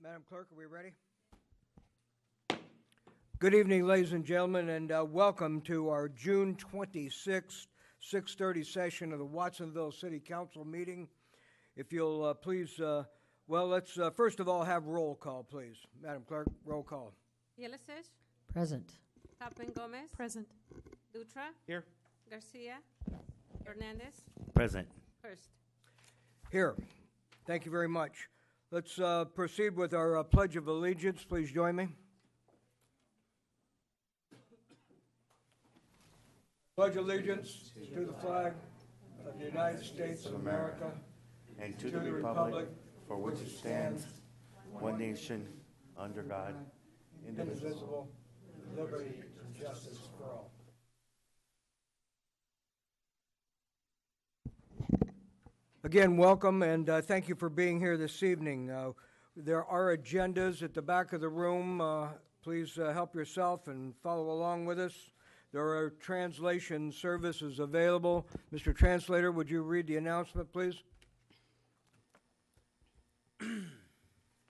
Madam Clerk, are we ready? Good evening, ladies and gentlemen, and welcome to our June 26th, 6:30 session of the Watsonville City Council meeting. If you'll please, let's first of all have roll call, please. Madam Clerk, roll call. Yelisish, Present. Tappan Gomez, Present. Dutra, Here. Garcia, Hernandez, Present. Hurst. Here. Thank you very much. Let's proceed with our Pledge of Allegiance. Please join me. Pledge allegiance to the flag of the United States of America And to the republic for which it stands, one nation, under God, indivisible. indivisible, with liberty and justice for all. Again, welcome, and thank you for being here this evening. There are agendas at the back of the room. Please help yourself and follow along with us. There are translation services available. Mr. Translator, would you read the announcement, please?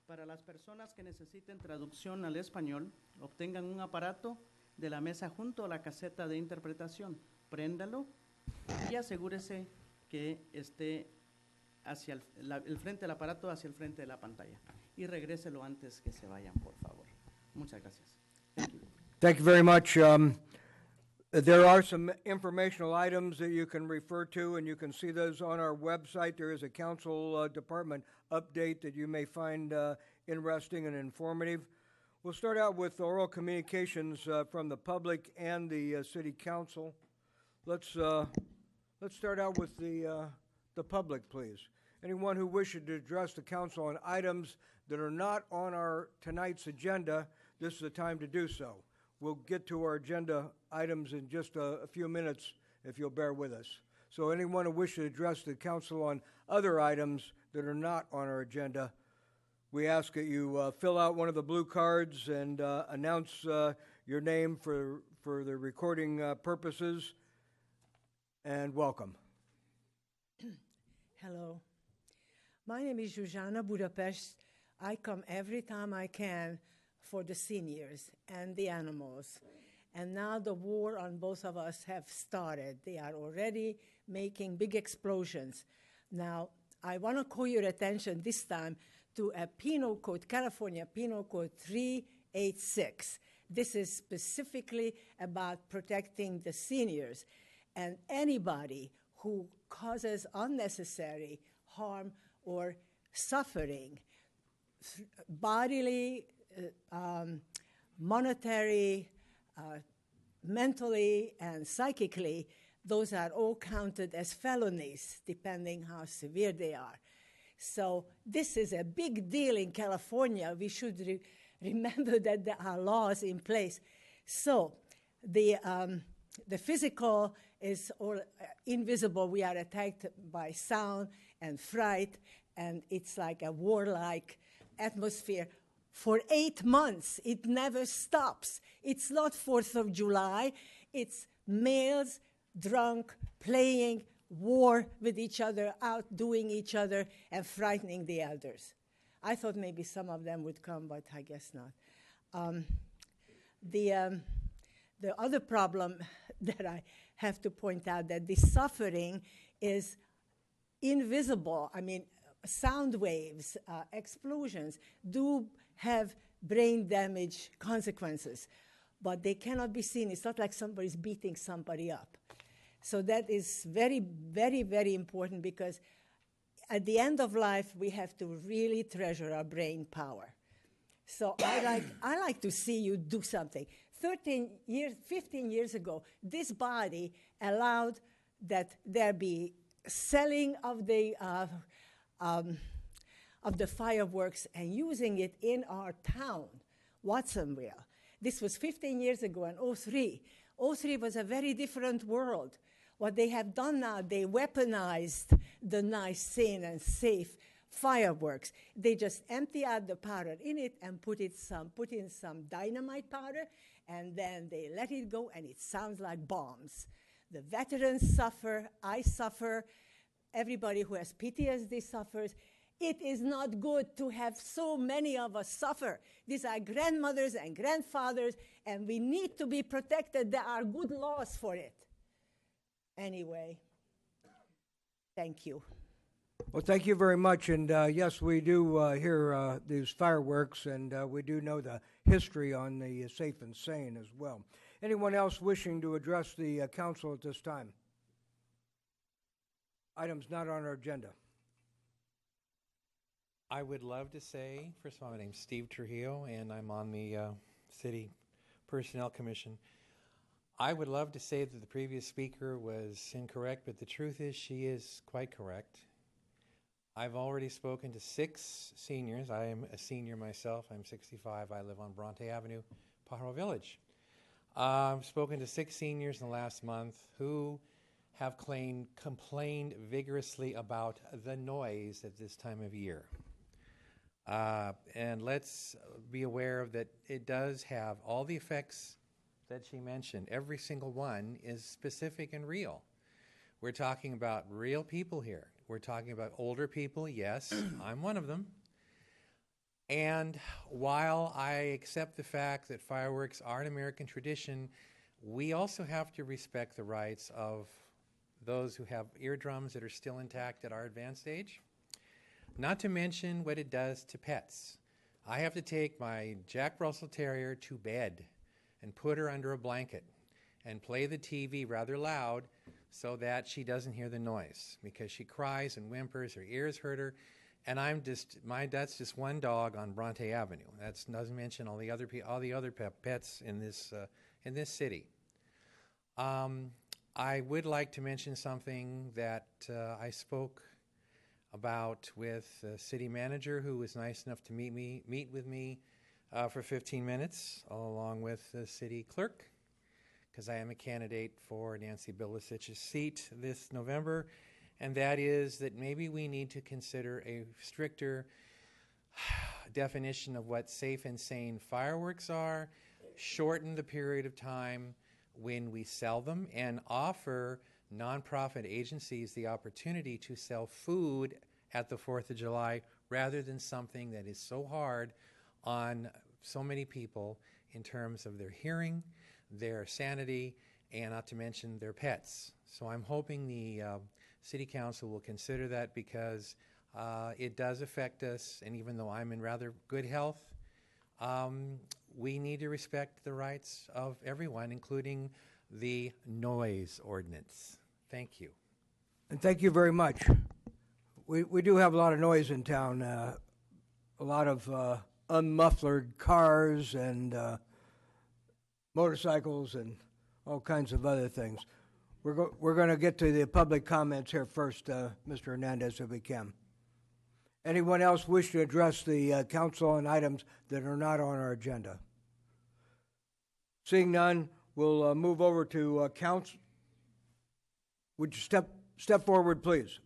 Para las personas que necesiten traducción al español, obtengan un aparato de la mesa junto a la caseta de interpretación. Préndalo y asegúrese que esté hacia el frente del aparato, hacia el frente de la pantalla. Y regréselo antes que se vayan, por favor. Muchas gracias. Thank you. Thank you very much. There are some informational items that you can refer to, and you can see those on our website. There is a council department update that you may find interesting and informative. We'll start out with oral communications from the public and the city council. Let's start out with the public, please. Anyone who wishes to address the council on items that are not on our tonight's agenda, this is the time to do so. We'll get to our agenda items in just a few minutes, if you'll bear with us. So anyone who wishes to address the council on other items that are not on our agenda, we ask that you fill out one of the blue cards and announce your name for the recording purposes, and welcome. Hello. My name is Zsuzsana Budapest. I come every time I can for the seniors and the animals. And now the war on both of us have started. They are already making big explosions. Now, I want to call your attention this time to a penal code, California Penal Code 386. This is specifically about protecting the seniors. And anybody who causes unnecessary harm or suffering, bodily, monetary, mentally, and psychically, those are all counted as felonies, depending how severe they are. So this is a big deal in California. We should remember that there are laws in place. So the physical is all invisible. We are attacked by sound and fright, and it's like a warlike atmosphere. For 8 months, it never stops. It's not 4th of July. It's males drunk, playing war with each other, outdoing each other, and frightening the elders. I thought maybe some of them would come, but I guess not. The other problem that I have to point out, that the suffering is invisible. I mean, sound waves, explosions do have brain damage consequences, but they cannot be seen. It's not like somebody's beating somebody up. So that is very, very, very important, because at the end of life, we have to really treasure our brain power. So I like to see you do something. 15 years ago, this body allowed that there be selling of the fireworks and using it in our town, Watsonville. This was 15 years ago in 2003. 2003 was a very different world. What they have done now, they weaponized the nice, sane, and safe fireworks. They just empty out the powder in it and put in some dynamite powder, and then they let it go, and it sounds like bombs. The veterans suffer, I suffer, everybody who has PTSD suffers. It is not good to have so many of us suffer. These are grandmothers and grandfathers, and we need to be protected. There are good laws for it. Anyway, thank you. Well, thank you very much. And yes, we do hear these fireworks, and we do know the history on the Safe and Sane as well. Anyone else wishing to address the council at this time? Items not on our agenda. I would love to say, first of all, my name's Steve Trujillo, and I'm on the City Personnel Commission. I would love to say that the previous speaker was incorrect, but the truth is she is quite correct. I've already spoken to 6 seniors. I am a senior myself. I'm 65. I live on Bronte Avenue, Pajaro Village. I've spoken to 6 seniors in the last month who have complained vigorously about the noise at this time of year. And let's be aware of that it does have all the effects that she mentioned. Every single one is specific and real. We're talking about real people here. We're talking about older people, yes, I'm one of them. And while I accept the fact that fireworks are an American tradition, we also have to respect the rights of those who have eardrums that are still intact at our advanced age. Not to mention what it does to pets. I have to take my Jack Russell Terrier to bed and put her under a blanket and play the TV rather loud so that she doesn't hear the noise, because she cries and whimpers, her ears hurt her, and that's just one dog on Bronte Avenue. That doesn't mention all the other pets in this city. I would like to mention something that I spoke about with the city manager, who was nice enough to meet with me for 15 minutes, along with the city clerk, because I am a candidate for Nancy Bilicich's seat this November, and that is that maybe we need to consider a stricter definition of what safe and sane fireworks are, shorten the period of time when we sell them, and offer nonprofit agencies the opportunity to sell food at the 4th of July rather than something that is so hard on so many people in terms of their hearing, their sanity, and not to mention their pets. So I'm hoping the City Council will consider that, because it does affect us, and even though I'm in rather good health, we need to respect the rights of everyone, including the noise ordinance. Thank you. And thank you very much. We do have a lot of noise in town, a lot of unmuffled cars and motorcycles and all kinds of other things. We're going to get to the public comments here first, Mr. Hernandez, if we can. Anyone else wish to address the council on items that are not on our agenda? Seeing none, we'll move over to council. Would you step forward, please?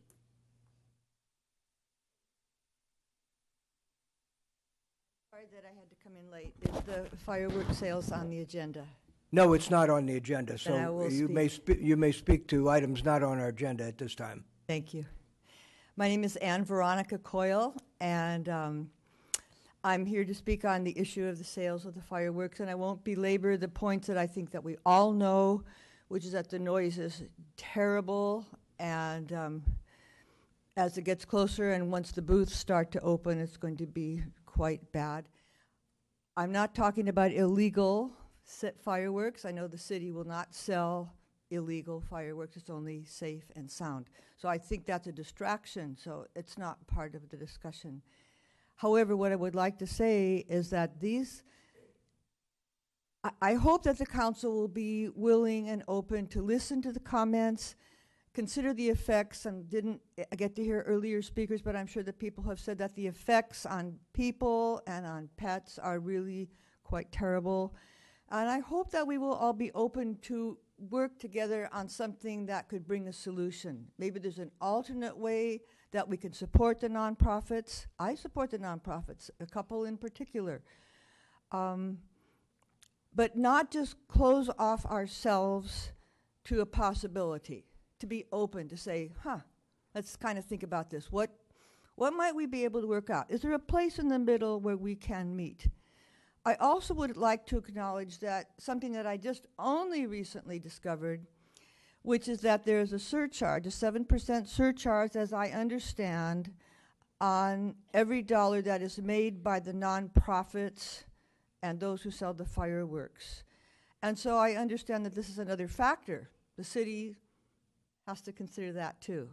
Sorry that I had to come in late. Is the fireworks sales on the agenda? No, it's not on the agenda, Then I so will you may speak to items not on our agenda at this time. Thank you. My name is Ann Veronica Coyle, and I'm here to speak on the issue of the sales of the fireworks, and I won't belabor the points that I think that we all know, which is that the noise is terrible, and as it gets closer and once the booths start to open, it's going to be quite bad. I'm not talking about illegal fireworks. I know the city will not sell illegal fireworks. It's only safe and sound. So I think that's a distraction, so it's not part of the discussion. However, what I would like to say is that I hope that the council will be willing and open to listen to the comments, consider the effects, and didn't get to hear earlier speakers, but I'm sure that people have said that the effects on people and on pets are really quite terrible. And I hope that we will all be open to work together on something that could bring a solution. Maybe there's an alternate way that we can support the nonprofits. I support the nonprofits, a couple in particular. But not just close off ourselves to a possibility, to be open, to say, let's kind of think about this. What might we be able to work out? Is there a place in the middle where we can meet? I also would like to acknowledge that something that I just only recently discovered, which is that there's a surcharge, a 7% surcharge, as I understand, on every dollar that is made by the nonprofits and those who sell the fireworks. And so I understand that this is another factor. The city has to consider that too.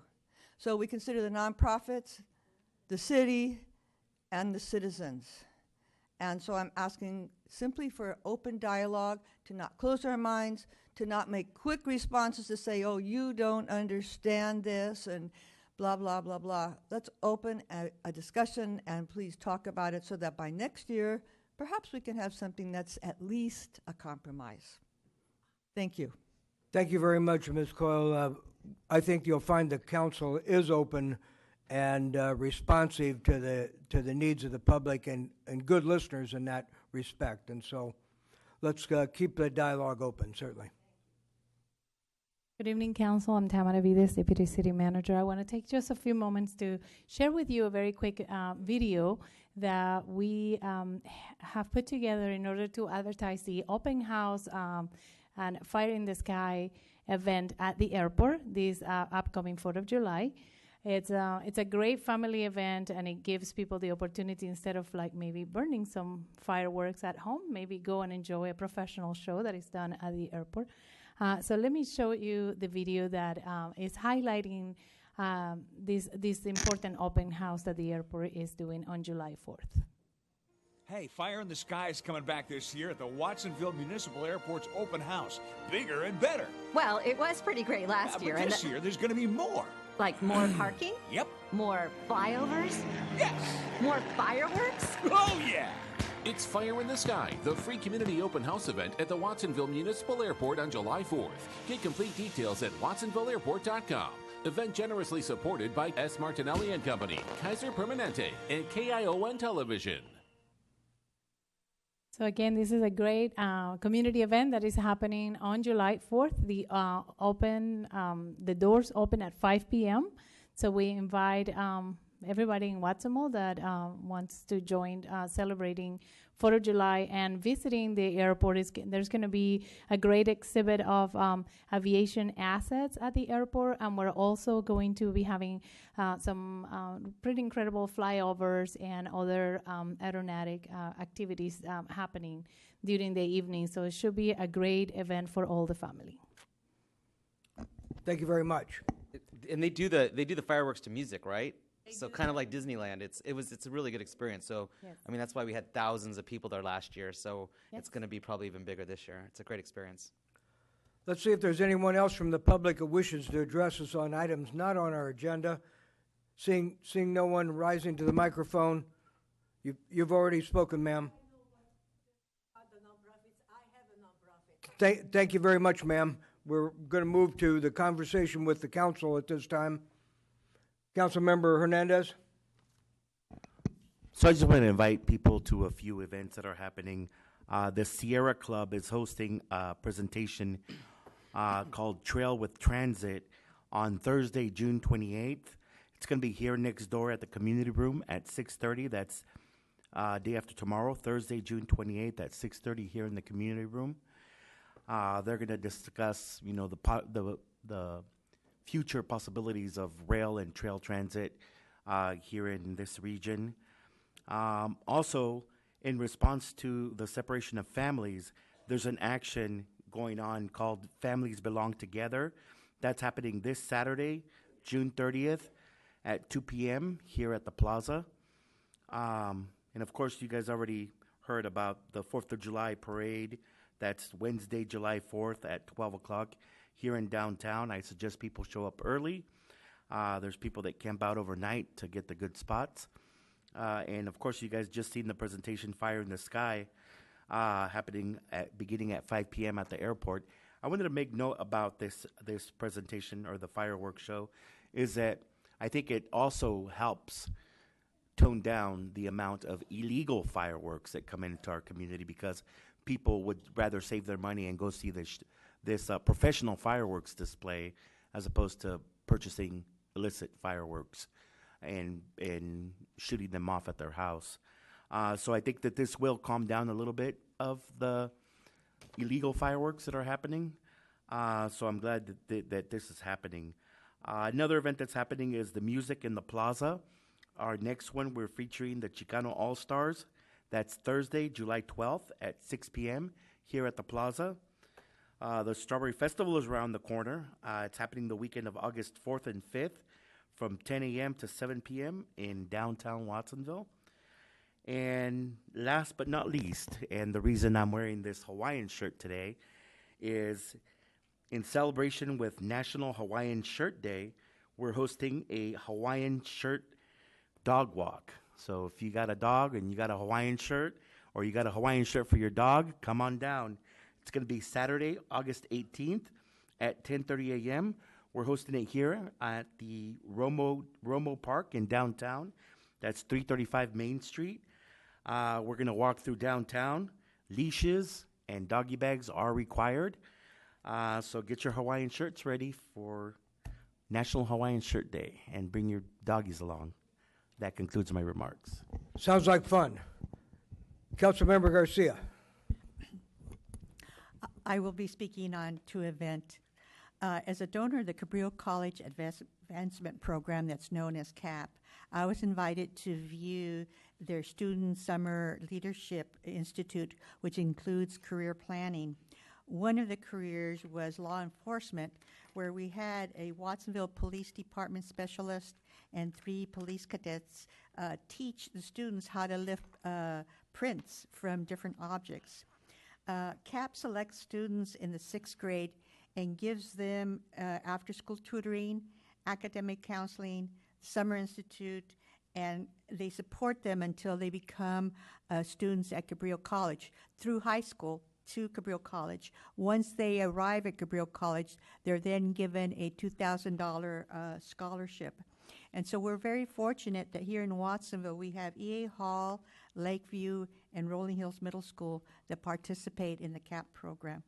So we consider the nonprofits, the city, and the citizens. And so I'm asking simply for open dialogue, to not close our minds, to not make quick responses to say, oh, you don't understand this, and blah, blah, blah, blah. Let's open a discussion and please talk about it so that by next year, perhaps we can have something that's at least a compromise. Thank you. Thank you very much, Ms. Coyle. I think you'll find the council is open and responsive to the needs of the public and good listeners in that respect. And so let's keep the dialogue open, certainly. Good evening, Council. I'm Tamara Vides, Deputy City Manager. I want to take just a few moments to share with you a very quick video that we have put together in order to advertise the open house and Fire in the Sky event at the airport this upcoming 4th of July. It's a great family event, and it gives people the opportunity, instead of like maybe burning some fireworks at home, maybe go and enjoy a professional show that is done at the airport. So let me show you the video that is highlighting this important open house that the airport is doing on July 4th. Hey, Fire in the Sky is coming back this year at the Watsonville Municipal Airport's open house. Bigger and better. Well, it was pretty great last year. But this year, there's going to be more. Like more parking? Yep. More flyovers? Yes. More fireworks? Oh, yeah. It's Fire in the Sky, the free community open house event at the Watsonville Municipal Airport on July 4th. Get complete details at watsonvilleairport.com. Event generously supported by S. Martinelli and Company, Kaiser Permanente, and KION Television. So again, this is a great community event that is happening on July 4th. The doors open at 5 p.m. So we invite everybody in Watsonville that wants to join celebrating 4th of July and visiting the airport. There's going to be a great exhibit of aviation assets at the airport, and we're also going to be having some pretty incredible flyovers and other aeronautic activities happening during the evening. So it should be a great event for all the family. Thank you very much. And they do the fireworks to music, right? So kind of like Disneyland. It's a really good experience. So yes. I mean, that's why we had thousands of people there last year. So yes. It's going to be probably even bigger this year. It's a great experience. Let's see if there's anyone else from the public who wishes to address us on items not on our agenda. Seeing no one rising to the microphone, you've already spoken, ma'am. Thank you very much, ma'am. We're going to move to the conversation with the council at this time. Councilmember Hernandez. So I just want to invite people to a few events that are happening. The Sierra Club is hosting a presentation called Trail with Transit on Thursday, June 28th. It's going to be here next door at the community room at 6:30. That's day after tomorrow, Thursday, June 28th at 6:30 here in the community room. They're going to discuss, the future possibilities of rail and trail transit here in this region. Also, in response to the separation of families, there's an action going on called Families Belong Together. That's happening this Saturday, June 30th at 2 p.m. here at the plaza. And of course, you guys already heard about the 4th of July parade. That's Wednesday, July 4th at 12 o'clock here in downtown. I suggest people show up early. There's people that camp out overnight to get the good spots. And of course, you guys just seen the presentation Fire in the Sky beginning at 5 p.m. at the airport. I wanted to make note about this presentation or the fireworks show is that I think it also helps tone down the amount of illegal fireworks that come into our community because people would rather save their money and go see this professional fireworks display as opposed to purchasing illicit fireworks. and shooting them off at their house. So I think that this will calm down a little bit of the illegal fireworks that are happening. So I'm glad that this is happening. Another event that's happening is the Music in the Plaza. Our next one, we're featuring the Chicano All-Stars. That's Thursday, July 12th at 6 p.m. here at the Plaza. The Strawberry Festival is around the corner. It's happening the weekend of August 4th and 5th from 10 a.m. to 7 p.m. in downtown Watsonville. And last but not least, and the reason I'm wearing this Hawaiian shirt today is in celebration with National Hawaiian Shirt Day, we're hosting a Hawaiian shirt dog walk. So if you got a dog and you got a Hawaiian shirt, or you got a Hawaiian shirt for your dog, come on down. It's going to be Saturday, August 18th at 10:30 a.m. We're hosting it here at the Romo Park in downtown. That's 335 Main Street. We're going to walk through downtown. Leashes and doggy bags are required. So get your Hawaiian shirts ready for National Hawaiian Shirt Day and bring your doggies along. That concludes my remarks. Sounds like fun. Councilmember Garcia. I will be speaking on two events. As a donor of the Cabrillo College Advancement Program that's known as CAP, I was invited to view their Student Summer Leadership Institute, which includes career planning. One of the careers was law enforcement, where we had a Watsonville Police Department specialist and 3 police cadets teach the students how to lift prints from different objects. CAP selects students in the 6th grade and gives them after-school tutoring, academic counseling, summer institute, and they support them until they become students at Cabrillo College through high school to Cabrillo College. Once they arrive at Cabrillo College, they're then given a $2,000 scholarship. And so we're very fortunate that here in Watsonville we have EA Hall, Lakeview, and Rolling Hills Middle School that participate in the CAP program.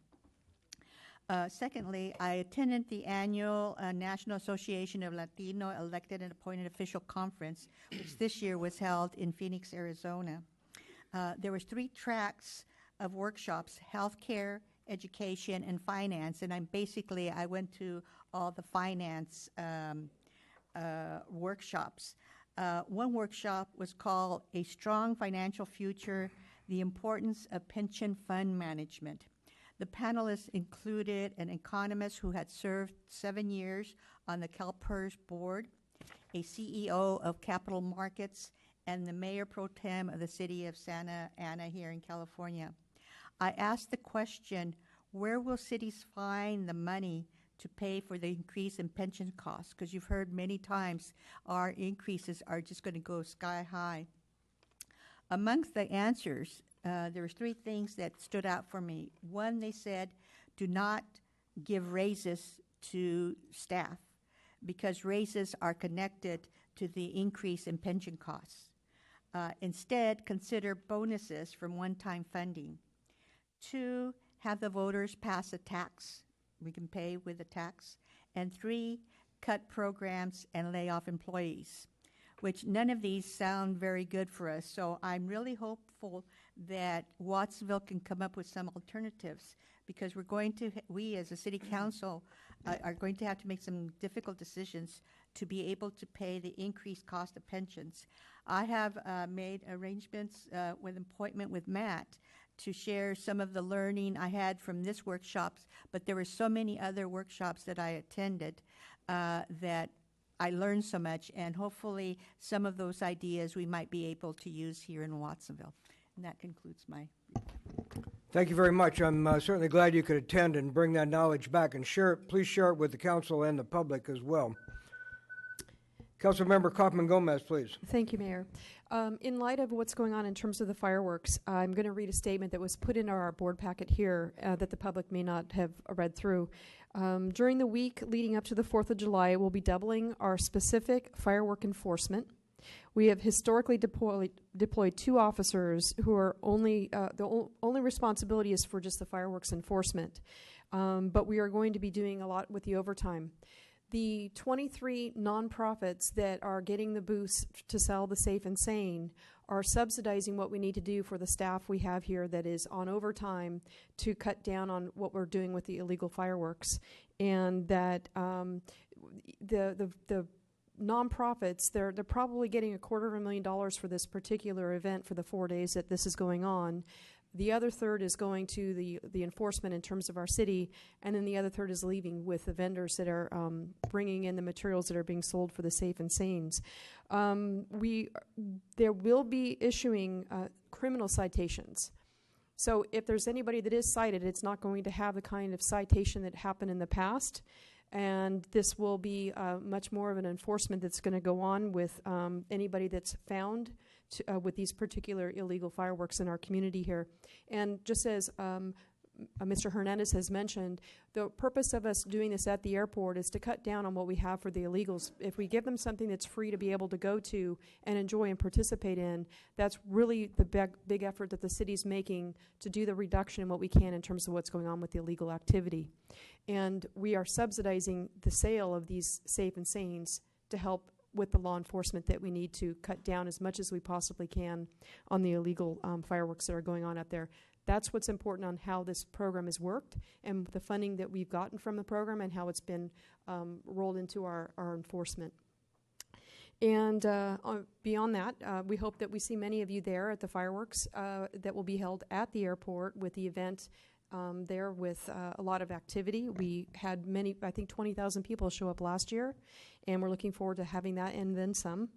Secondly, I attended the annual National Association of Latino Elected and Appointed Official Conference, which this year was held in Phoenix, Arizona. There was 3 tracks of workshops: healthcare, education, and finance. And I went to all the finance workshops. One workshop was called A Strong Financial Future, the Importance of Pension Fund Management. The panelists included an economist who had served 7 years on the CalPERS board, a CEO of Capital Markets, and the mayor pro tem of the city of Santa Ana here in California. I asked the question, where will cities find the money to pay for the increase in pension costs? Because you've heard many times our increases are just going to go sky high. Amongst the answers, there were 3 things that stood out for me. One, they said, do not give raises to staff because raises are connected to the increase in pension costs. Instead, consider bonuses from one-time funding. 2, have the voters pass a tax. We can pay with a tax. And 3, cut programs and lay off employees, which none of these sound very good for us. So I'm really hopeful that Watsonville can come up with some alternatives, because we as a city council are going to have to make some difficult decisions to be able to pay the increased cost of pensions. I have made arrangements with an appointment with Matt to share some of the learning I had from this workshops, but there were so many other workshops that I attended that I learned so much, and hopefully some of those ideas we might be able to use here in Watsonville. And that concludes my report. Thank you very much. I'm certainly glad you could attend and bring that knowledge back and share it. Please share it with the council and the public as well. Councilmember Kaufman Gomez, please. Thank you, Mayor. In light of what's going on in terms of the fireworks, I'm going to read a statement that was put in our board packet here that the public may not have read through. During the week leading up to the 4th of July, we'll be doubling our specific firework enforcement. We have historically deployed 2 officers who are only responsibility is for just the fireworks enforcement. But we are going to be doing a lot with the overtime. the 23 nonprofits that are getting the booths to sell the Safe and Sane are subsidizing what we need to do for the staff we have here that is on overtime to cut down on what we're doing with the illegal fireworks. And that the nonprofits, they're probably getting $250,000 for this particular event for the 4 days that this is going on. The other third is going to the enforcement in terms of our city, and then the other third is leaving with the vendors that are bringing in the materials that are being sold for the Safe and Sanes. There will be issuing criminal citations. So if there's anybody that is cited, it's not going to have the kind of citation that happened in the past. And this will be much more of an enforcement that's going to go on with anybody that's found with these particular illegal fireworks in our community here. And just as Mr. Hernandez has mentioned, the purpose of us doing this at the airport is to cut down on what we have for the illegals. If we give them something that's free to be able to go to and enjoy and participate in, that's really the big effort that the city's making to do the reduction in what we can in terms of what's going on with the illegal activity. And we are subsidizing the sale of these Safe and Sanes to help with the law enforcement that we need to cut down as much as we possibly can on the illegal fireworks that are going on out there. That's what's important on how this program has worked and the funding that we've gotten from the program and how it's been rolled into our enforcement. And beyond that, we hope that we see many of you there at the fireworks that will be held at the airport with the event there with a lot of activity. We had many, I think 20,000 people show up last year, and we're looking forward to having that and then some.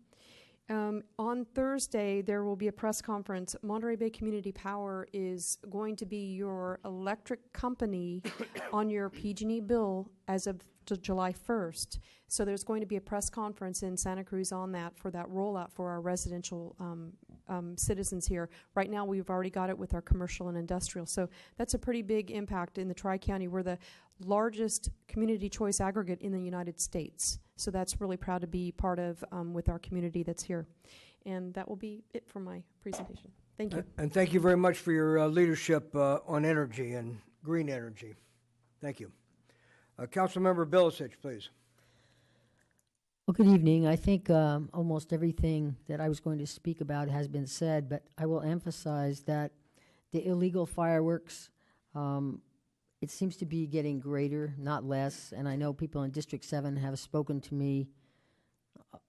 On Thursday, there will be a press conference. Monterey Bay Community Power is going to be your electric company on your PG&E bill as of July 1st. So there's going to be a press conference in Santa Cruz on that for that rollout for our residential citizens here. Right now, we've already got it with our commercial and industrial. So that's a pretty big impact in the Tri-County. We're the largest community choice aggregate in the United States. So that's really proud to be part of with our community that's here. And that will be it for my presentation. Thank you. And thank you very much for your leadership on energy and green energy. Thank you. Councilmember Bilicich, please. Well, good evening. I think almost everything that I was going to speak about has been said, but I will emphasize that the illegal fireworks, it seems to be getting greater, not less. And I know people in District 7 have spoken to me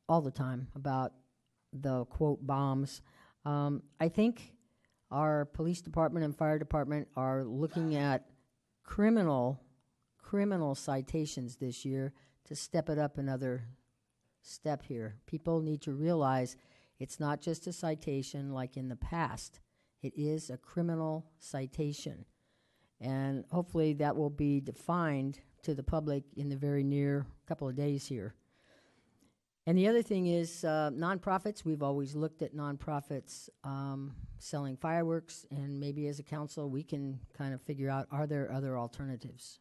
all the time about the, quote, bombs. I think our police department and fire department are looking at criminal citations this year to step it up another step here. People need to realize it's not just a citation like in the past. It is a criminal citation. And hopefully that will be defined to the public in the very near couple of days here. And the other thing is nonprofits. We've always looked at nonprofits selling fireworks, and maybe as a council we can kind of figure out, are there other alternatives?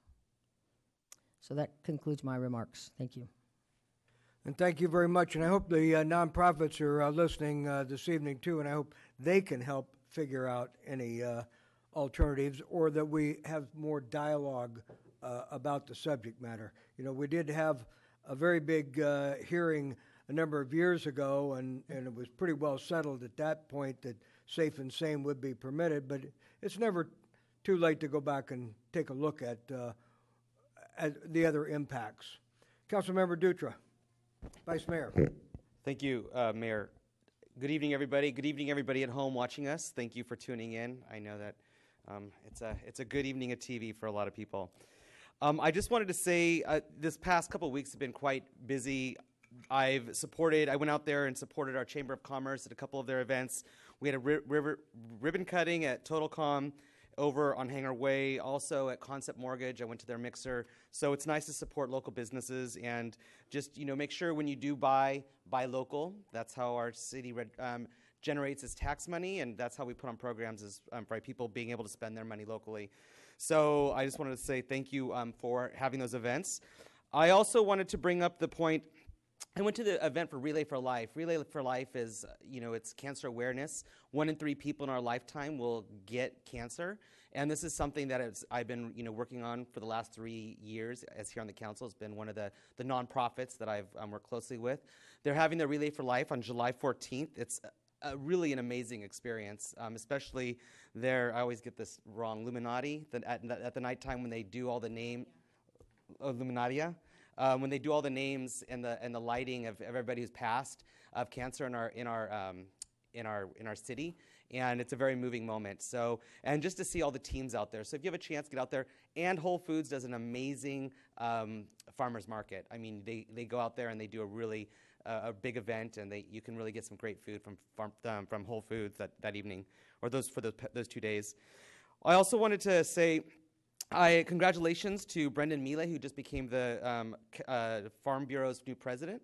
So that concludes my remarks. Thank you. And thank you very much. And I hope the nonprofits are listening this evening too, and I hope they can help figure out any alternatives, or that we have more dialogue about the subject matter. You know, we did have a very big hearing a number of years ago, and it was pretty well settled at that point that Safe and Sane would be permitted, but it's never too late to go back and take a look at the other impacts. Councilmember Dutra, Vice Mayor. Thank you, Mayor. Good evening, everybody. Good evening, everybody at home watching us. Thank you for tuning in. I know that it's a good evening of TV for a lot of people. I just wanted to say this past couple of weeks have been quite busy. I went out there and supported our Chamber of Commerce at a couple of their events. We had a ribbon cutting at TotalCom over on Hangar Way, also at Concept Mortgage. I went to their mixer. So it's nice to support local businesses, and just, you know, make sure when you do buy local. That's how our city generates its tax money, and that's how we put on programs is for people being able to spend their money locally. So I just wanted to say thank you for having those events. I also wanted to bring up the point I went to the event for Relay for Life. Relay for Life is, it's cancer awareness. 1 in 3 people in our lifetime will get cancer. And this is something that I've been, working on for the last 3 years as here on the council. It's been one of the nonprofits that I've worked closely with. They're having the Relay for Life on July 14th. It's really an amazing experience, especially I always get this wrong, Illuminati, at the nighttime when they do all the Illuminatia. When they do all the names and the lighting of everybody who's passed of cancer in our city, and it's a very moving moment. So, and just to see all the teams out there. So if you have a chance, get out there. And Whole Foods does an amazing farmers market. I mean, they go out there and they do a really a big event, and you can really get some great food from Whole Foods that evening, or those 2 days. I also wanted to say, congratulations to Brendan Miele, who just became the Farm Bureau's new president,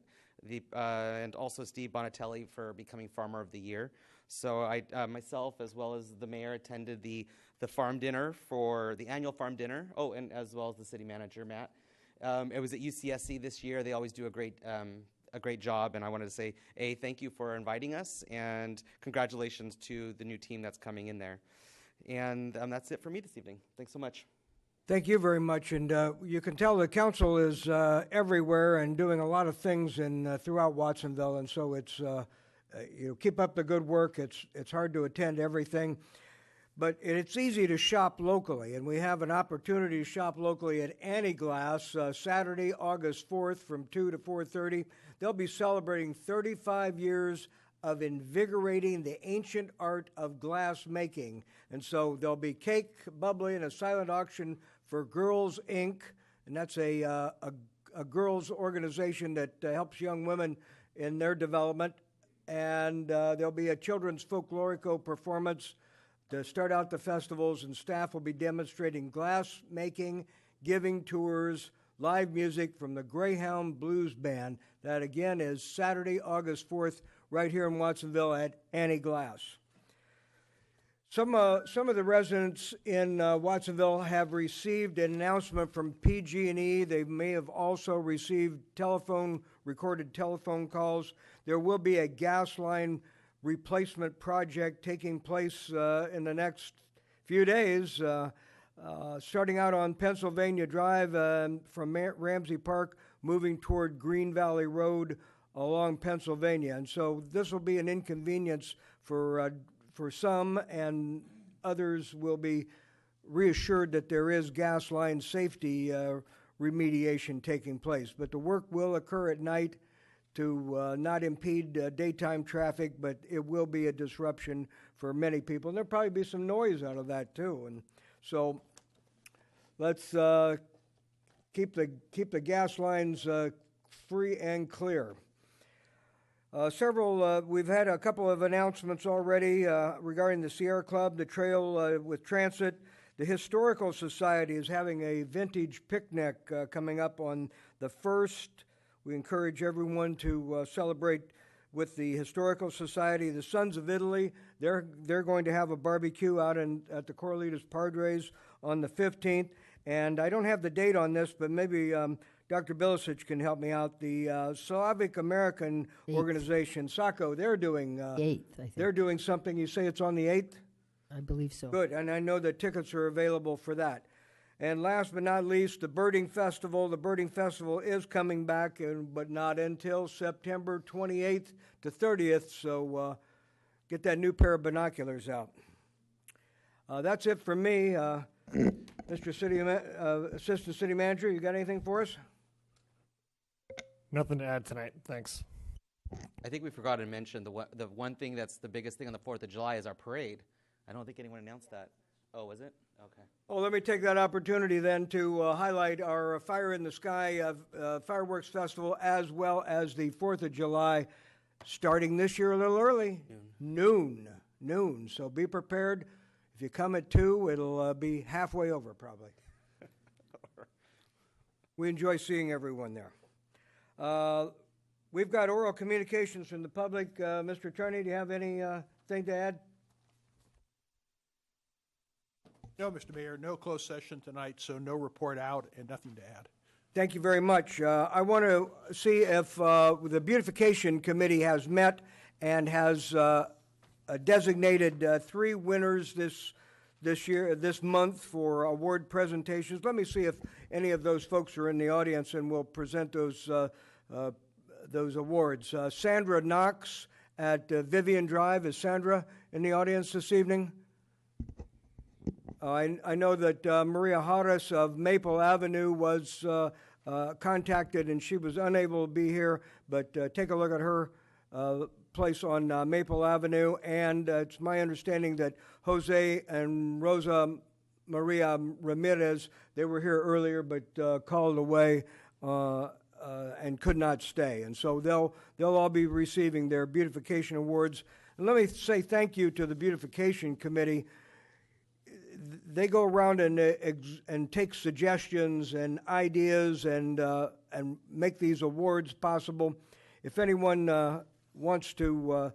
and also Steve Bonatelli for becoming Farmer of the Year. So I myself, as well as the mayor, attended the farm dinner for the annual farm dinner. Oh, and as well as the city manager, Matt. It was at UCSC this year. They always do a great job, and I wanted to say, thank you for inviting us, and congratulations to the new team that's coming in there. And that's it for me this evening. Thanks so much. Thank you very much, and you can tell the council is everywhere and doing a lot of things throughout Watsonville, and so it's keep up the good work. It's hard to attend everything, but it's easy to shop locally, and we have an opportunity to shop locally at Annie Glass Saturday, August 4th from 2 to 4:30. They'll be celebrating 35 years of invigorating the ancient art of glass making. And so there'll be cake, bubbly, and a silent auction for Girls Inc., and that's a girls organization that helps young women in their development. And there'll be a children's folklorico performance to start out the festivals, and staff will be demonstrating glass making, giving tours, live music from the Greyhound Blues Band. That, again, is Saturday, August 4th, right here in Watsonville at Annie Glass. Some of the residents in Watsonville have received an announcement from PG&E. They may have also received recorded telephone calls. There will be a gas line replacement project taking place in the next few days, starting out on Pennsylvania Drive from Ramsey Park, moving toward Green Valley Road along Pennsylvania. And so this will be an inconvenience for some, and others will be reassured that there is gas line safety remediation taking place. But the work will occur at night to not impede daytime traffic, but it will be a disruption for many people. And there'll probably be some noise out of that too. And so let's keep the gas lines free and clear. We've had a couple of announcements already regarding the Sierra Club, the trail with transit. The Historical Society is having a vintage picnic coming up on the 1st. We encourage everyone to celebrate with the Historical Society. The Sons of Italy, they're going to have a barbecue out at the Corralitos Padres on the 15th. And I don't have the date on this, but maybe Dr. Bilicic can help me out. The Slavic American organization, SACO, they're doing 8th, I think. They're doing something. You say it's on the 8th? I believe so. Good, and I know that tickets are available for that. And last but not least, the Birding Festival. The Birding Festival is coming back, but not until September 28th to 30th, so get that new pair of binoculars out. That's it for me. Mr. Assistant City Manager, you got anything for us? Nothing to add tonight. Thanks. I think we forgot to mention the one thing that's the biggest thing on the 4th of July is our parade. I don't think anyone announced that. Oh, was it? Okay. Well, let me take that opportunity then to highlight our Fire in the Sky Fireworks Festival, as well as the 4th of July, starting this year a little early, noon. So be prepared. If you come at 2, it'll be halfway over probably. We enjoy seeing everyone there. We've got oral communications from the public. Mr. Attorney, do you have anything to add? No, Mr. Mayor, no closed session tonight, so no report out and nothing to add. Thank you very much. I want to see if the Beautification Committee has met and has designated 3 winners this month for award presentations. Let me see if any of those folks are in the audience, and we'll present those awards. Sandra Knox at Vivian Drive. Is Sandra in the audience this evening? I know that Maria Harris of Maple Avenue was contacted, and she was unable to be here, but take a look at her place on Maple Avenue. And it's my understanding that Jose and Rosa Maria Ramirez, they were here earlier but called away and could not stay. And so they'll all be receiving their beautification awards. And let me say thank you to the Beautification Committee. They go around and take suggestions and ideas and make these awards possible. If anyone wants to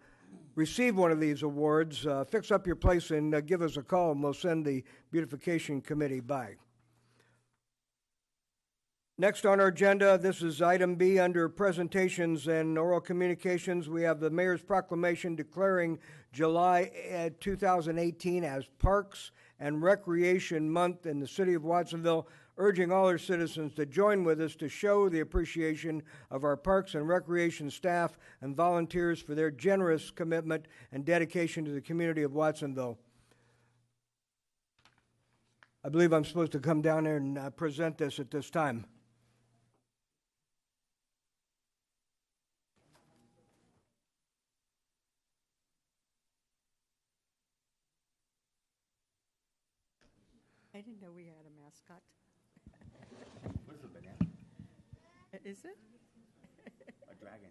receive one of these awards, fix up your place and give us a call, and we'll send the Beautification Committee by. Next on our agenda, this is item B under presentations and oral communications. We have the Mayor's Proclamation declaring July 2018 as Parks and Recreation Month in the City of Watsonville, urging all our citizens to join with us to show the appreciation of our Parks and Recreation staff and volunteers for their generous commitment and dedication to the community of Watsonville. I believe I'm supposed to come down there and present this at this time. I didn't know we had a mascot. What is a banana? Is it? A dragon.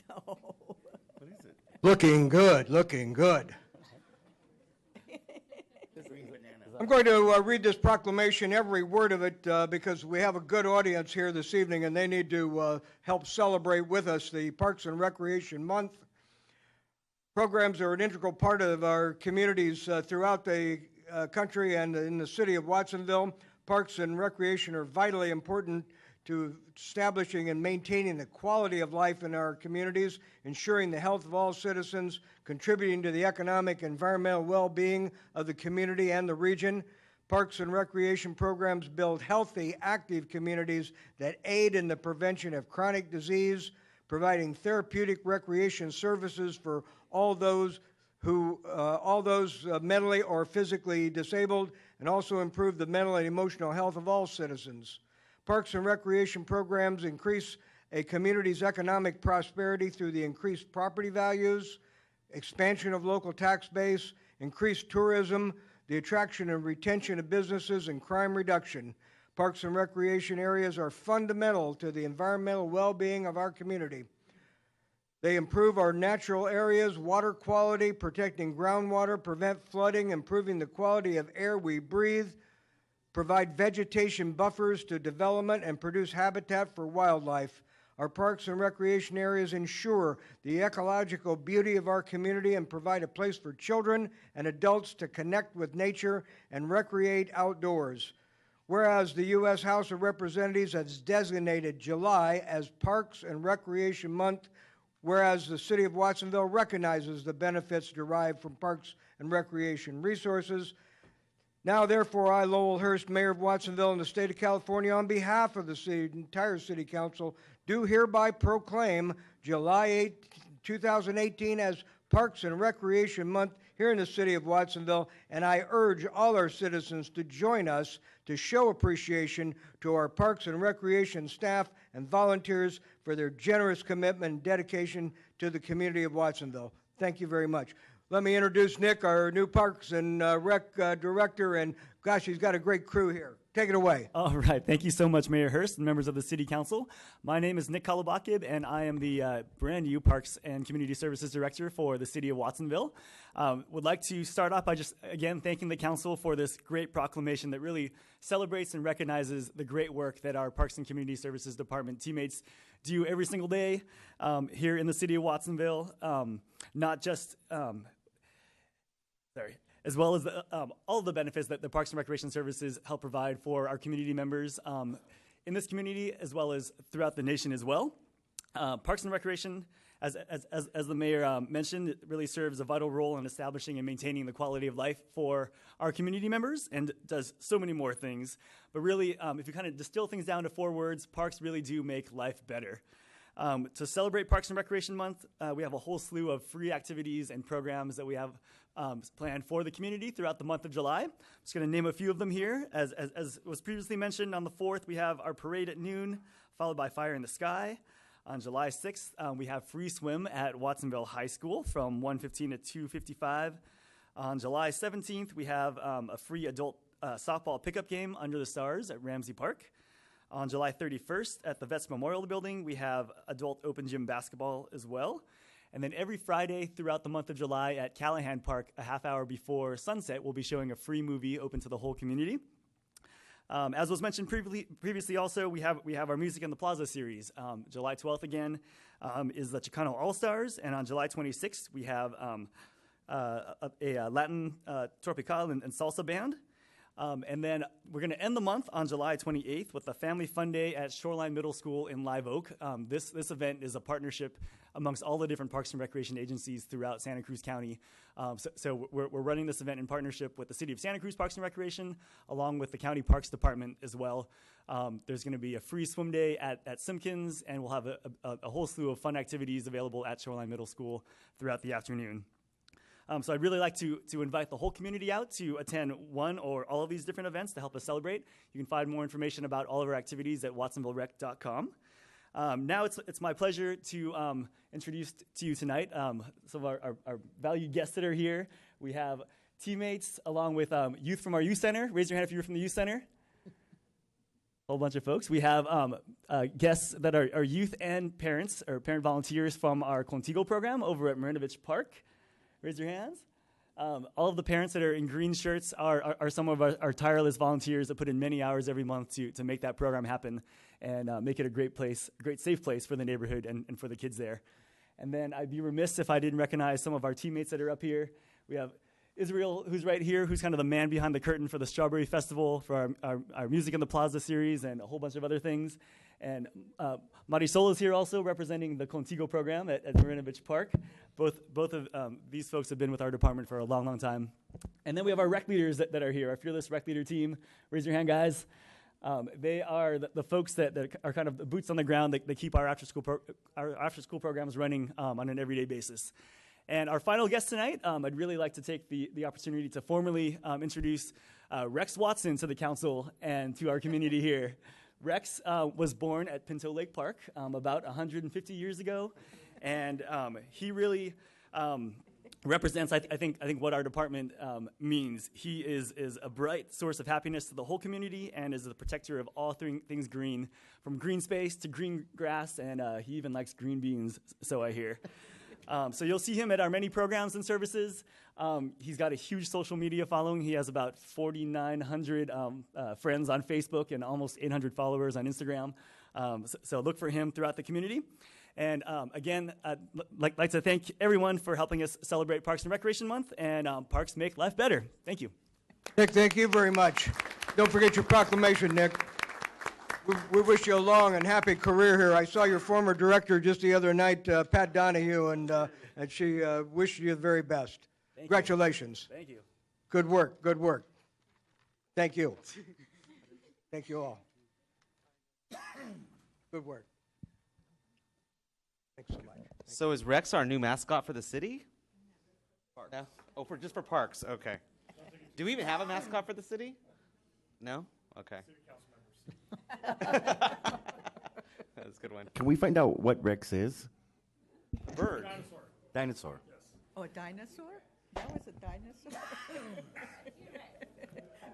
No. What is it? Looking good, looking good. I'm going to read this proclamation, every word of it, because we have a good audience here this evening, and they need to help celebrate with us the Parks and Recreation Month. Programs are an integral part of our communities throughout the country and in the city of Watsonville. Parks and recreation are vitally important to establishing and maintaining the quality of life in our communities, ensuring the health of all citizens, contributing to the economic and environmental well-being of the community and the region. Parks and recreation programs build healthy, active communities that aid in the prevention of chronic disease, providing therapeutic recreation services for all those mentally or physically disabled, and also improve the mental and emotional health of all citizens. Parks and recreation programs increase a community's economic prosperity through the increased property values, expansion of local tax base, increased tourism, the attraction and retention of businesses, and crime reduction. Parks and recreation areas are fundamental to the environmental well-being of our community. They improve our natural areas, water quality, protecting groundwater, prevent flooding, improving the quality of air we breathe, provide vegetation buffers to development, and produce habitat for wildlife. Our parks and recreation areas ensure the ecological beauty of our community and provide a place for children and adults to connect with nature and recreate outdoors. Whereas the U.S. House of Representatives has designated July as Parks and Recreation Month, whereas the City of Watsonville recognizes the benefits derived from parks and recreation resources. Now, therefore, I, Lowell Hurst, Mayor of Watsonville and the State of California, on behalf of the entire City Council, do hereby proclaim July 8, 2018 as Parks and Recreation Month here in the City of Watsonville, and I urge all our citizens to join us to show appreciation to our Parks and Recreation staff and volunteers for their generous commitment and dedication to the community of Watsonville. Thank you very much. Let me introduce Nick, our new Parks and Rec Director, and gosh, he's got a great crew here. Take it away. All right. Thank you so much, Mayor Hurst and members of the City Council. My name is Nick Kalabakib, and I am the brand new Parks and Community Services Director for the City of Watsonville. Would like to start off by just, again, thanking the Council for this great proclamation that really celebrates and recognizes the great work that our Parks and Community Services Department teammates do every single day here in the City of Watsonville. Not just... as well as all of the benefits that the Parks and Recreation Services help provide for our community members. in this community as well as throughout the nation as well. Parks and Recreation, as the mayor mentioned, it really serves a vital role in establishing and maintaining the quality of life for our community members and does so many more things. But really, if you kind of distill things down to 4 words, parks really do make life better. To celebrate Parks and Recreation Month, we have a whole slew of free activities and programs that we have planned for the community throughout the month of July. I'm just going to name a few of them here. As was previously mentioned, on the 4th, we have our parade at noon, followed by Fire in the Sky. On July 6th, we have free swim at Watsonville High School from 1:15 to 2:55. On July 17th, we have a free adult softball pickup game under the stars at Ramsey Park. On July 31st, at the Vets Memorial Building, we have adult open gym basketball as well. And then every Friday throughout the month of July at Callahan Park, a half hour before sunset, we'll be showing a free movie open to the whole community. As was mentioned previously also, we have our Music in the Plaza series. July 12th again is the Chicano All-Stars, and on July 26th we have a Latin tropical and salsa band. And then we're going to end the month on July 28th with the Family Fun Day at Shoreline Middle School in Live Oak. This event is a partnership amongst all the different parks and recreation agencies throughout Santa Cruz County. So we're running this event in partnership with the City of Santa Cruz Parks and Recreation, along with the County Parks Department as well. There's going to be a free swim day at Simpkins, and we'll have a whole slew of fun activities available at Shoreline Middle School throughout the afternoon. So I'd really like to invite the whole community out to attend one or all of these different events to help us celebrate. You can find more information about all of our activities at watsonvillerec.com. Now it's my pleasure to introduce to you tonight some of our valued guests that are here. We have teammates along with youth from our youth center. Raise your hand if you're from the youth center. A whole bunch of folks. We have guests that are youth and parents or parent volunteers from our Contigo program over at Marinovich Park. Raise your hands. All of the parents that are in green shirts are some of our tireless volunteers that put in many hours every month to make that program happen and make it a great place, a great safe place for the neighborhood and for the kids there. And then I'd be remiss if I didn't recognize some of our teammates that are up here. We have Israel, who's right here, who's kind of the man behind the curtain for the Strawberry Festival, for our Music in the Plaza series, and a whole bunch of other things. And Marisol is here also representing the Contigo program at Marinovich Park. Both of these folks have been with our department for a long, long time. And then we have our rec leaders that are here, our fearless rec leader team. Raise your hand, guys. They are the folks that are kind of the boots on the ground that keep our after-school programs running on an everyday basis. And our final guest tonight, I'd really like to take the opportunity to formally introduce Rex Watson to the council and to our community here. Rex was born at Pinto Lake Park about 150 years ago, and he really represents, I think what our department means. He is a bright source of happiness to the whole community and is the protector of all things green, from green space to green grass, and he even likes green beans, so I hear. So you'll see him at our many programs and services. He's got a huge social media following. He has about 4,900 friends on Facebook and almost 800 followers on Instagram. So look for him throughout the community. And again, I'd like to thank everyone for helping us celebrate Parks and Recreation Month, and Parks Make Life Better. Thank you. Nick, thank you very much. Don't forget your proclamation, Nick. We wish you a long and happy career here. I saw your former director just the other night, Pat Donahue, and she wished you the very best. Congratulations. Thank you. Good work, good work. Thank you. Thank you all. Good work. Thanks so much. So is Rex our new mascot for the city? Parks. No? Oh, just for parks. Okay. Do we even have a mascot for the city? No? Okay. That's a good one. Can we find out what Rex is? A bird. Dinosaur. Yes. Oh, a dinosaur? That was a dinosaur?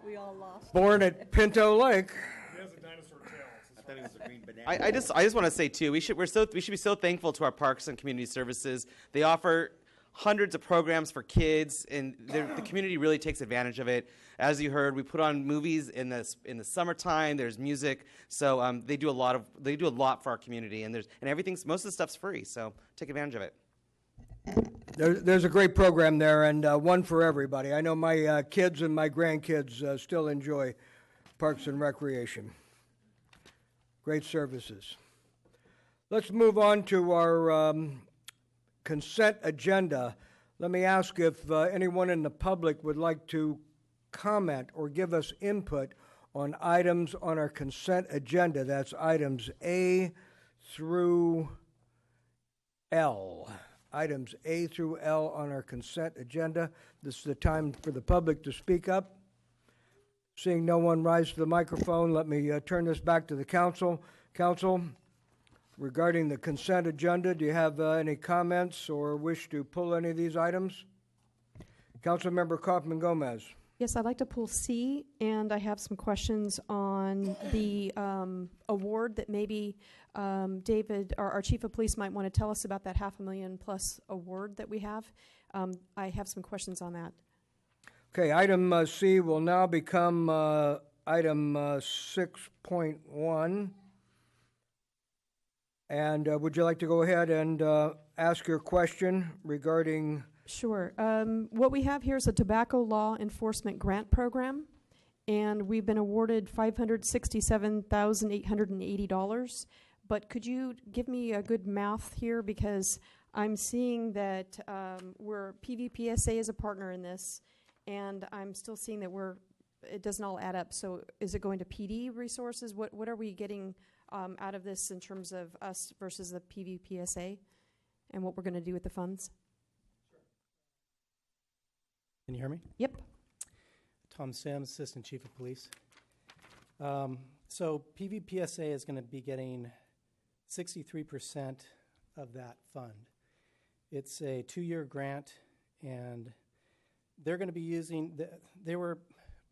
We all lost. Born at Pinto Lake. He has a dinosaur tail. I thought it was a green banana. I just want to say too, we should be so thankful to our parks and community services. They offer hundreds of programs for kids, and the community really takes advantage of it. As you heard, we put on movies in the summertime. There's music, so they do a lot for our community, and most of the stuff's free. So take advantage of it. There's a great program there, and one for everybody. I know my kids and my grandkids still enjoy Parks and Recreation. Great services. Let's move on to our consent agenda. Let me ask if anyone in the public would like to comment or give us input on items on our consent agenda. That's items A through L. Items A through L on our consent agenda. This is the time for the public to speak up. Seeing no one rise to the microphone, let me turn this back to the council. Council, regarding the consent agenda, do you have any comments or wish to pull any of these items? Councilmember Kaufman Gomez. Yes, I'd like to pull C, and I have some questions on the award that maybe David, our chief of police, might want to tell us about that $500,000+ award that we have. I have some questions on that. Okay, item C will now become item 6.1. And would you like to go ahead and ask your question regarding? Sure. What we have here is a tobacco law enforcement grant program, and we've been awarded $567,880. But could you give me a good math here, because I'm seeing that PVPSA is a partner in this, and I'm still seeing that it doesn't all add up. So is it going to PD resources? What are we getting out of this in terms of us versus the PVPSA, and what we're going to do with the funds? Can you hear me? Yep. Tom Sims, Assistant Chief of Police. So PVPSA is going to be getting 63% of that fund. It's a 2-year grant, and they're going to be using, they were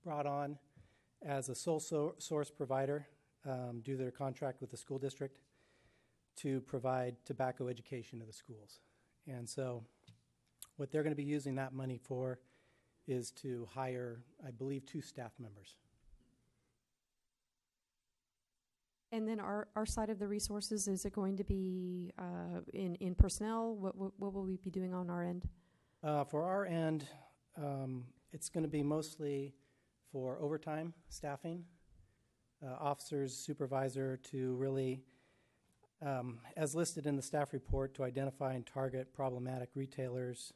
brought on as a sole source provider due to their contract with the school district to provide tobacco education to the schools. And so what they're going to be using that money for is to hire, I believe, 2 staff members. And then our side of the resources, is it going to be in personnel? What will we be doing on our end? For our end, it's going to be mostly for overtime staffing, officers, supervisor, to really, as listed in the staff report, to identify and target problematic retailers,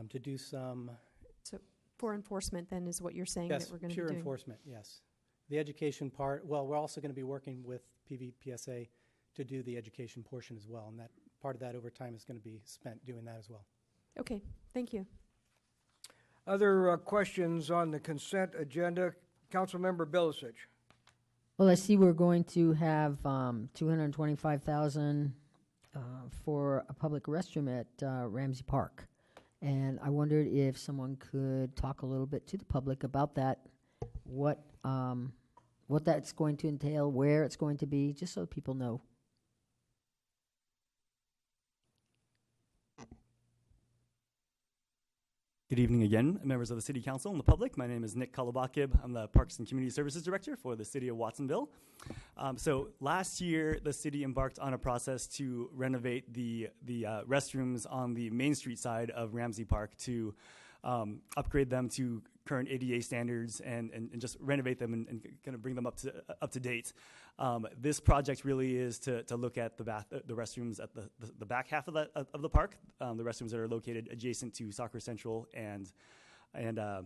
to do some... So for enforcement, then, is what you're saying that we're going to be doing? Yes, pure enforcement, yes. The education part, well, we're also going to be working with PVPSA to do the education portion as well, and that part of that overtime is going to be spent doing that as well. Okay, thank you. Other questions on the consent agenda? Councilmember Bilicich. Well, I see we're going to have $225,000 for a public restroom at Ramsey Park. And I wondered if someone could talk a little bit to the public about that, what that's going to entail, where it's going to be, just so people know. Good evening again, members of the City Council and the public. My name is Nick Kalabakib. I'm the Parks and Community Services Director for the City of Watsonville. So last year, the city embarked on a process to renovate the restrooms on the Main Street side of Ramsey Park to upgrade them to current ADA standards and just renovate them and kind of bring them up to date. This project really is to look at the restrooms at the back half of the park, the restrooms that are located adjacent to Soccer Central and the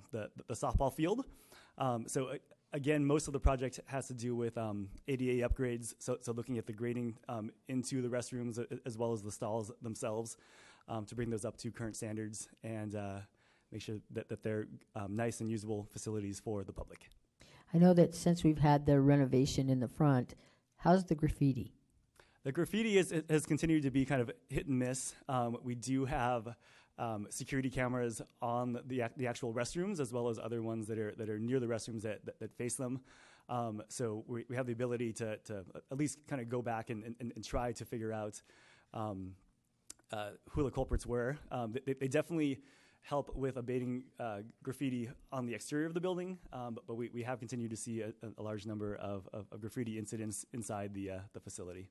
softball field. So again, most of the project has to do with ADA upgrades. So looking at the grading into the restrooms as well as the stalls themselves to bring those up to current standards and make sure that they're nice and usable facilities for the public. I know that since we've had the renovation in the front, how's the graffiti? The graffiti has continued to be kind of hit and miss. We do have security cameras on the actual restrooms, as well as other ones that are near the restrooms that face them. So we have the ability to at least kind of go back and try to figure out who the culprits were. They definitely help with abating graffiti on the exterior of the building, but we have continued to see a large number of graffiti incidents inside the facility.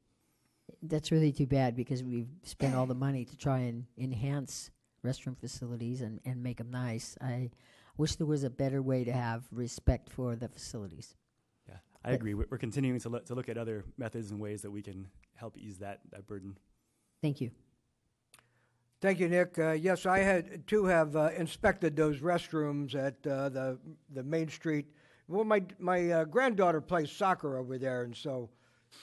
That's really too bad, because we've spent all the money to try and enhance restroom facilities and make them nice. I wish there was a better way to have respect for the facilities. Yeah, I agree. We're continuing to look at other methods and ways that we can help ease that burden. Thank you. Thank you, Nick. Yes, I had to have inspected those restrooms at the Main Street. Well, my granddaughter plays soccer over there, and so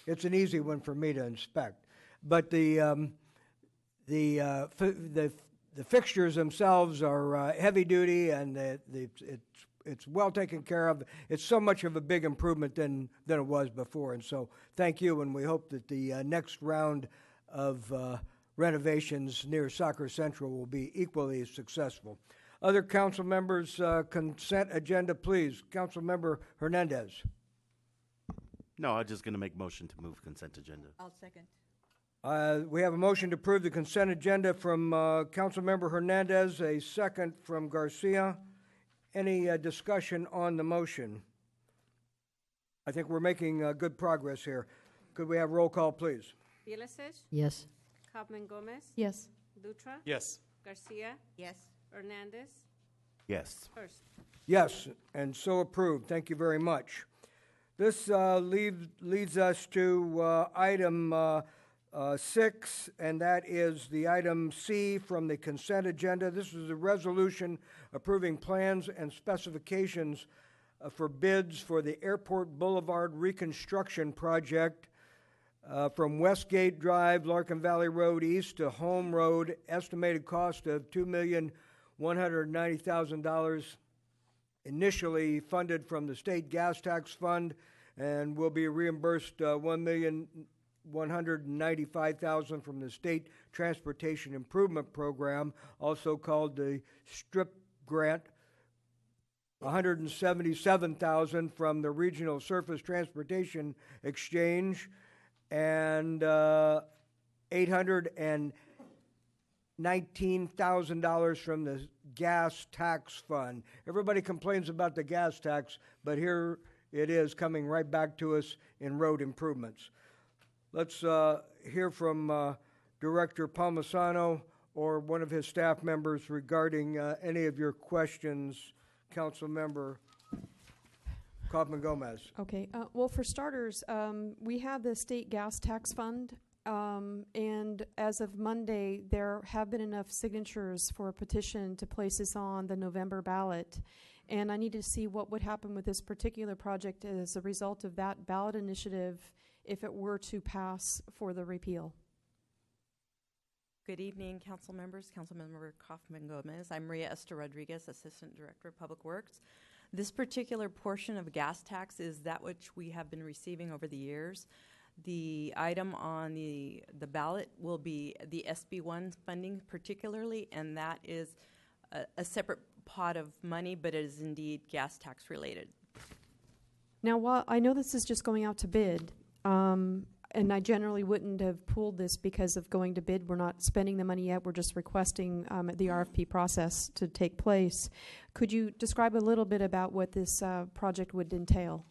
it's an easy one for me to inspect. But the fixtures themselves are heavy duty, and it's well taken care of. It's so much of a big improvement than it was before, and so thank you. And we hope that the next round of renovations near Soccer Central will be equally as successful. Other council members, consent agenda, please. Council Member Hernandez. No, I'm just going to make motion to move consent agenda. I'll second. We have a motion to approve the consent agenda from Council Member Hernandez, a second from Garcia. Any discussion on the motion? I think we're making good progress here. Could we have roll call, please? Ulises? Yes. Kaufman Gomez? Yes. Dutra? Yes. Garcia? Yes. Hernandez? Yes. Hurst? Yes, and so approved. Thank you very much. This leads us to item 6, and that is the item C from the consent agenda. This is a resolution approving plans and specifications for bids for the Airport Boulevard reconstruction project from Westgate Drive, Larkin Valley Road East to Home Road, estimated cost of $2,190,000, initially funded from the state gas tax fund, and will be reimbursed $1,195,000 from the State Transportation Improvement Program, also called the STRIP grant, $177,000 from the Regional Surface Transportation Exchange, and $819,000 from the gas tax fund. Everybody complains about the gas tax, but here it is coming right back to us in road improvements. Let's hear from Director Palmisano or one of his staff members regarding any of your questions, Council Member Kaufman Gomez. Okay. Well, for starters, we have the state gas tax fund, and as of Monday, there have been enough signatures for a petition to place this on the November ballot. And I need to see what would happen with this particular project as a result of that ballot initiative if it were to pass for the repeal. Good evening, council members. Councilmember Kaufman Gomez. I'm Maria Esther Rodriguez, Assistant Director of Public Works. This particular portion of gas tax is that which we have been receiving over the years. The item on the ballot will be the SB1 funding particularly, and that is a separate pot of money, but it is indeed gas tax related. Now, while I know this is just going out to bid, and I generally wouldn't have pulled this because of going to bid. We're not spending the money yet. We're just requesting the RFP process to take place. Could you describe a little bit about what this project would entail?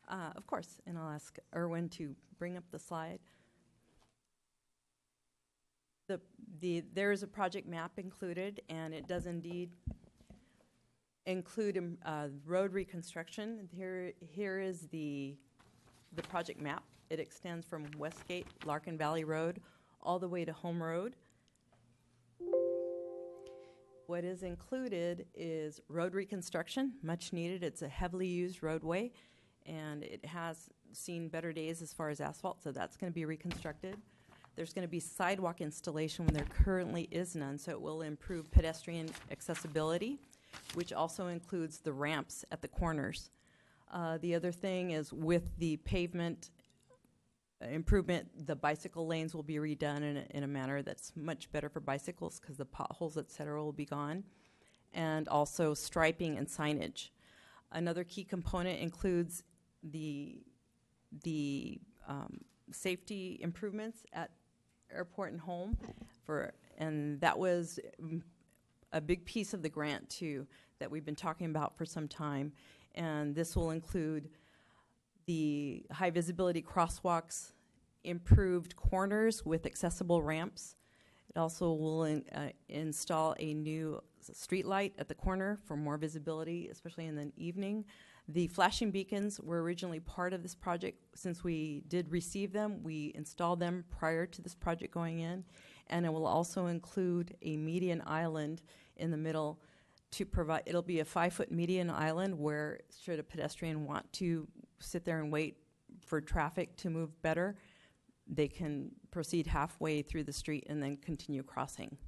Of course, and I'll ask Erwin to bring up the slide. There is a project map included, and it does indeed include road reconstruction. Here is the project map. It extends from Westgate, Larkin Valley Road, all the way to Home Road. What is included is road reconstruction, much needed. It's a heavily used roadway, and it has seen better days as far as asphalt, so that's going to be reconstructed. There's going to be sidewalk installation when there currently is none, so it will improve pedestrian accessibility, which also includes the ramps at the corners. The other thing is with the pavement improvement, the bicycle lanes will be redone in a manner that's much better for bicycles because the potholes, et cetera, will be gone, and also striping and signage. Another key component includes the safety improvements at Airport and Home, and that was a big piece of the grant too that we've been talking about for some time. And this will include the high visibility crosswalks, improved corners with accessible ramps. It also will install a new street light at the corner for more visibility, especially in the evening. The flashing beacons were originally part of this project. Since we did receive them, we installed them prior to this project going in, and it will also include a median island in the middle to provide, it'll be a 5-foot median island where should a pedestrian want to sit there and wait for traffic to move better, they can proceed halfway through the street and then continue crossing.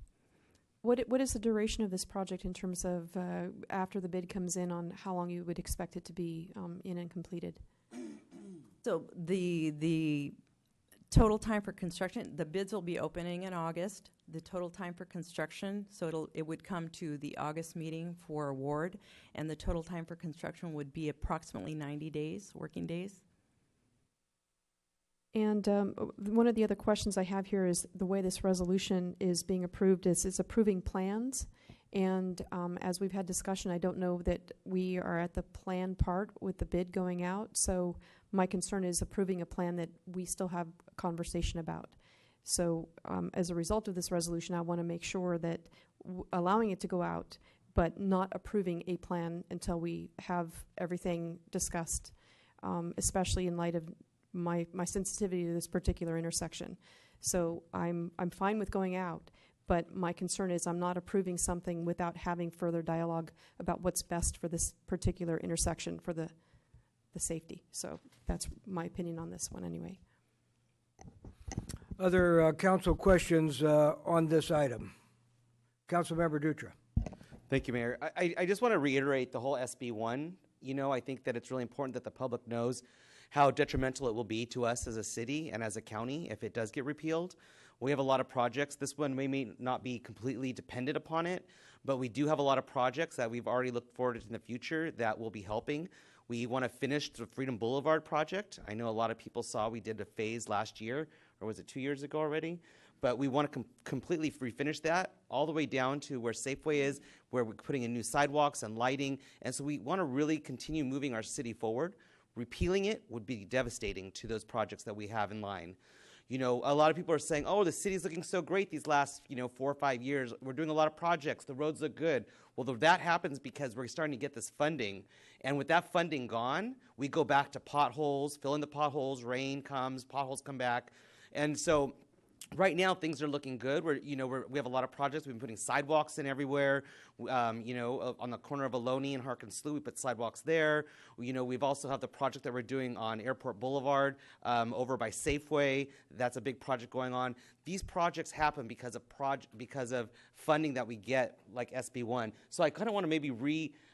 What is the duration of this project in terms of after the bid comes in, on how long you would expect it to be in and completed? So the total time for construction, the bids will be opening in August. The total time for construction, so it would come to the August meeting for award, and the total time for construction would be approximately 90 days, working days. And one of the other questions I have here is the way this resolution is being approved is it's approving plans. And as we've had discussion, I don't know that we are at the plan part with the bid going out. So my concern is approving a plan that we still have a conversation about. So as a result of this resolution, I want to make sure that allowing it to go out, but not approving a plan until we have everything discussed, especially in light of my sensitivity to this particular intersection. So I'm fine with going out, but my concern is I'm not approving something without having further dialogue about what's best for this particular intersection for the safety. So that's my opinion on this one anyway. Other council questions on this item? Councilmember Dutra. Thank you, Mayor. I just want to reiterate the whole SB1. You know, I think that it's really important that the public knows how detrimental it will be to us as a city and as a county if it does get repealed. We have a lot of projects. This one may not be completely dependent upon it, but we do have a lot of projects that we've already looked forward to in the future that will be helping. We want to finish the Freedom Boulevard project. I know a lot of people saw we did a phase last year, or was it 2 years ago already? But we want to completely refinish that all the way down to where Safeway is, where we're putting in new sidewalks and lighting. And so we want to really continue moving our city forward. Repealing it would be devastating to those projects that we have in line. You know, a lot of people are saying, oh, the city's looking so great these last, 4 or 5 years. We're doing a lot of projects. The roads look good. Well, that happens because we're starting to get this funding. And with that funding gone, we go back to potholes, fill in the potholes, rain comes, potholes come back. And so right now, things are looking good. We have a lot of projects. We've been putting sidewalks in everywhere. On the corner of Ohlone and Harkin Slough, we put sidewalks there. We've also have the project that we're doing on Airport Boulevard over by Safeway. That's a big project going on. These projects happen because of funding that we get, like SB1. So I kind of want to maybe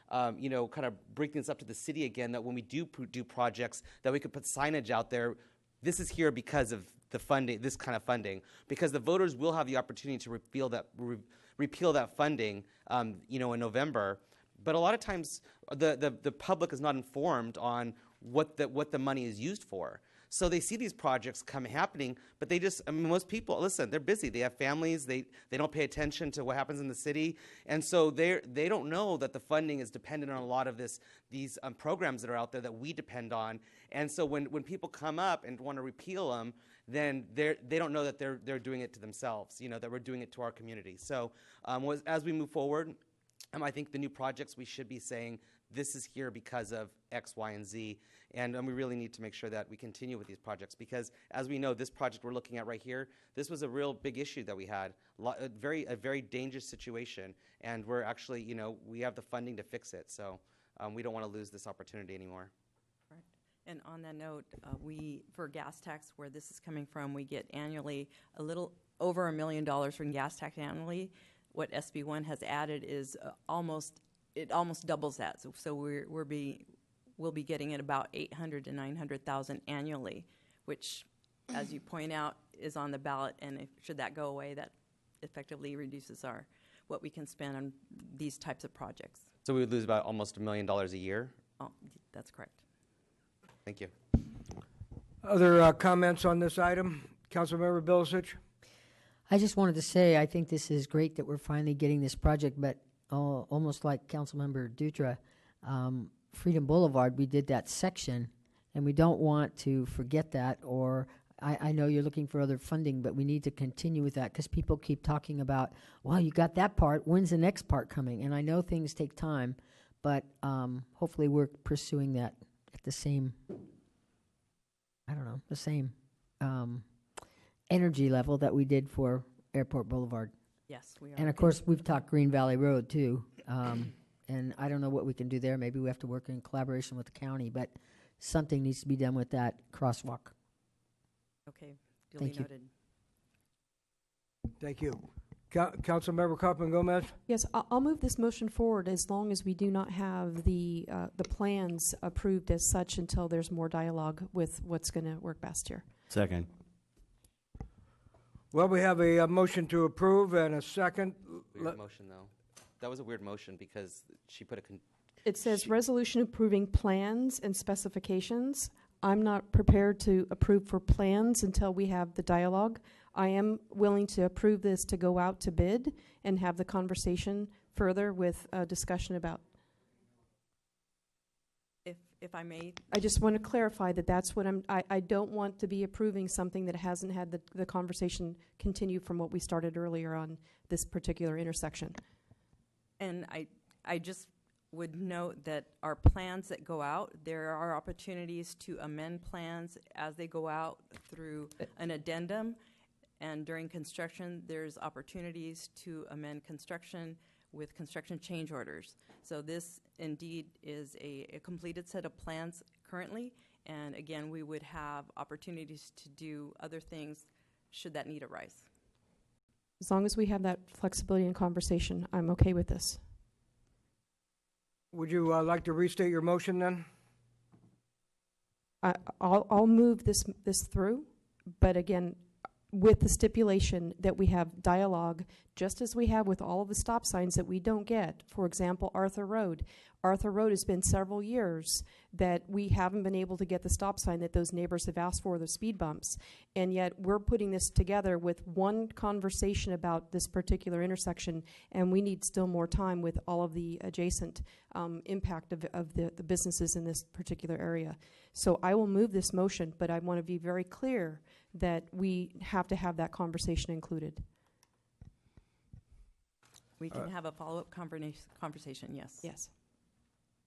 kind of bring this up to the city again, that when we do projects, that we could put signage out there. This is here because of the funding, this kind of funding, because the voters will have the opportunity to repeal that funding, in November. But a lot of times, the public is not informed on what the money is used for. So they see these projects happening, but most people, listen, they're busy. They have families. They don't pay attention to what happens in the city. And so they don't know that the funding is dependent on a lot of these programs that are out there that we depend on. And so when people come up and want to repeal them, then they don't know that they're doing it to themselves, that we're doing it to our community. So as we move forward, I think the new projects, we should be saying, this is here because of X, Y, and Z. And we really need to make sure that we continue with these projects, because as we know, this project we're looking at right here, this was a real big issue that we had, a very dangerous situation. And we're actually, we have the funding to fix it. So we don't want to lose this opportunity anymore. Right. And on that note, for gas tax, where this is coming from, we get annually a little over $1 million from gas tax annually. What SB1 has added is almost doubles that. So we'll be getting it about $800,000 to $900,000 annually, which, as you point out, is on the ballot. And should that go away, that effectively reduces what we can spend on these types of projects. So we would lose about almost $1 million a year? Oh, that's correct. Thank you. Other comments on this item? Councilmember Bilicich? I just wanted to say I think this is great that we're finally getting this project, but almost like Councilmember Dutra, Freedom Boulevard, we did that section, and we don't want to forget that, or I know you're looking for other funding, but we need to continue with that because people keep talking about, well, you got that part, when's the next part coming? And I know things take time, but hopefully we're pursuing that at the same, the same energy level that we did for Airport Boulevard. Yes, we are. And of course, we've talked Green Valley Road too. And I don't know what we can do there. Maybe we have to work in collaboration with the county, but something needs to be done with that crosswalk. Okay, duly Thank you. noted. Thank you. Councilmember Kaufman Gomez? Yes, I'll move this motion forward as long as we do not have the plans approved as such until there's more dialogue with what's going to work best here. Second. Well, we have a motion to approve and a second. Weird motion, though. That was a weird motion because she put a. It says resolution approving plans and specifications. I'm not prepared to approve for plans until we have the dialogue. I am willing to approve this to go out to bid and have the conversation further with a discussion about. If I may. I just want to clarify that that's what I don't want to be approving something that hasn't had the conversation continue from what we started earlier on this particular intersection. And I just would note that our plans that go out, there are opportunities to amend plans as they go out through an addendum. And during construction, there's opportunities to amend construction with construction change orders. So this indeed is a completed set of plans currently. And again, we would have opportunities to do other things should that need arise. As long as we have that flexibility and conversation, I'm okay with this. Would you like to restate your motion then? I'll move this through, but again, with the stipulation that we have dialogue, just as we have with all of the stop signs that we don't get. For example, Arthur Road. Arthur Road has been several years that we haven't been able to get the stop sign that those neighbors have asked for, the speed bumps. And yet we're putting this together with one conversation about this particular intersection, and we need still more time with all of the adjacent impact of the businesses in this particular area. So I will move this motion, but I want to be very clear that we have to have that conversation included. We can have a follow-up conversation, yes. Yes.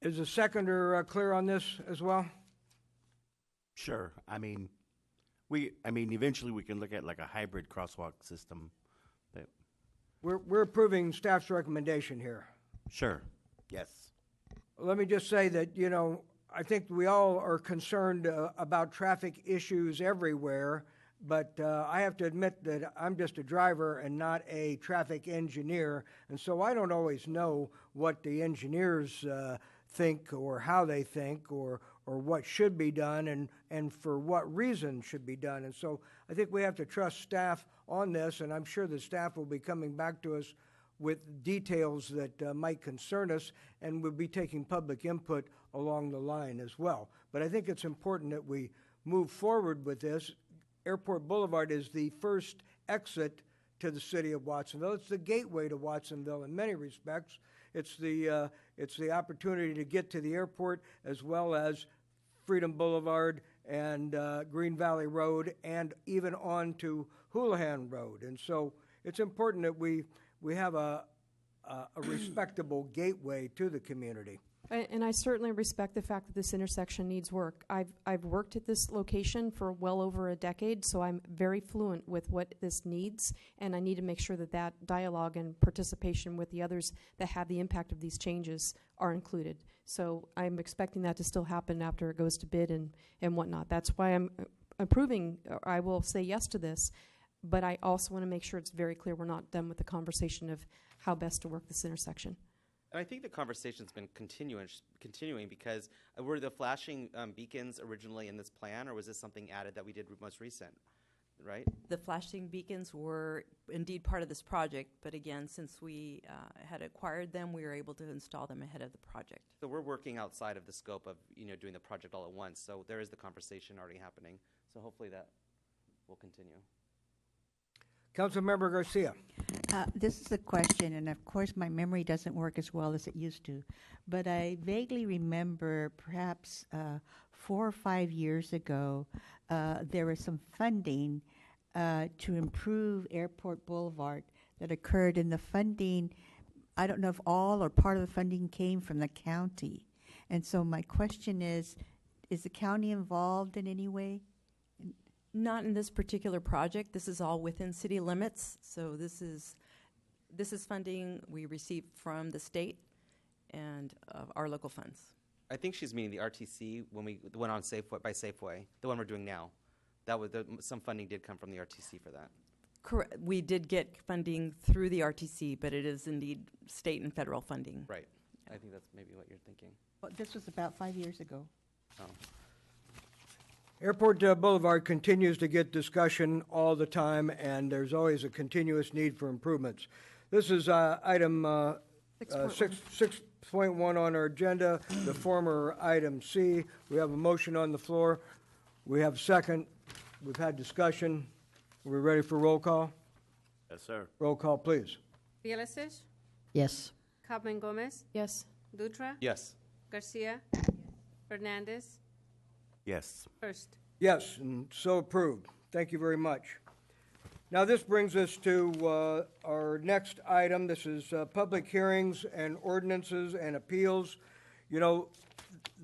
Is the seconder clear on this as well? Sure. I mean, eventually we can look at like a hybrid crosswalk system. But We're approving staff's recommendation here. sure. Yes. Let me just say that, I think we all are concerned about traffic issues everywhere, but I have to admit that I'm just a driver and not a traffic engineer, and so I don't always know what the engineers think or how they think or what should be done and for what reason should be done. And so I think we have to trust staff on this, and I'm sure the staff will be coming back to us with details that might concern us, and we'll be taking public input along the line as well. But I think it's important that we move forward with this. Airport Boulevard is the first exit to the city of Watsonville. It's the gateway to Watsonville in many respects. It's the opportunity to get to the airport as well as Freedom Boulevard and Green Valley Road and even on to Houlihan Road. And so it's important that we have a respectable gateway to the community. And I certainly respect the fact that this intersection needs work. I've worked at this location for well over a decade, so I'm very fluent with what this needs, and I need to make sure that that dialogue and participation with the others that have the impact of these changes are included. So I'm expecting that to still happen after it goes to bid and whatnot. That's why I'm approving, I will say yes to this, but I also want to make sure it's very clear we're not done with the conversation of how best to work this intersection. And I think the conversation's been continuing because were the flashing beacons originally in this plan, or was this something added that we did most recent, right? The flashing beacons were indeed part of this project, but again, since we had acquired them, we were able to install them ahead of the project. So we're working outside of the scope of doing the project all at once. So there is the conversation already happening. So hopefully that will continue. Councilmember Garcia. This is a question, and of course my memory doesn't work as well as it used to, but I vaguely remember perhaps 4 or 5 years ago there was some funding to improve Airport Boulevard that occurred, and the funding I don't know if all or part of the funding came from the county. And so my question is the county involved in any way? Not in this particular project. This is all within city limits. So this is funding we received from the state and our local funds. I think she's meaning the RTC when we went on Safeway by Safeway, the one we're doing now. That was some funding did come from the RTC for that. Correct. We did get funding through the RTC, but it is indeed state and federal funding. Right. I think that's maybe what you're thinking. Well, this was about 5 years ago. Oh. Airport Boulevard continues to get discussion all the time, and there's always a continuous need for improvements. This is item 6.1 on our agenda, the former item C. We have a motion on the floor. We have a second. We've had discussion. Are we ready for roll call? Yes, sir. Roll call, please. Villasich, Yes. Kaufman Gomez, Yes. Dutra, Yes. Garcia, Fernandez, Yes. Hurst. Yes, and so approved. Thank you very much. Now, this brings us to our next item. This is public hearings and ordinances and appeals. You know,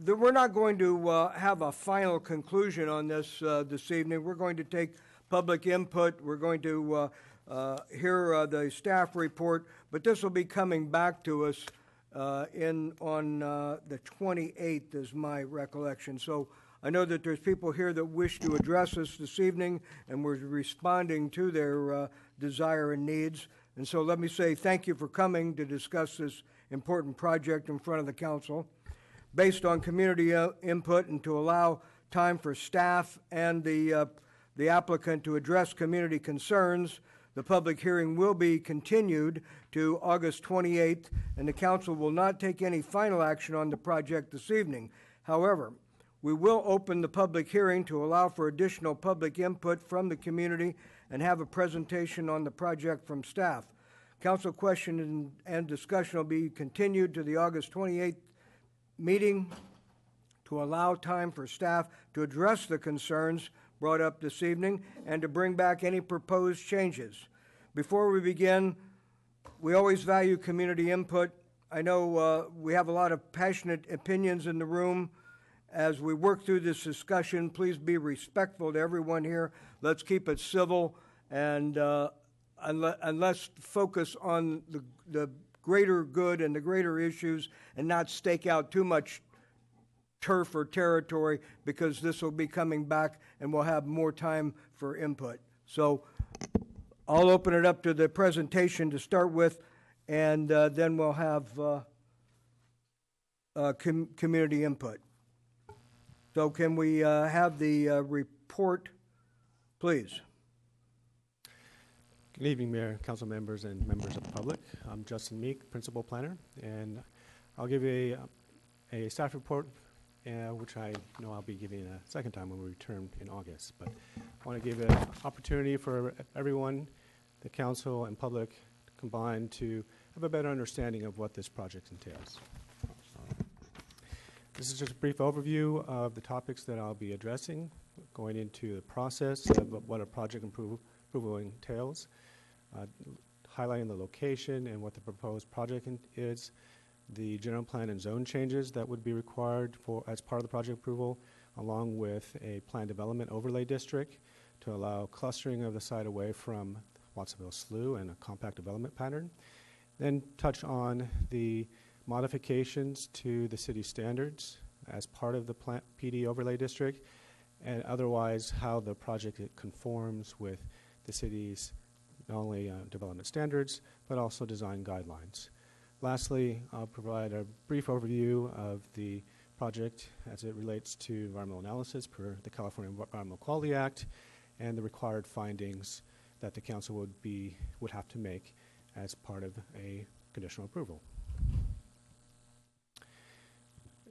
we're not going to have a final conclusion on this this evening. We're going to take public input. We're going to hear the staff report, but this will be coming back to us on the 28th is my recollection. So I know that there's people here that wish to address us this evening, and we're responding to their desire and needs. And so let me say thank you for coming to discuss this important project in front of the council. Based on community input and to allow time for staff and the applicant to address community concerns, the public hearing will be continued to August 28th, and the council will not take any final action on the project this evening. However, we will open the public hearing to allow for additional public input from the community and have a presentation on the project from staff. Council question and discussion will be continued to the August 28th meeting to allow time for staff to address the concerns brought up this evening and to bring back any proposed changes. Before we begin, we always value community input. I know we have a lot of passionate opinions in the room. As we work through this discussion, please be respectful to everyone here. Let's keep it civil and let's focus on the greater good and the greater issues and not stake out too much turf or territory, because this will be coming back and we'll have more time for input. So I'll open it up to the presentation to start with, and then we'll have community input. So can we have the report, please? Good evening, Mayor, council members, and members of the public. I'm Justin Meek, Principal Planner, and I'll give you a staff report, which I know I'll be giving a second time when we return in August. But I want to give an opportunity for everyone, the council and public combined, to have a better understanding of what this project entails. This is just a brief overview of the topics that I'll be addressing, going into the process of what a project approval entails, highlighting the location and what the proposed project is, the general plan and zone changes that would be required as part of the project approval, along with a plan development overlay district to allow clustering of the site away from Watsonville Slough and a compact development pattern. Then touch on the modifications to the city standards as part of the PD overlay district, and otherwise how the project conforms with the city's not only development standards, but also design guidelines. Lastly, I'll provide a brief overview of the project as it relates to environmental analysis per the California Environmental Quality Act and the required findings that the council would have to make as part of a conditional approval.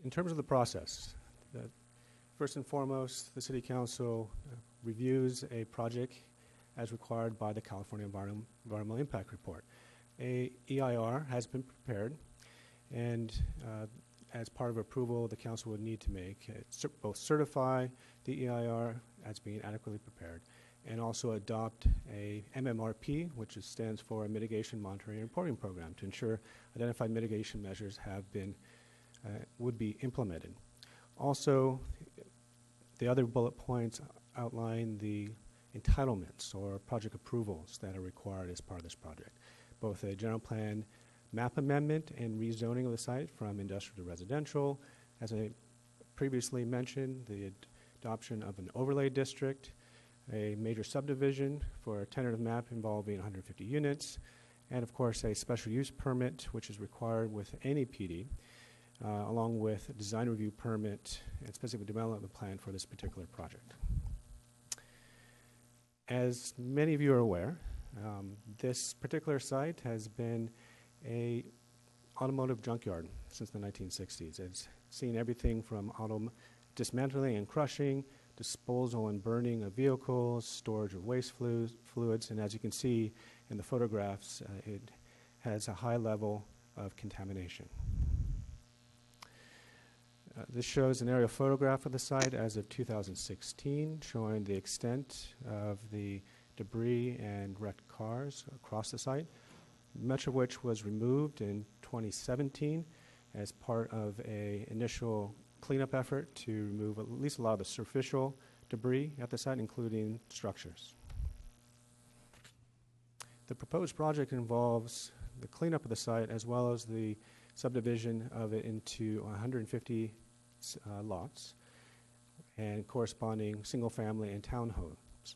In terms of the process, first and foremost, the City Council reviews a project as required by the California Environmental Impact Report. A EIR has been prepared, and as part of approval, the council would need to make both certify the EIR as being adequately prepared and also adopt a MMRP, which stands for a Mitigation Monitoring and Reporting Program, to ensure identified mitigation measures would be implemented. Also, the other bullet points outline the entitlements or project approvals that are required as part of this project, both a general plan map amendment and rezoning of the site from industrial to residential. As I previously mentioned, the adoption of an overlay district, a major subdivision for a tentative map involving 150 units, and of course a special use permit, which is required with any PD, along with a design review permit and specific development plan for this particular project. As many of you are aware, this particular site has been a automotive junkyard since the 1960s. It's seen everything from dismantling and crushing, disposal and burning of vehicles, storage of waste fluids, and as you can see in the photographs, it has a high level of contamination. This shows an aerial photograph of the site as of 2016, showing the extent of the debris and wrecked cars across the site, much of which was removed in 2017 as part of an initial cleanup effort to remove at least a lot of the superficial debris at the site, including structures. The proposed project involves the cleanup of the site as well as the subdivision of it into 150 lots and corresponding single-family and townhomes.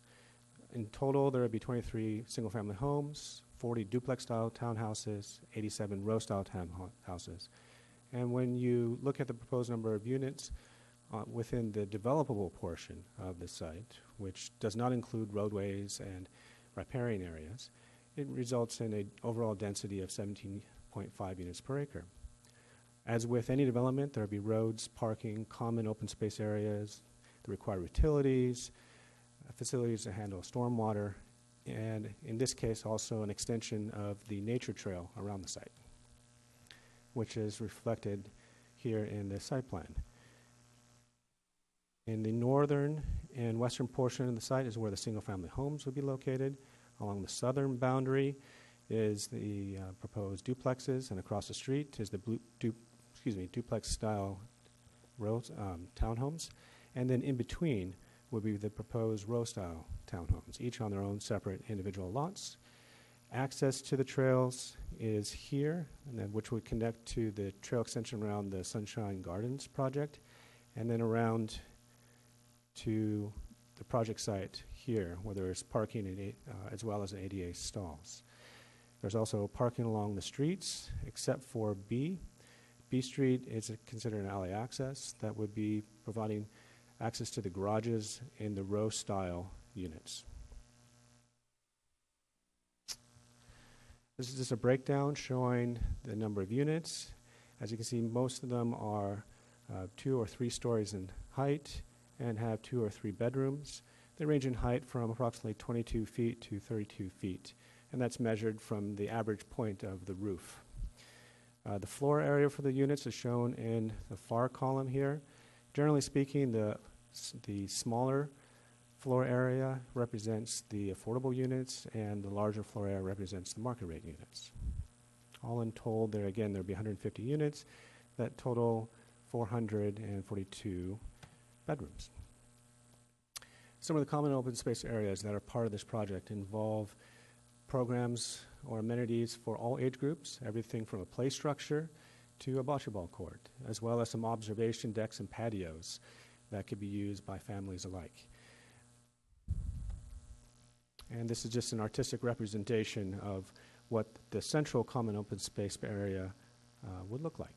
In total, there would be 23 single-family homes, 40 duplex-style townhouses, 87 row-style townhouses. And when you look at the proposed number of units within the developable portion of the site, which does not include roadways and riparian areas, it results in an overall density of 17.5 units per acre. As with any development, there will be roads, parking, common open space areas, the required utilities, facilities to handle stormwater, and in this case also an extension of the nature trail around the site, which is reflected here in the site plan. In the northern and western portion of the site is where the single-family homes would be located. Along the southern boundary is the proposed duplexes, and across the street is the duplex-style townhomes. And then in between would be the proposed row-style townhomes, each on their own separate individual lots. Access to the trails is here, and then which would connect to the trail extension around the Sunshine Gardens project, and then around to the project site here, where there's parking and as well as ADA stalls. There's also parking along the streets, except for B. B Street is considered an alley access that would be providing access to the garages in the row-style units. This is just a breakdown showing the number of units. As you can see, most of them are 2 or 3 stories in height and have 2 or 3 bedrooms. They range in height from approximately 22 feet to 32 feet, and that's measured from the average point of the roof. The floor area for the units is shown in the far column here. Generally speaking, the smaller floor area represents the affordable units, and the larger floor area represents the market rate units. All in total, there'll be 150 units that total 442 bedrooms. Some of the common open space areas that are part of this project involve programs or amenities for all age groups, everything from a play structure to a bocce ball court, as well as some observation decks and patios that could be used by families alike. And this is just an artistic representation of what the central common open space area would look like.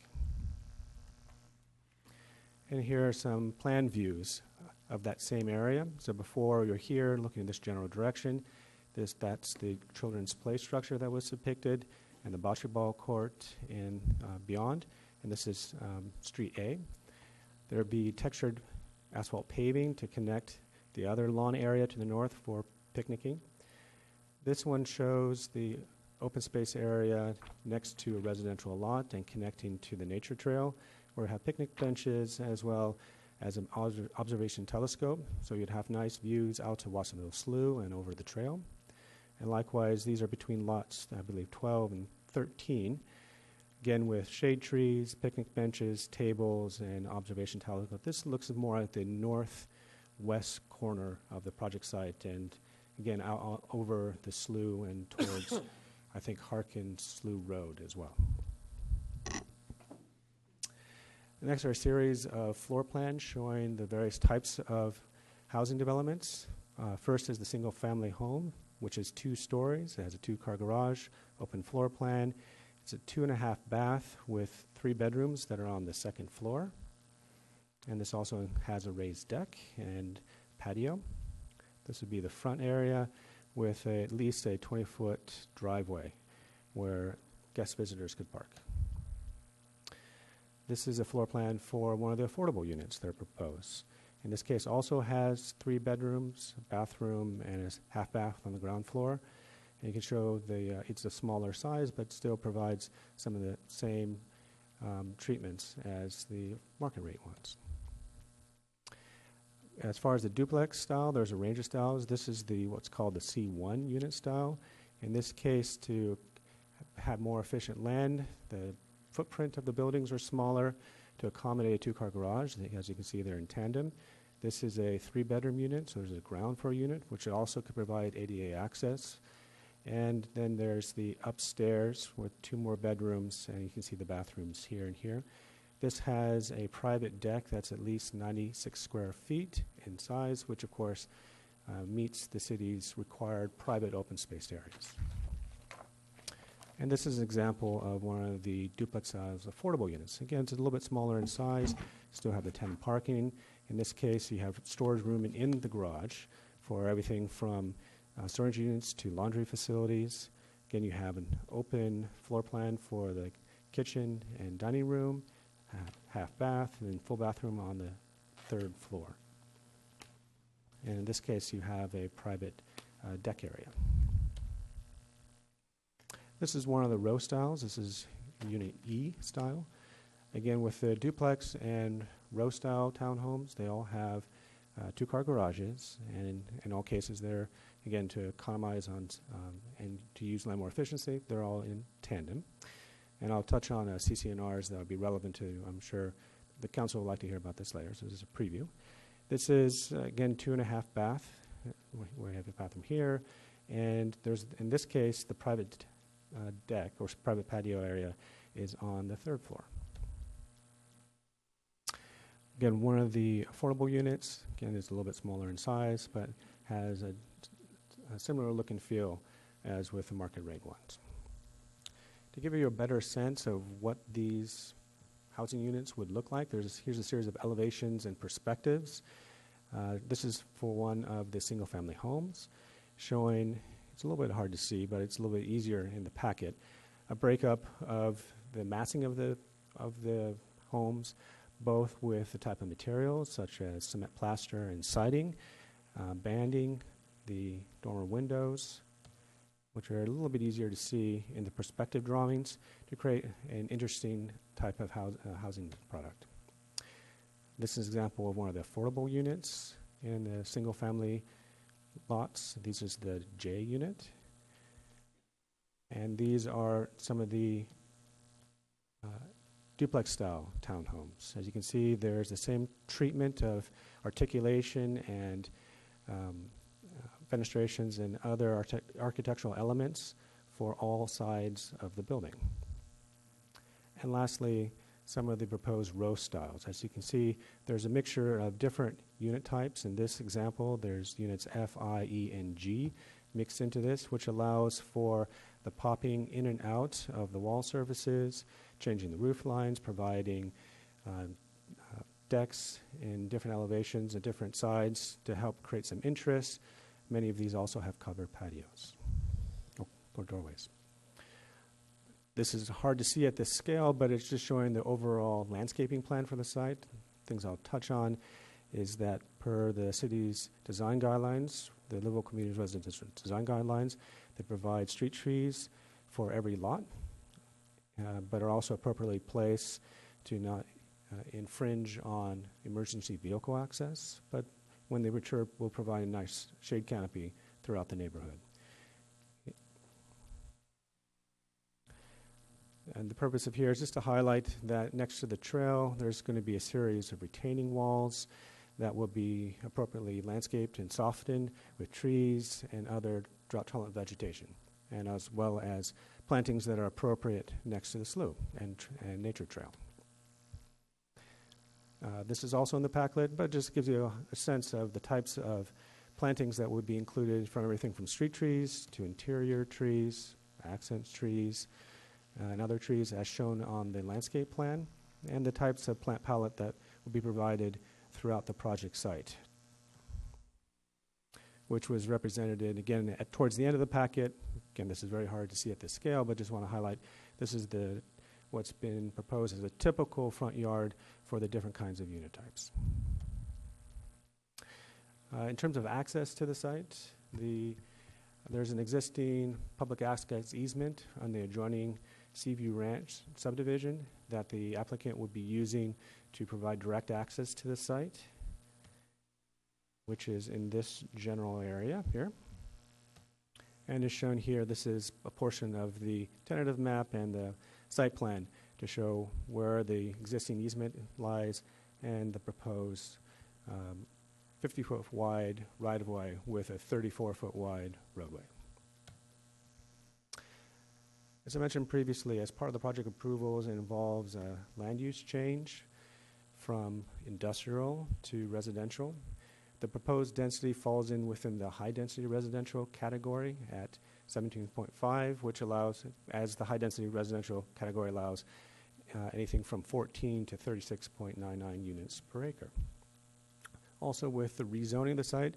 And here are some plan views of that same area. So before you're here looking in this general direction, that's the children's play structure that was depicted, and the bocce ball court and beyond. And this is Street A. There would be textured asphalt paving to connect the other lawn area to the north for picnicking. This one shows the open space area next to a residential lot and connecting to the nature trail, where we have picnic benches as well as an observation telescope, so you'd have nice views out to Watsonville Slough and over the trail. And likewise, these are between lots, I believe, 12 and 13, again with shade trees, picnic benches, tables, and observation telescope. This looks more at the northwest corner of the project site, and again, out over the slough and towards, I think, Harkin Slough Road as well. Next are a series of floor plans showing the various types of housing developments. First is the single-family home, which is 2 stories. It has a 2-car garage, open floor plan. It's a 2.5 bath with 3 bedrooms that are on the 2nd floor. And this also has a raised deck and patio. This would be the front area with at least a 20-foot driveway where guest visitors could park. This is a floor plan for one of the affordable units that are proposed. In this case, also has 3 bedrooms, a bathroom, and a half bath on the ground floor. And you can show it's a smaller size, but still provides some of the same treatments as the market rate ones. As far as the duplex style, there's a range of styles. This is what's called the C1 unit style. In this case, to have more efficient land, the footprint of the buildings are smaller to accommodate a 2-car garage. As you can see, they're in tandem. This is a 3-bedroom unit, so there's a ground floor unit, which also could provide ADA access. And then there's the upstairs with 2 more bedrooms, and you can see the bathrooms here and here. This has a private deck that's at least 96 square feet in size, which of course meets the city's required private open space areas. And this is an example of one of the duplex size affordable units. Again, it's a little bit smaller in size, still have the tenant parking. In this case, you have storage room in the garage for everything from storage units to laundry facilities. Again, you have an open floor plan for the kitchen and dining room, half bath, and then full bathroom on the 3rd floor. And in this case, you have a private deck area. This is one of the row styles. This is Unit E style. Again, with the duplex and row style townhomes, they all have 2-car garages, and in all cases, they're, again, to economize on and to use land more efficiency, they're all in tandem. And I'll touch on CC&Rs that would be relevant to, I'm sure the council would like to hear about this later, so this is a preview. This is, again, 2.5 bath. We have a bathroom here, and there's, in this case, the private deck or private patio area is on the 3rd floor. Again, one of the affordable units, again, is a little bit smaller in size, but has a similar look and feel as with the market rate ones. To give you a better sense of what these housing units would look like, here's a series of elevations and perspectives. This is for one of the single-family homes, showing, it's a little bit hard to see, but it's a little bit easier in the packet, a breakup of the massing of the homes, both with the type of materials such as cement plaster and siding, banding, the dormer windows, which are a little bit easier to see in the perspective drawings to create an interesting type of housing product. This is an example of one of the affordable units in the single-family lots. This is the J unit. And these are some of the duplex-style townhomes. As you can see, there's the same treatment of articulation and fenestrations and other architectural elements for all sides of the building. And lastly, some of the proposed row styles. As you can see, there's a mixture of different unit types. In this example, there's units F, I, E, and G mixed into this, which allows for the popping in and out of the wall surfaces, changing the roof lines, providing decks in different elevations and different sides to help create some interest. Many of these also have covered patios or doorways. This is hard to see at this scale, but it's just showing the overall landscaping plan for the site. Things I'll touch on is that per the city's design guidelines, the Livable Communities Residential Design Guidelines, they provide street trees for every lot, but are also appropriately placed to not infringe on emergency vehicle access, but when they mature, will provide a nice shade canopy throughout the neighborhood. And the purpose of here is just to highlight that next to the trail, there's going to be a series of retaining walls that will be appropriately landscaped and softened with trees and other drought-tolerant vegetation, and as well as plantings that are appropriate next to the slough and nature trail. This is also in the Packlet, but just gives you a sense of the types of plantings that would be included, from everything from street trees to interior trees, accent trees, and other trees as shown on the landscape plan, and the types of plant palette that will be provided throughout the project site, which was represented in, again, towards the end of the packet. Again, this is very hard to see at this scale, but just want to highlight this is what's been proposed as a typical front yard for the different kinds of unit types. In terms of access to the site, there's an existing public access easement on the adjoining Seaview Ranch subdivision that the applicant would be using to provide direct access to the site, which is in this general area here. And as shown here, this is a portion of the tentative map and the site plan to show where the existing easement lies and the proposed 50-foot wide right-of-way with a 34-foot wide roadway. As I mentioned previously, as part of the project approvals, it involves a land use change from industrial to residential. The proposed density falls in within the high-density residential category at 17.5, which allows, as the high-density residential category allows, anything from 14 to 36.99 units per acre. Also, with the rezoning of the site,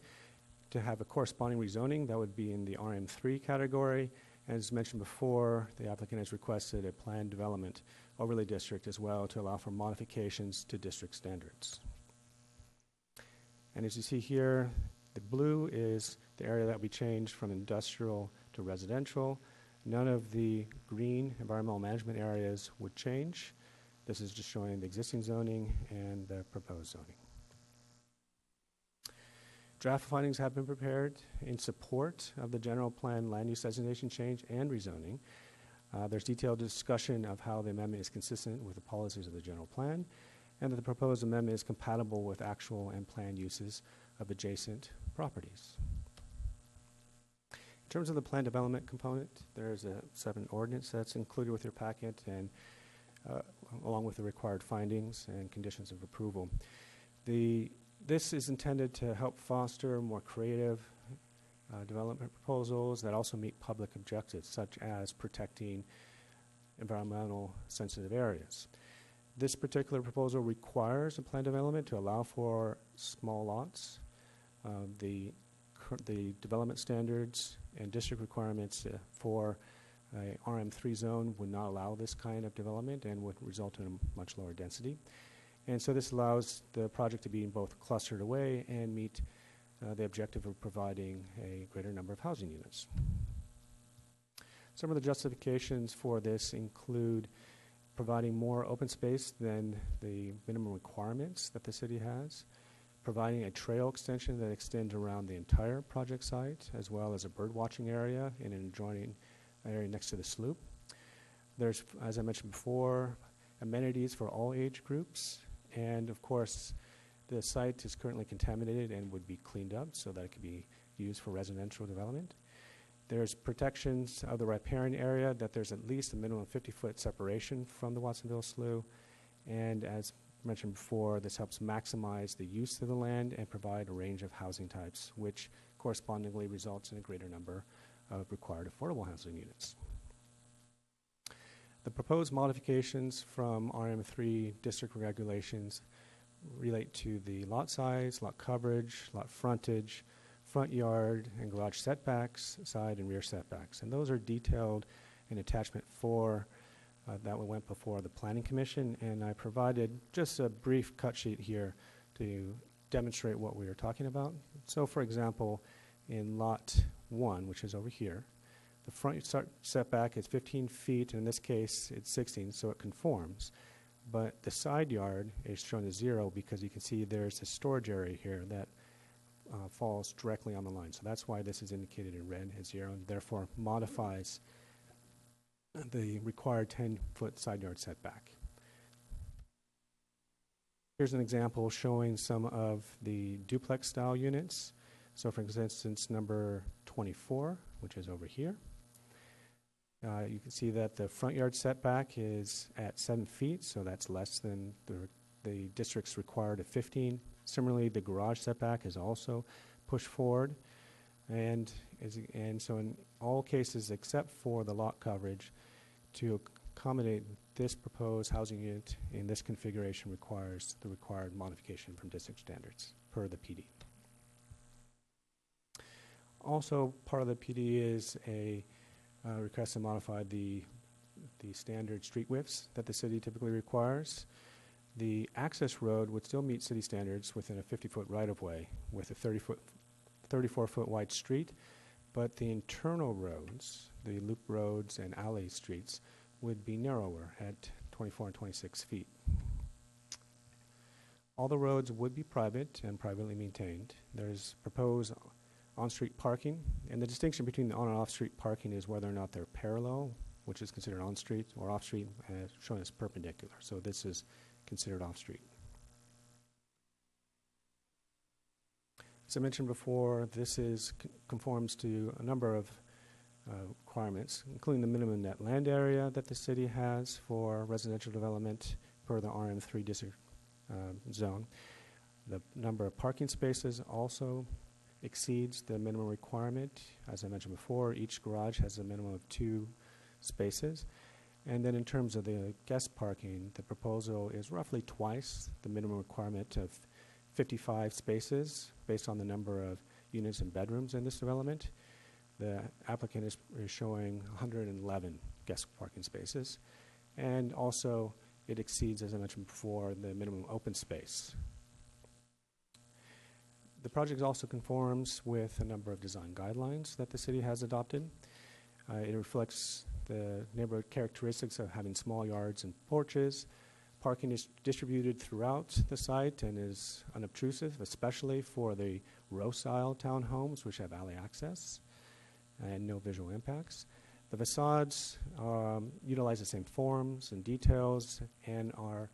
to have a corresponding rezoning, that would be in the RM3 category. As mentioned before, the applicant has requested a planned development overlay district as well to allow for modifications to district standards. And as you see here, the blue is the area that we changed from industrial to residential. None of the green environmental management areas would change. This is just showing the existing zoning and the proposed zoning. Draft findings have been prepared in support of the general plan land use designation change and rezoning. There's detailed discussion of how the amendment is consistent with the policies of the general plan, and that the proposed amendment is compatible with actual and planned uses of adjacent properties. In terms of the plan development component, there's a separate ordinance that's included with your packet, and along with the required findings and conditions of approval. This is intended to help foster more creative development proposals that also meet public objectives, such as protecting environmental sensitive areas. This particular proposal requires a plan development to allow for small lots. The development standards and district requirements for a RM3 zone would not allow this kind of development and would result in a much lower density. And so this allows the project to be both clustered away and meet the objective of providing a greater number of housing units. Some of the justifications for this include providing more open space than the minimum requirements that the city has, providing a trail extension that extends around the entire project site, as well as a bird watching area in an adjoining area next to the slough. There's, as I mentioned before, amenities for all age groups, and of course, the site is currently contaminated and would be cleaned up so that it could be used for residential development. There's protections of the riparian area, that there's at least a minimum 50-foot separation from the Watsonville Slough, and as mentioned before, this helps maximize the use of the land and provide a range of housing types, which correspondingly results in a greater number of required affordable housing units. The proposed modifications from RM3 district regulations relate to the lot size, lot coverage, lot frontage, front yard, and garage setbacks, side and rear setbacks. And those are detailed in attachment 4 that went before the Planning Commission. And I provided just a brief cut sheet here to demonstrate what we are talking about. So for example, in lot 1, which is over here, the front setback is 15 feet, and in this case it's 16, so it conforms. but the side yard is shown as 0 because you can see there's a storage area here that falls directly on the line. So that's why this is indicated in red as 0, and therefore modifies the required 10-foot side yard setback. Here's an example showing some of the duplex style units. So for instance, number 24, which is over here. You can see that the front yard setback is at 7 feet, so that's less than the district's required of 15. Similarly, the garage setback is also pushed forward. And so in all cases except for the lot coverage, to accommodate this proposed housing unit in this configuration requires the required modification from district standards per the PD. Also, part of the PD is a request to modify the standard street widths that the city typically requires. The access road would still meet city standards within a 50-foot right-of-way with a 34-foot wide street, but the internal roads, the loop roads and alley streets, would be narrower at 24 and 26 feet. All the roads would be private and privately maintained. There's proposed on-street parking, and the distinction between the on and off-street parking is whether or not they're parallel, which is considered on-street, or off-street, shown as perpendicular. So this is considered off-street. As I mentioned before, this conforms to a number of requirements, including the minimum net land area that the city has for residential development per the RM3 district zone. The number of parking spaces also exceeds the minimum requirement. As I mentioned before, each garage has a minimum of 2 spaces. And then in terms of the guest parking, the proposal is roughly twice the minimum requirement of 55 spaces based on the number of units and bedrooms in this development. The applicant is showing 111 guest parking spaces. And also, it exceeds, as I mentioned before, the minimum open space. The project also conforms with a number of design guidelines that the city has adopted. It reflects the neighborhood characteristics of having small yards and porches. Parking is distributed throughout the site and is unobtrusive, especially for the row-style townhomes, which have alley access and no visual impacts. The facades utilize the same forms and details and are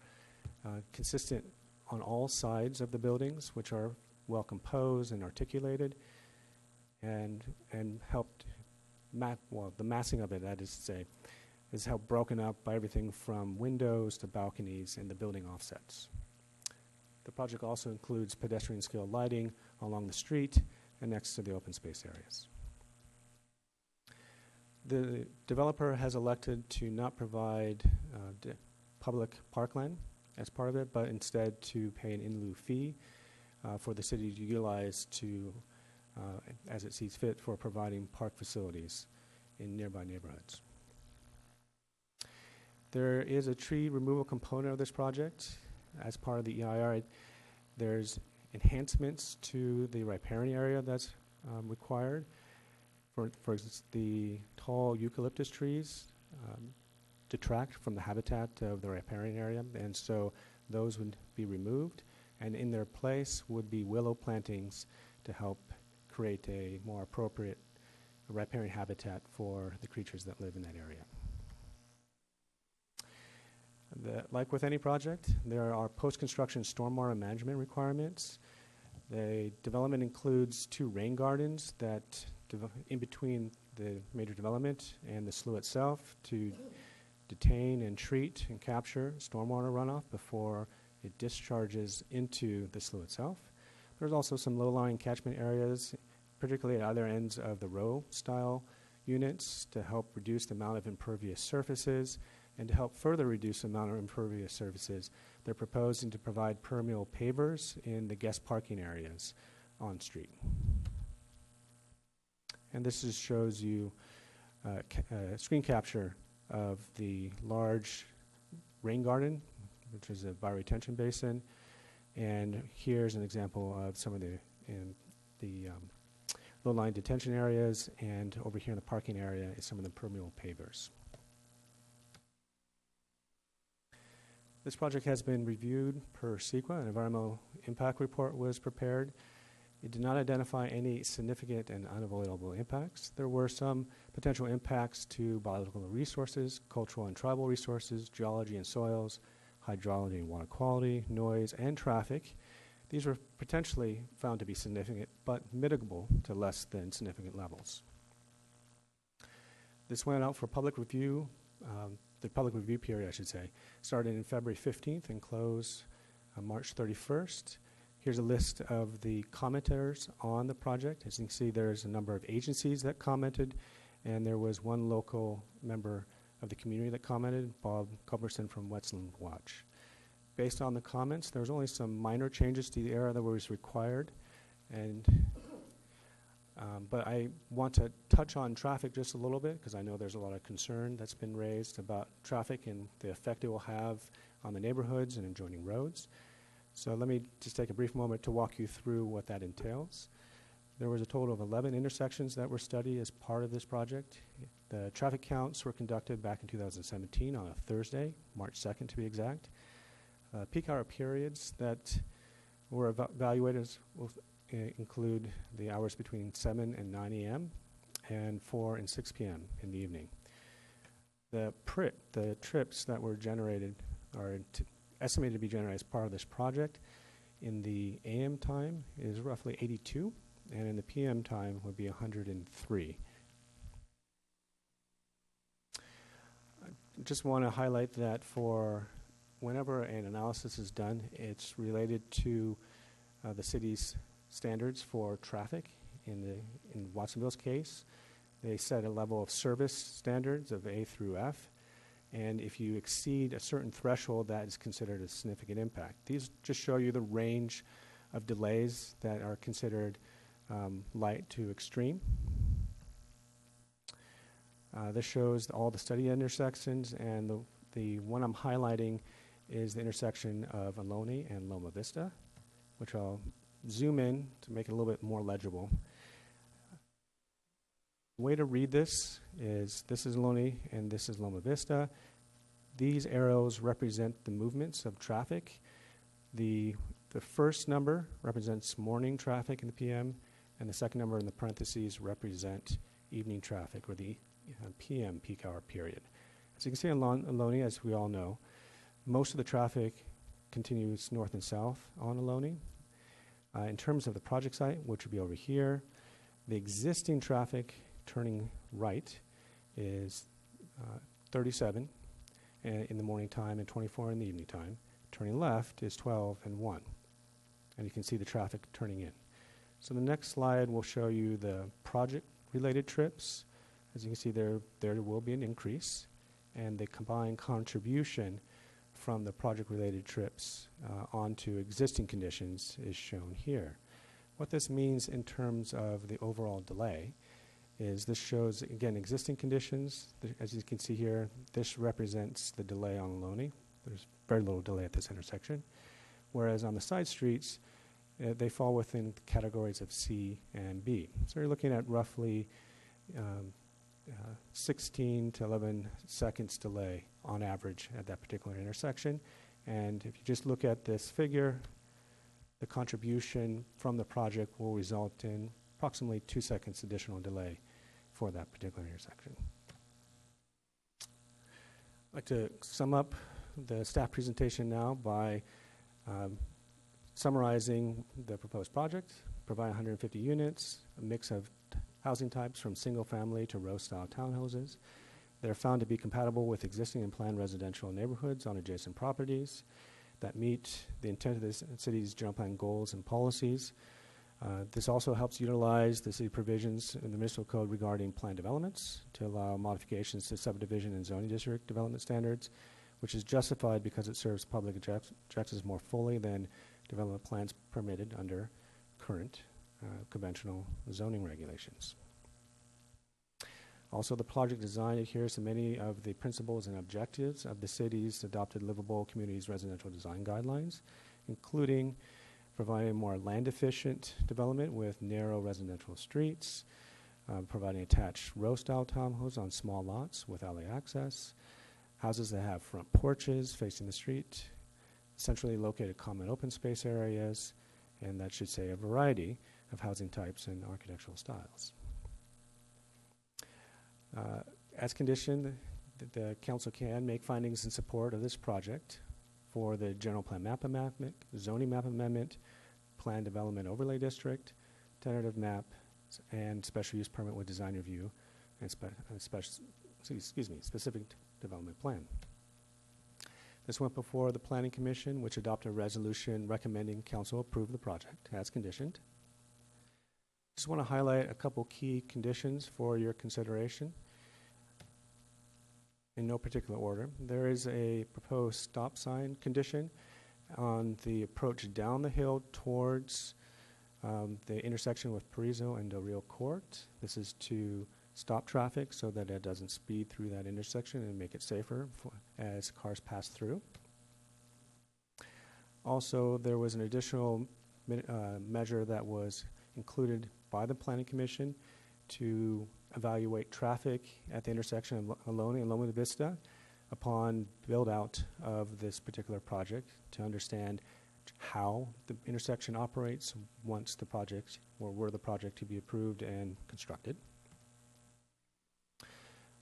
consistent on all sides of the buildings, which are well composed and articulated, and helped the massing of it, that is to say, is helped broken up by everything from windows to balconies and the building offsets. The project also includes pedestrian scale lighting along the street and next to the open space areas. The developer has elected to not provide public parkland as part of it, but instead to pay an in lieu fee for the city to utilize to, as it sees fit, for providing park facilities in nearby neighborhoods. There is a tree removal component of this project. As part of the EIR, there's enhancements to the riparian area that's required. For instance, the tall eucalyptus trees detract from the habitat of the riparian area, and so those would be removed, and in their place would be willow plantings to help create a more appropriate riparian habitat for the creatures that live in that area. Like with any project, there are post-construction stormwater management requirements. The development includes 2 rain gardens that in between the major development and the slough itself to detain and treat and capture stormwater runoff before it discharges into the slough itself. There's also some low-lying catchment areas, particularly at other ends of the row-style units, to help reduce the amount of impervious surfaces. And to help further reduce the amount of impervious surfaces, they're proposing to provide permeable pavers in the guest parking areas on street. And this just shows you screen capture of the large rain garden, which is a bioretention basin. And here's an example of some of the low-lying detention areas, and over here in the parking area is some of the permeable pavers. This project has been reviewed per CEQA. An environmental impact report was prepared. It did not identify any significant and unavoidable impacts. There were some potential impacts to biological resources, cultural and tribal resources, geology and soils, hydrology and water quality, noise, and traffic. These were potentially found to be significant, but mitigable to less than significant levels. This went out for public review, the public review period, I should say, started in February 15th and closed on March 31st. Here's a list of the commenters on the project. As you can see, there's a number of agencies that commented, and there was one local member of the community that commented, Bob Culberson from Wetland Watch. Based on the comments, there was only some minor changes to the area that was required, and but I want to touch on traffic just a little bit because I know there's a lot of concern that's been raised about traffic and the effect it will have on the neighborhoods and adjoining roads. So let me just take a brief moment to walk you through what that entails. There was a total of 11 intersections that were studied as part of this project. The traffic counts were conducted back in 2017 on a Thursday, March 2nd to be exact. Peak hour periods that were evaluated will include the hours between 7 and 9 a.m. and 4 and 6 p.m. in the evening. The trips that were generated are estimated to be generated as part of this project in the AM time is roughly 82, and in the PM time would be 103. I just want to highlight that for whenever an analysis is done, it's related to the city's standards for traffic. In Watsonville's case, they set a level of service standards of A through F, and if you exceed a certain threshold, that is considered a significant impact. These just show you the range of delays that are considered light to extreme. This shows all the study intersections, and the one I'm highlighting is the intersection of Ohlone and Loma Vista, which I'll zoom in to make it a little bit more legible. The way to read this is Ohlone and this is Loma Vista. These arrows represent the movements of traffic. The first number represents morning traffic in the PM, and the second number in the parentheses represent evening traffic, or the PM peak hour period. As you can see on Ohlone, as we all know, most of the traffic continues north and south on Ohlone. In terms of the project site, which would be over here, the existing traffic turning right is 37 in the morning time and 24 in the evening time. Turning left is 12 and 1. And you can see the traffic turning in. So the next slide will show you the project-related trips. As you can see, there will be an increase, and the combined contribution from the project-related trips onto existing conditions is shown here. What this means in terms of the overall delay is this shows, again, existing conditions. As you can see here, this represents the delay on Ohlone. There's very little delay at this intersection. Whereas on the side streets, they fall within categories of C and B. So you're looking at roughly 16 to 11 seconds delay on average at that particular intersection. And if you just look at this figure, the contribution from the project will result in approximately 2 seconds additional delay for that particular intersection. I'd like to sum up the staff presentation now by summarizing the proposed project. Provide 150 units, a mix of housing types from single family to row-style townhouses. They're found to be compatible with existing and planned residential neighborhoods on adjacent properties that meet the intent of the city's general plan goals and policies. This also helps utilize the city provisions in the municipal code regarding planned developments to allow modifications to subdivision and zoning district development standards, which is justified because it serves public objectives more fully than development plans permitted under current conventional zoning regulations. Also, the project design adheres to many of the principles and objectives of the city's adopted livable communities residential design guidelines, including providing more land-efficient development with narrow residential streets, providing attached row-style townhomes on small lots with alley access, houses that have front porches facing the street, centrally located common open space areas, and that should say a variety of housing types and architectural styles. As conditioned, the council can make findings in support of this project for the general plan map amendment, zoning map amendment, plan development overlay district, tentative map, and special use permit with design review, and specific development plan. This went before the Planning Commission, which adopted a resolution recommending council approve the project as conditioned. Just want to highlight a couple key conditions for your consideration in no particular order. There is a proposed stop sign condition on the approach down the hill towards the intersection with Paraiso and Del Rio Court. This is to stop traffic so that it doesn't speed through that intersection and make it safer as cars pass through. Also, there was an additional measure that was included by the Planning Commission to evaluate traffic at the intersection of Ohlone and Loma Vista upon build-out of this particular project to understand how the intersection operates once the project, or were the project to be approved and constructed.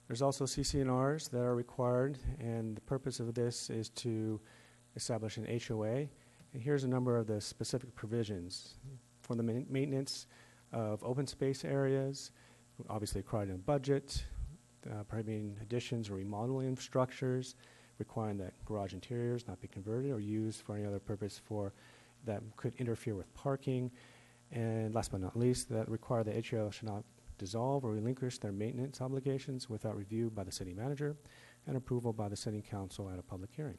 There's also CC&Rs that are required, and the purpose of this is to establish an HOA. And here's a number of the specific provisions for the maintenance of open space areas, obviously required in a budget, prohibiting additions or remodeling of structures, requiring that garage interiors not be converted or used for any other purpose that could interfere with parking, and last but not least, that require the HOA should not dissolve or relinquish their maintenance obligations without review by the city manager and approval by the city council at a public hearing.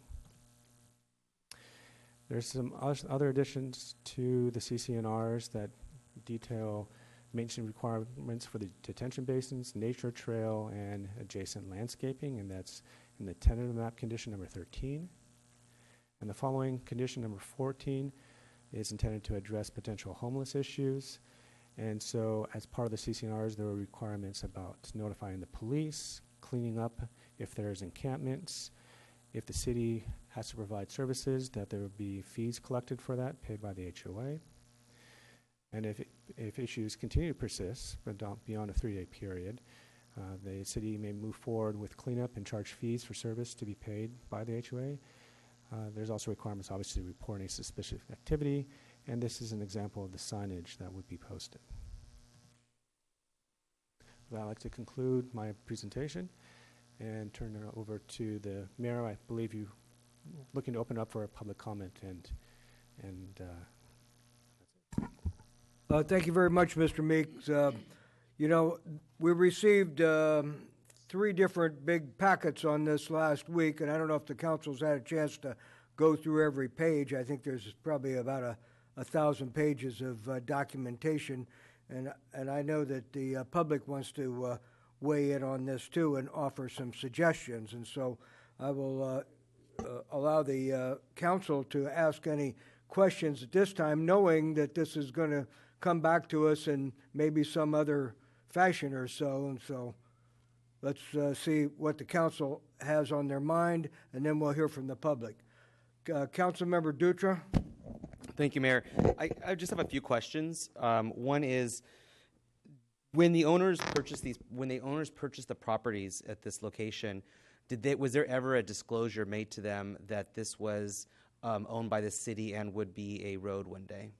There's some other additions to the CC&Rs that detail maintenance requirements for the detention basins, nature trail, and adjacent landscaping, and that's in the tentative map condition number 13. And the following condition number 14 is intended to address potential homeless issues. And so as part of the CC&Rs, there were requirements about notifying the police, cleaning up if there's encampments, if the city has to provide services, that there would be fees collected for that paid by the HOA. And if issues continue to persist, but beyond a 3-day period, the city may move forward with cleanup and charge fees for service to be paid by the HOA. There's also requirements, obviously, to report any suspicious activity, and this is an example of the signage that would be posted. I'd like to conclude my presentation and turn it over to the mayor. I believe you looking to open up for a public comment, and thank you very much, Mr. Meeks. You know, we received 3 different big packets on this last week, and I don't know if the council's had a chance to go through every page. I think there's probably about 1,000 pages of documentation, and I know that the public wants to weigh in on this too and offer some suggestions, and so I will allow the council to ask any questions at this time, knowing that this is going to come back to us in maybe some other fashion or so, and so let's see what the council has on their mind, and then we'll hear from the public. Councilmember Dutra. Thank you, Mayor. I just have a few questions. One is, when the owners purchased the properties at this location, was there ever a disclosure made to them that this was owned by the city and would be a road one day?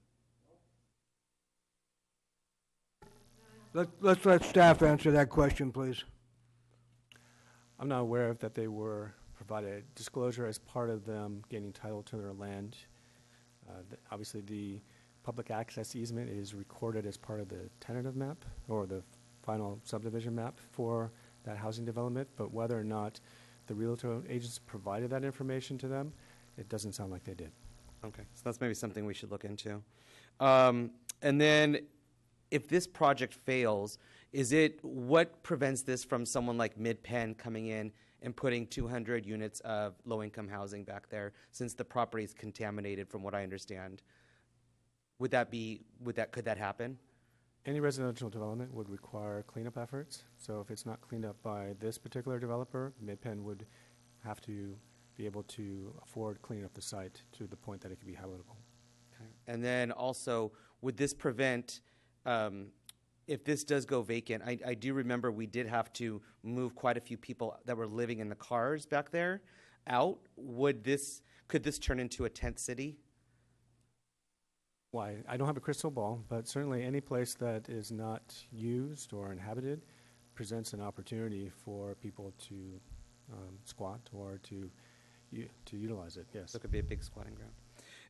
Let's let staff answer that question, please. I'm not aware of that they were provided disclosure as part of them gaining title to their land. Obviously, the public access easement is recorded as part of the tentative map or the final subdivision map for that housing development, but whether or not the realtor agents provided that information to them, it doesn't sound like they did. Okay, so that's maybe something we should look into. And then, if this project fails, what prevents this from someone like MidPen coming in and putting 200 units of low-income housing back there, since the property is contaminated, from what I understand? Could that happen? Any residential development would require cleanup efforts. So if it's not cleaned up by this particular developer, MidPen would have to be able to afford cleaning up the site to the point that it can be habitable. Okay. And then also, would this prevent, if this does go vacant, I do remember we did have to move quite a few people that were living in the cars back there out. Could this turn into a tent city? Why, I don't have a crystal ball, but certainly any place that is not used or inhabited presents an opportunity for people to squat or to utilize it. Yes. So it could be a big squatting ground.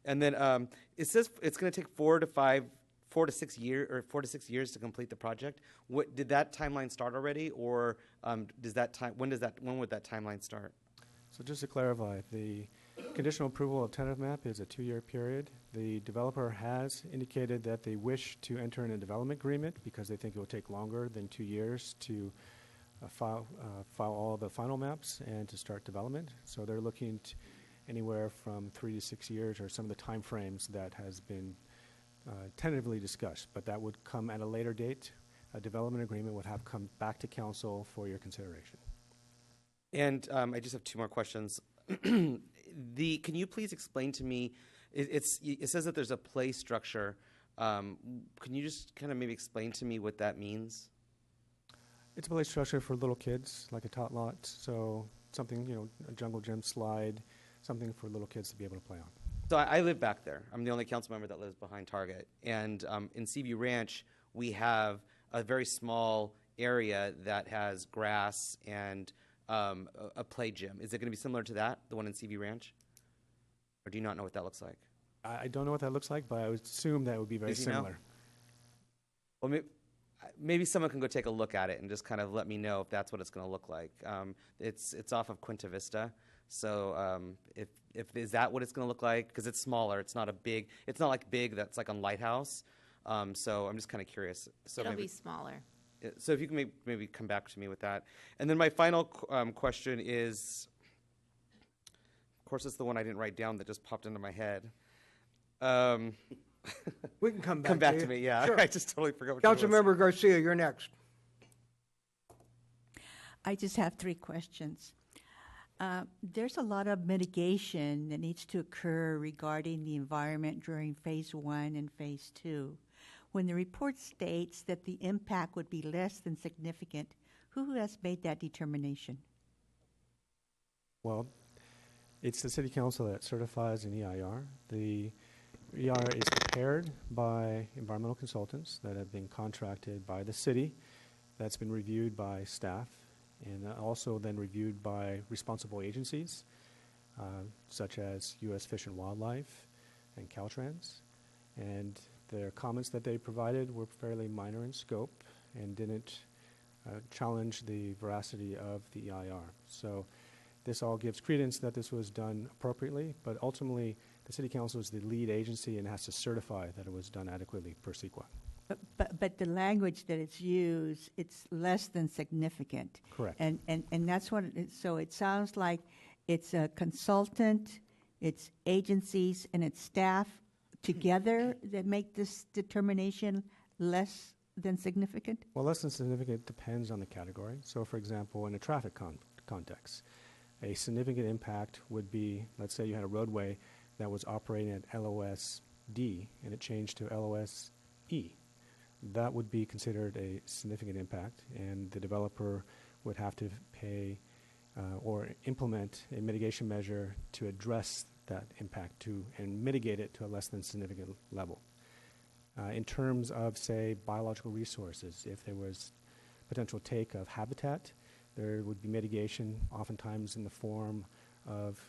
And then it says it's going to take 4 to 6 years to complete the project. Did that timeline start already, or when would that timeline start? So just to clarify, the conditional approval of tentative map is a 2-year period. The developer has indicated that they wish to enter in a development agreement because they think it will take longer than 2 years to file all the final maps and to start development. So they're looking anywhere from 3 to 6 years, or some of the time frames that has been tentatively discussed, but that would come at a later date. A development agreement would have come back to council for your consideration. And I just have 2 more questions. Can you please explain to me? It says that there's a play structure. Can you just kind of maybe explain to me what that means? It's a play structure for little kids, like a tot lot. So something, a jungle gym slide, something for little kids to be able to play on. So I live back there. I'm the only council member that lives behind Target. And in Seaview Ranch, we have a very small area that has grass and a play gym. Is it going to be similar to that, the one in Seaview Ranch? Or do you not know what that looks like? I don't know what that looks like, but I would assume that would be very similar. Well, maybe someone can go take a look at it and just kind of let me know if that's what it's going to look like. It's off of Quinta Vista. So if is that what it's going to look like? Because it's smaller. It's not like big that's like on Lighthouse. So I'm just kind of curious. So It'll be smaller. So if you can maybe come back to me with that. And then my final question is, of course, it's the one I didn't write down that just popped into my head. We can come back. Come back to me, yeah. Sure. I just totally forgot what it was. Councilmember Garcia, you're next. I just have 3 questions. There's a lot of mitigation that needs to occur regarding the environment during Phase 1 and Phase 2. When the report states that the impact would be less than significant, who has made that determination? Well, it's the City Council that certifies an EIR. The EIR is prepared by environmental consultants that have been contracted by the city, that's been reviewed by staff, and also then reviewed by responsible agencies, such as U.S. Fish and Wildlife and Caltrans. And their comments that they provided were fairly minor in scope and didn't challenge the veracity of the EIR. So this all gives credence that this was done appropriately, but ultimately the City Council is the lead agency and has to certify that it was done adequately per CEQA. But the language that it's used, it's less than significant. Correct. And that's what so it sounds like it's a consultant, it's agencies, and it's staff together that make this determination less than significant? Well, less than significant depends on the category. So, for example, in a traffic context, a significant impact would be, let's say you had a roadway that was operating at LOS D and it changed to LOS E. That would be considered a significant impact, and the developer would have to pay or implement a mitigation measure to address that impact and mitigate it to a less than significant level. In terms of, say, biological resources, if there was potential take of habitat, there would be mitigation, oftentimes in the form of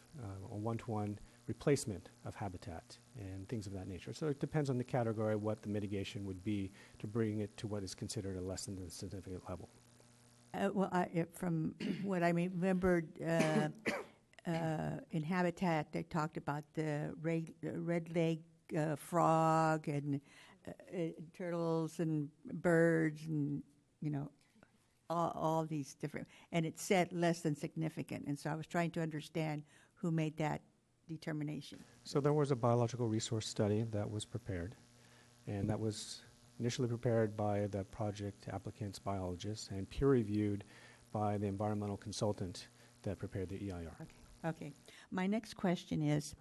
a one-to-one replacement of habitat and things of that nature. So it depends on the category what the mitigation would be to bring it to what is considered a less than significant level. From what I remembered, in Habitat, they talked about the red leg frog and turtles and birds and, all these different, and it said less than significant. And so I was trying to understand who made that determination. So there was a biological resource study that was prepared, and that was initially prepared by the project applicant's biologist and peer reviewed by the environmental consultant that prepared the EIR. Okay. My next question is,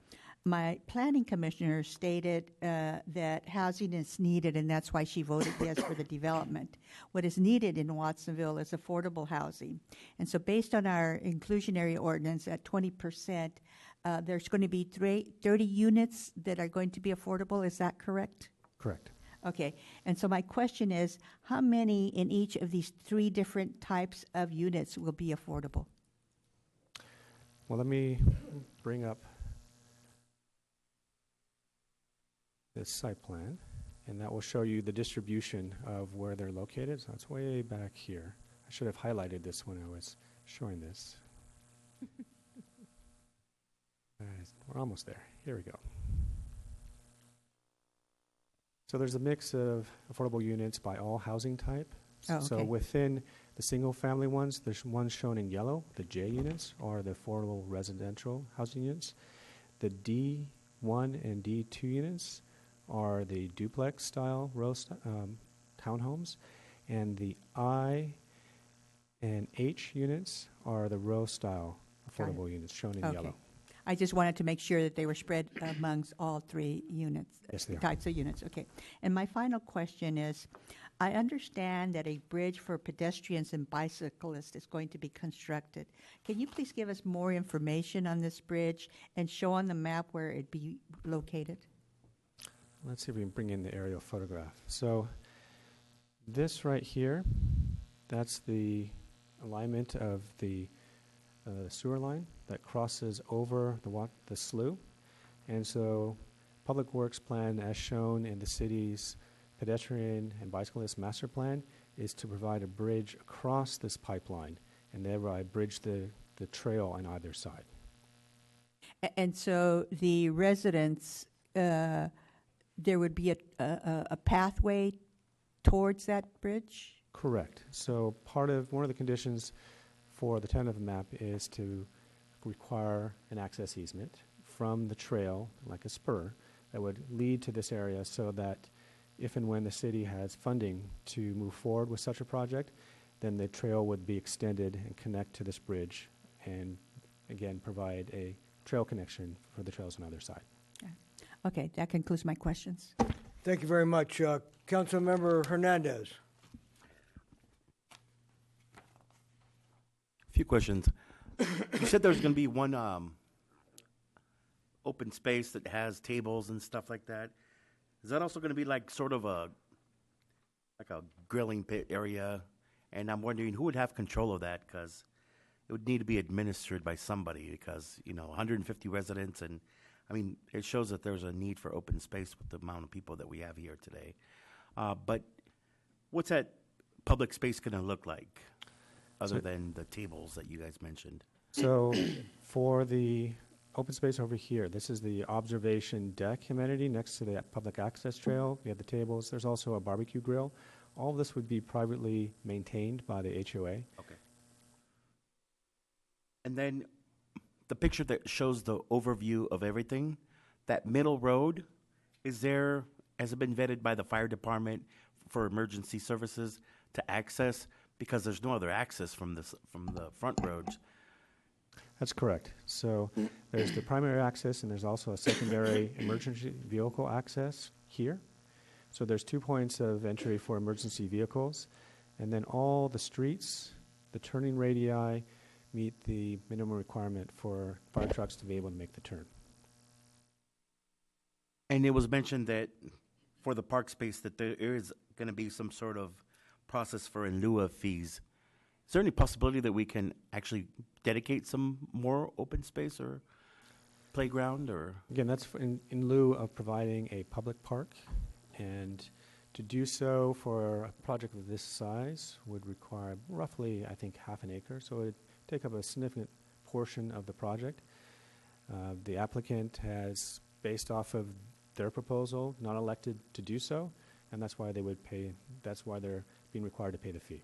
my planning commissioner stated that housing is needed, and that's why she voted yes for the development. What is needed in Watsonville is affordable housing. And so based on our inclusionary ordinance at 20%, there's going to be 30 units that are going to be affordable. Is that correct? Correct. Okay. And so my question is, how many in each of these 3 different types of units will be affordable? Well, let me bring up this site plan, and that will show you the distribution of where they're located. So it's way back here. I should have highlighted this when I was showing this. We're almost there. Here we go. So there's a mix of affordable units by all housing type. Oh, So okay. within the single-family ones, there's ones shown in yellow. The J units are the affordable residential housing units. The D1 and D2 units are the duplex-style townhomes, and the I and H units are the row-style Got it. affordable units shown in Okay. yellow. I just wanted to make sure that they were spread amongst all 3 units, Yes, they are. types of units. Okay. And my final question is, I understand that a bridge for pedestrians and bicyclists is going to be constructed. Can you please give us more information on this bridge and show on the map where it be located? Let's see if we can bring in the aerial photograph. So this right here, that's the alignment of the sewer line that crosses over the slough. And so Public Works plan, as shown in the city's pedestrian and bicyclist master plan, is to provide a bridge across this pipeline and thereby bridge the trail on either side. And so the residents, there would be a pathway towards that bridge? Correct. So one of the conditions for the tentative map is to require an access easement from the trail, like a spur, that would lead to this area so that if and when the city has funding to move forward with such a project, then the trail would be extended and connect to this bridge and, again, provide a trail connection for the trails on either side. Okay, that concludes my questions. Thank you very much. Councilmember Hernandez. Few questions. You said there's going to be one open space that has tables and stuff like that. Is that also going to be like sort of a grilling pit area? And I'm wondering who would have control of that, because it would need to be administered by somebody, because 150 residents, and I mean it shows that there's a need for open space with the amount of people that we have here today. But what's that public space going to look like? Other than the tables that you guys mentioned. So for the open space over here, this is the observation deck amenity next to the public access trail. We have the tables. There's also a barbecue grill. All of this would be privately maintained by the HOA. Okay. And then the picture that shows the overview of everything, that middle road, has it been vetted by the fire department for emergency services to access? Because there's no other access from the front roads. That's correct. So there's the primary access, and there's also a secondary emergency vehicle access here. So there's 2 points of entry for emergency vehicles, and then all the streets, the turning radii, meet the minimum requirement for fire trucks to be able to make the turn. And it was mentioned that for the park space that there is going to be some sort of process for in lieu of fees. Is there any possibility that we can actually dedicate some more open space or playground? Or again, that's in lieu of providing a public park, and to do so for a project of this size would require roughly, I think, half an acre. So it would take up a significant portion of the project. The applicant has, based off of their proposal, not elected to do so, and that's why they would pay. That's why they're being required to pay the fee.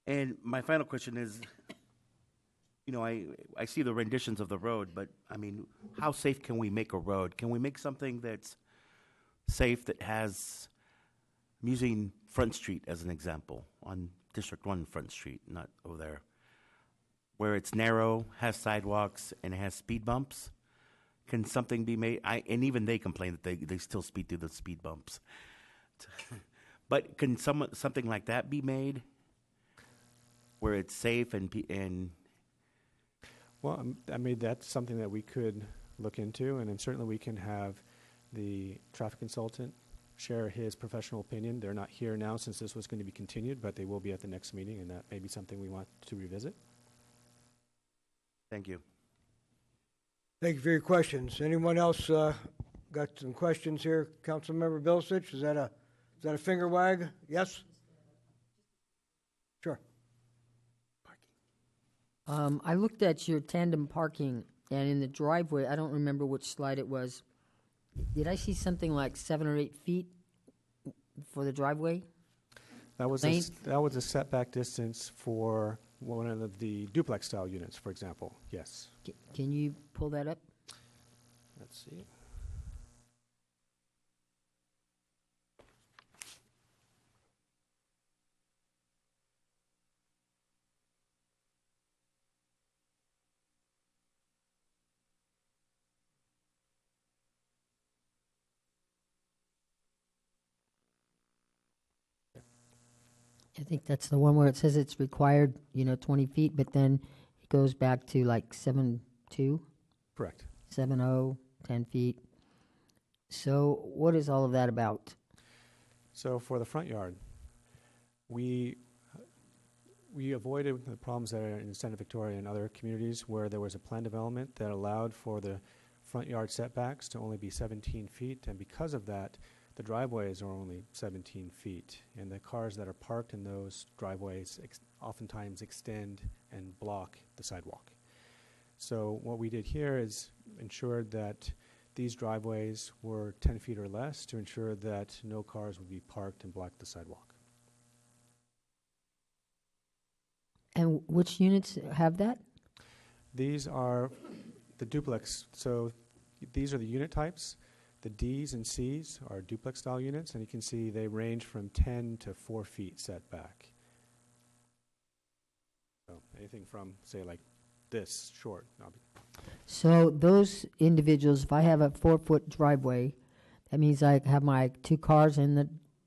And my final question is, I see the renditions of the road, but I mean, how safe can we make a road? Can we make something that's safe that has, I'm using Front Street as an example, on District 1 Front Street, not over there. where it's narrow, has sidewalks, and it has speed bumps. Can something be made? And even they complain that they still speed through the speed bumps. But can something like that be made, where it's safe and? Well, I mean, that's something that we could look into, and then certainly we can have the traffic consultant share his professional opinion. They're not here now since this was going to be continued, but they will be at the next meeting, and that may be something we want to revisit. Thank you. Thank you for your questions. Anyone else got some questions here? Councilmember Bilcich, is that a finger wag? Yes? Sure. I looked at your tandem parking, and in the driveway, I don't remember which slide it was. Did I see something like 7 or 8 feet for the driveway? That was a setback distance for one of the duplex style units, for example. Yes. Can you pull that up? Let's see. I think that's the one where it says it's required, 20 feet, but then it goes back to like 7.2? Correct. 7.0, 10 feet. So what is all of that about? So for the front yard, we avoided the problems that are in Santa Victoria and other communities where there was a plan development that allowed for the front yard setbacks to only be 17 feet, and because of that, the driveways are only 17 feet, and the cars that are parked in those driveways oftentimes extend and block the sidewalk. So what we did here is ensured that these driveways were 10 feet or less to ensure that no cars would be parked and block the sidewalk. And which units have that? These are the duplex. So these are the unit types. The Ds and Cs are duplex style units, and you can see they range from 10 to 4 feet setback. So anything from, say, like this short. So those individuals, if I have a 4-foot driveway, that means I have my 2 cars in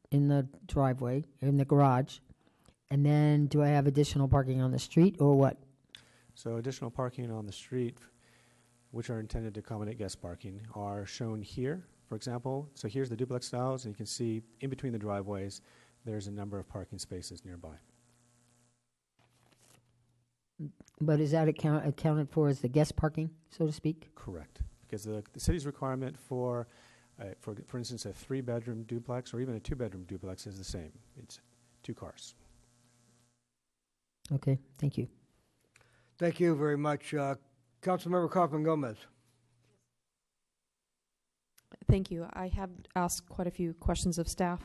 the driveway, in the garage, and then do I have additional parking on the street or what? So additional parking on the street, which are intended to accommodate guest parking, are shown here, for example. So here's the duplex styles, and you can see in between the driveways, there's a number of parking spaces nearby. But is that accounted for as the guest parking, so to speak? Correct, because the city's requirement for instance, a 3-bedroom duplex or even a 2-bedroom duplex is the same. It's 2 cars. Okay, thank you. Thank you very much. Councilmember Kaufman Gomez. Thank you. I have asked quite a few questions of staff.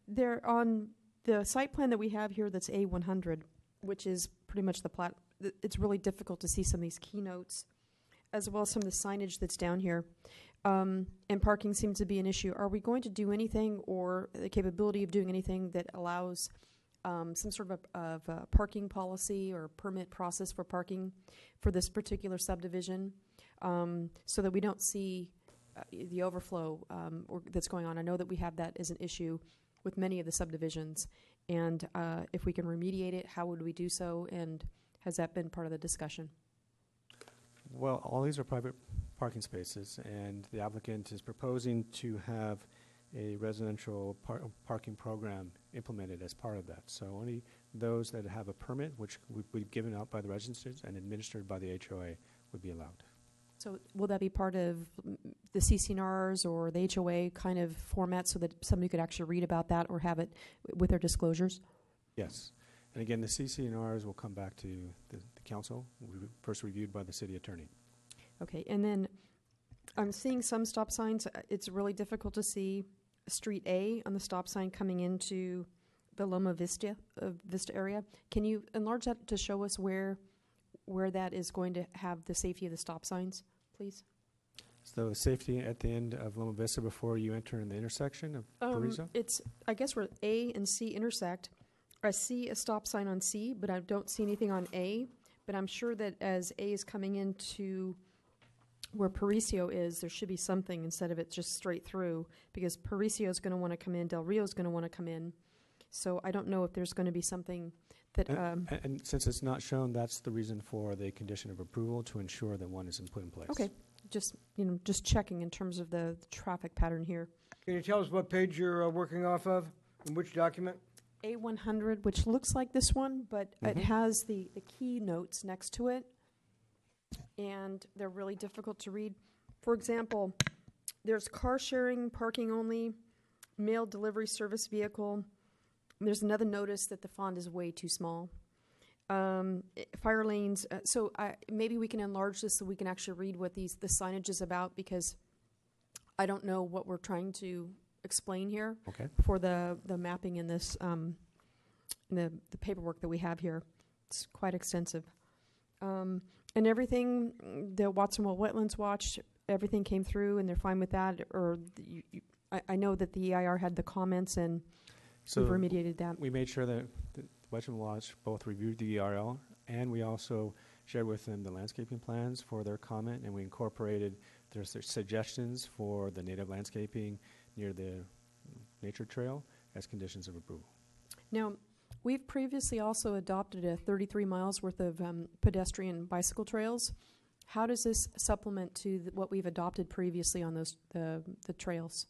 There on the site plan that we have here that's A100, which is pretty much the plat, it's really difficult to see some of these keynotes, as well as some of the signage that's down here. And parking seems to be an issue. Are we going to do anything, or the capability of doing anything that allows some sort of a parking policy or permit process for parking for this particular subdivision, so that we don't see the overflow that's going on? I know that we have that as an issue with many of the subdivisions, and if we can remediate it, how would we do so, and has that been part of the discussion? Well, all these are private parking spaces, and the applicant is proposing to have a residential parking program implemented as part of that. So only those that have a permit, which would be given out by the residents and administered by the HOA, would be allowed. So will that be part of the CCNRs or the HOA kind of format so that somebody could actually read about that or have it with their disclosures? Yes. And again, the CCNRs will come back to the council, first reviewed by the city attorney. Okay, and then I'm seeing some stop signs. It's really difficult to see Street A on the stop sign coming into the Loma Vista area. Can you enlarge that to show us where that is going to have the safety of the stop signs, please? So safety at the end of Loma Vista before you enter in the intersection of Carrizo? It's, I guess, where A and C intersect. I see a stop sign on C, but I don't see anything on A. but I'm sure that as A is coming into where Paricio is, there should be something instead of it just straight through, because Paricio is going to want to come in, Del Rio is going to want to come in. So I don't know if there's going to be something that... And since it's not shown, that's the reason for the condition of approval, to ensure that one is put in place. Okay, just checking in terms of the traffic pattern here. Can you tell us what page you're working off of, and which document? A100, which looks like this one, but it has the key notes next to it, and they're really difficult to read. For example, there's car sharing, parking only, mail delivery service vehicle. There's another notice that the font is way too small. Fire lanes. So maybe we can enlarge this so we can actually read what the signage is about, because I don't know what we're trying to explain here for the mapping in this the paperwork that we have here. It's quite extensive. And everything, the Watsonville Wetlands Watch, everything came through and they're fine with that? Or I know that the EIR had the comments and we've remediated that. We made sure that the Wetland Watch both reviewed the ERL, and we also shared with them the landscaping plans for their comment, and we incorporated their suggestions for the native landscaping near the nature trail as conditions of approval. Now, we've previously also adopted a 33 miles worth of pedestrian bicycle trails. How does this supplement to what we've adopted previously on those the trails?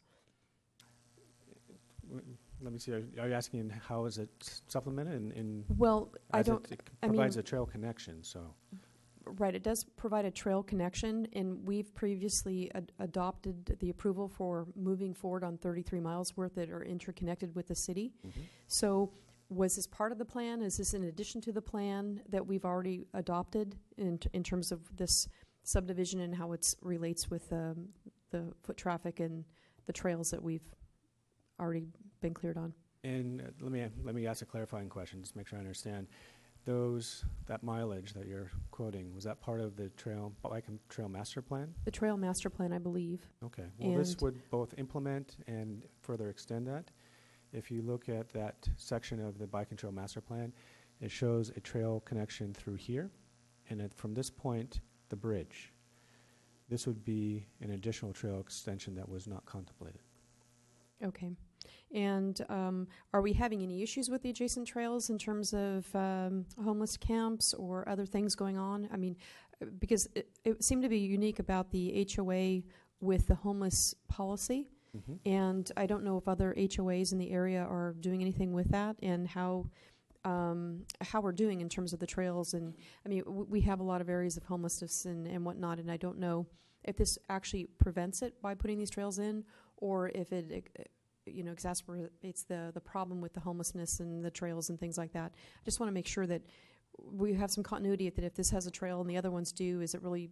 Let me see. Are you asking how is it supplemented? Well, I don't. It provides a trail connection, so. Right, it does provide a trail connection, and we've previously adopted the approval for moving forward on 33 miles worth that are interconnected with the city. So was this part of the plan? Is this in addition to the plan that we've already adopted in terms of this subdivision and how it relates with the foot traffic and the trails that we've already been cleared on? And let me ask a clarifying question, just to make sure I understand. That mileage that you're quoting, was that part of the bike and trail master plan? The trail master plan, I believe. Okay. Well, this would both implement and further extend that. If you look at that section of the bike and trail master plan, it shows a trail connection through here, and from this point, the bridge. This would be an additional trail extension that was not contemplated. Okay. And are we having any issues with the adjacent trails in terms of homeless camps or other things going on? I mean, because it seemed to be unique about the HOA with the homeless policy. And I don't know if other HOAs in the area are doing anything with that, and how we're doing in terms of the trails. And I mean, we have a lot of areas of homelessness and whatnot, and I don't know if this actually prevents it by putting these trails in, or if it exacerbates the problem with the homelessness and the trails and things like that. I just want to make sure that we have some continuity, that if this has a trail and the other ones do, is it really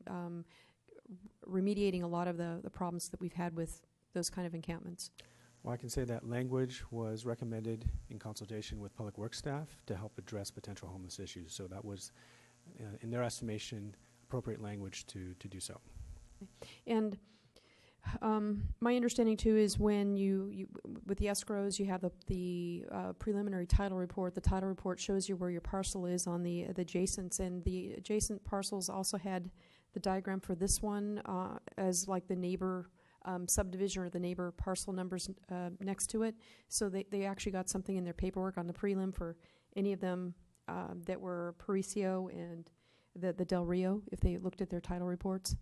remediating a lot of the problems that we've had with those kind of encampments? Well, I can say that language was recommended in consultation with Public Works staff to help address potential homeless issues. So that was, in their estimation, appropriate language to do so. And my understanding too is when you with the escrows, you have the preliminary title report. The title report shows you where your parcel is on the adjacents, and the adjacent parcels also had the diagram for this one as like the neighbor subdivision or the neighbor parcel numbers next to it. So they actually got something in their paperwork on the prelim for any of them that were Paricio and the Del Rio, if they looked at their title reports.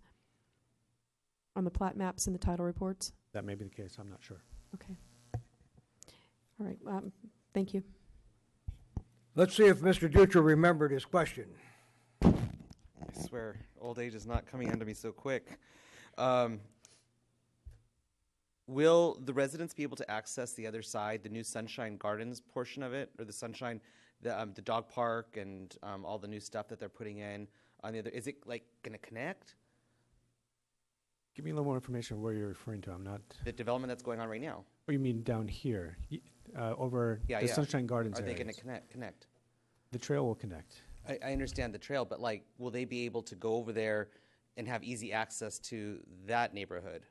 On the plat maps and the title reports? That may be the case. I'm not sure. Okay. All right. Thank you. Let's see if Mr. Dutra remembered his question. I swear, old age is not coming onto me so quick. Will the residents be able to access the other side, the new Sunshine Gardens portion of it, or the Sunshine, the dog park and all the new stuff that they're putting in on the other? Is it like going to connect? Give me a little more information of where you're referring to. I'm not. The development that's going on right now. Oh, you mean down here, over the Sunshine Gardens? Are they going to connect? The trail will connect. I understand the trail, but like, will they be able to go over there and have easy access to that neighborhood?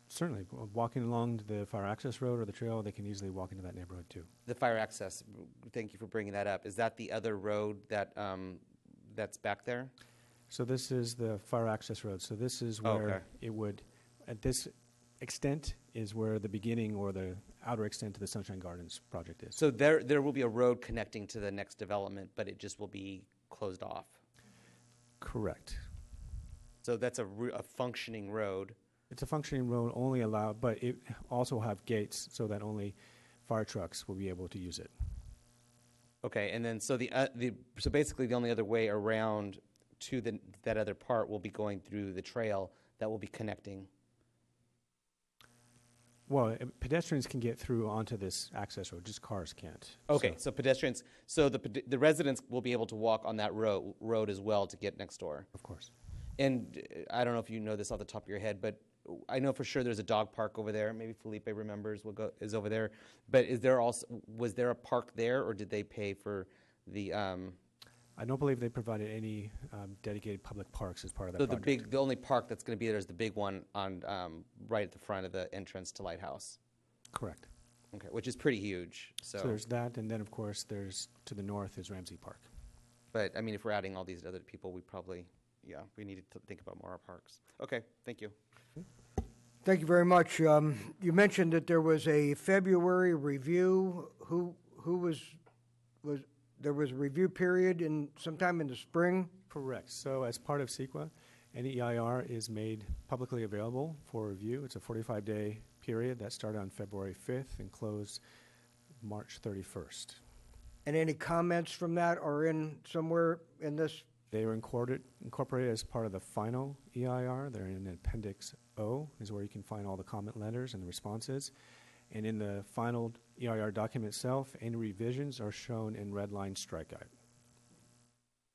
Certainly, walking along the fire access road or the trail, they can easily walk into that neighborhood too. The fire access. Thank you for bringing that up. Is that the other road that that's back there? So this is the fire access road. So this is Oh, where okay. it would, at this extent, is where the beginning or the outer extent of the Sunshine Gardens project is. So there will be a road connecting to the next development, but it just will be closed off. Correct. So that's a functioning road. It's a functioning road only allowed, but it also have gates so that only fire trucks will be able to use it. Okay, and then so so basically the only other way around to that other part will be going through the trail that will be connecting. Well, pedestrians can get through onto this access road, just cars can't. Okay, so pedestrians, so the residents will be able to walk on that road as well to get next door. Of course. And I don't know if you know this off the top of your head, but I know for sure there's a dog park over there. Maybe Felipe remembers is over there. But was there a park there, or did they pay for the? I don't believe they provided any dedicated public parks as part of that So project. the only park that's going to be there is the big one on right at the front of the entrance to Lighthouse. Correct. Okay, which is pretty huge. So there's that, and then of course there's to the north is Ramsey Park. But I mean, if we're adding all these other people, we need to think about more parks. Okay, thank you. Thank you very much. You mentioned that there was a February review. Who was there was a review period sometime in the spring? Correct. So as part of CEQA, an EIR is made publicly available for review. It's a 45-day period that started on February 5th and closed March 31st. And any comments from that are in somewhere in this? They were incorporated as part of the final EIR. They're in Appendix O, is where you can find all the comment letters and the responses. And in the final EIR document itself, any revisions are shown in red line strikeout.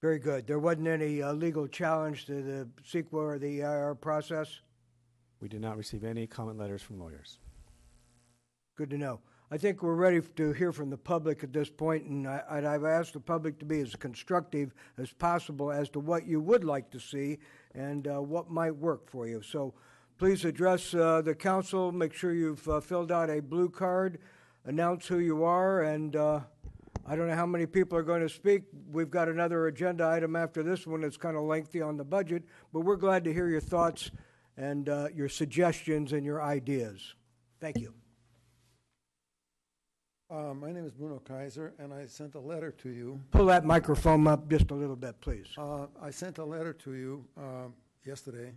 Very good. There wasn't any legal challenge to the CEQA or the EIR process? We did not receive any comment letters from lawyers. Good to know. I think we're ready to hear from the public at this point, and I've asked the public to be as constructive as possible as to what you would like to see and what might work for you. So please address the council. Make sure you've filled out a blue card, announce who you are, and I don't know how many people are going to speak. We've got another agenda item after this one that's kind of lengthy on the budget, but we're glad to hear your thoughts and your suggestions and your ideas. Thank you. My name is Bruno Kaiser, and I sent a letter to you. Pull that microphone up just a little bit, please. I sent a letter to you yesterday.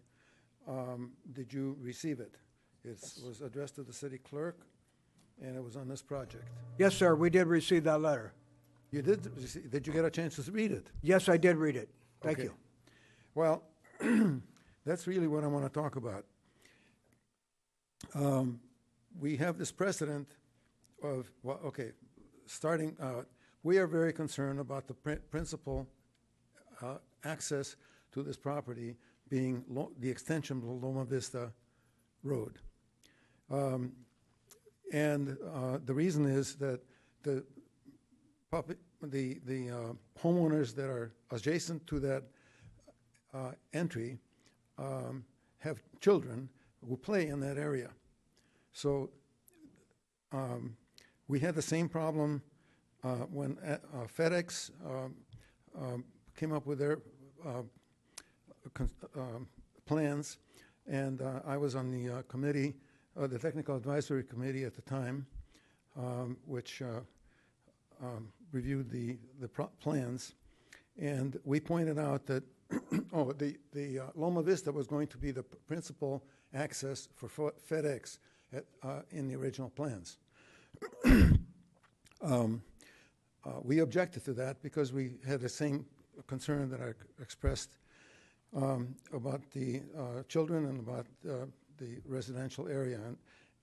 Did you receive it? It was addressed to the city clerk, and it was on this project. Yes, sir, we did receive that letter. You did? Did you get a chance to read it? Yes, I did read it. Thank you. Well, that's really what I want to talk about. We have this precedent of, well, okay, starting out, we are very concerned about the principal access to this property being the extension of Loma Vista Road. And the reason is that the homeowners that are adjacent to that entry have children who play in that area. So we had the same problem when FedEx came up with their plans, and I was on the committee, the technical advisory committee at the time, which reviewed the plans, and we pointed out that the Loma Vista was going to be the principal access for FedEx in the original plans. We objected to that because we had the same concern that I expressed about the children and about the residential area,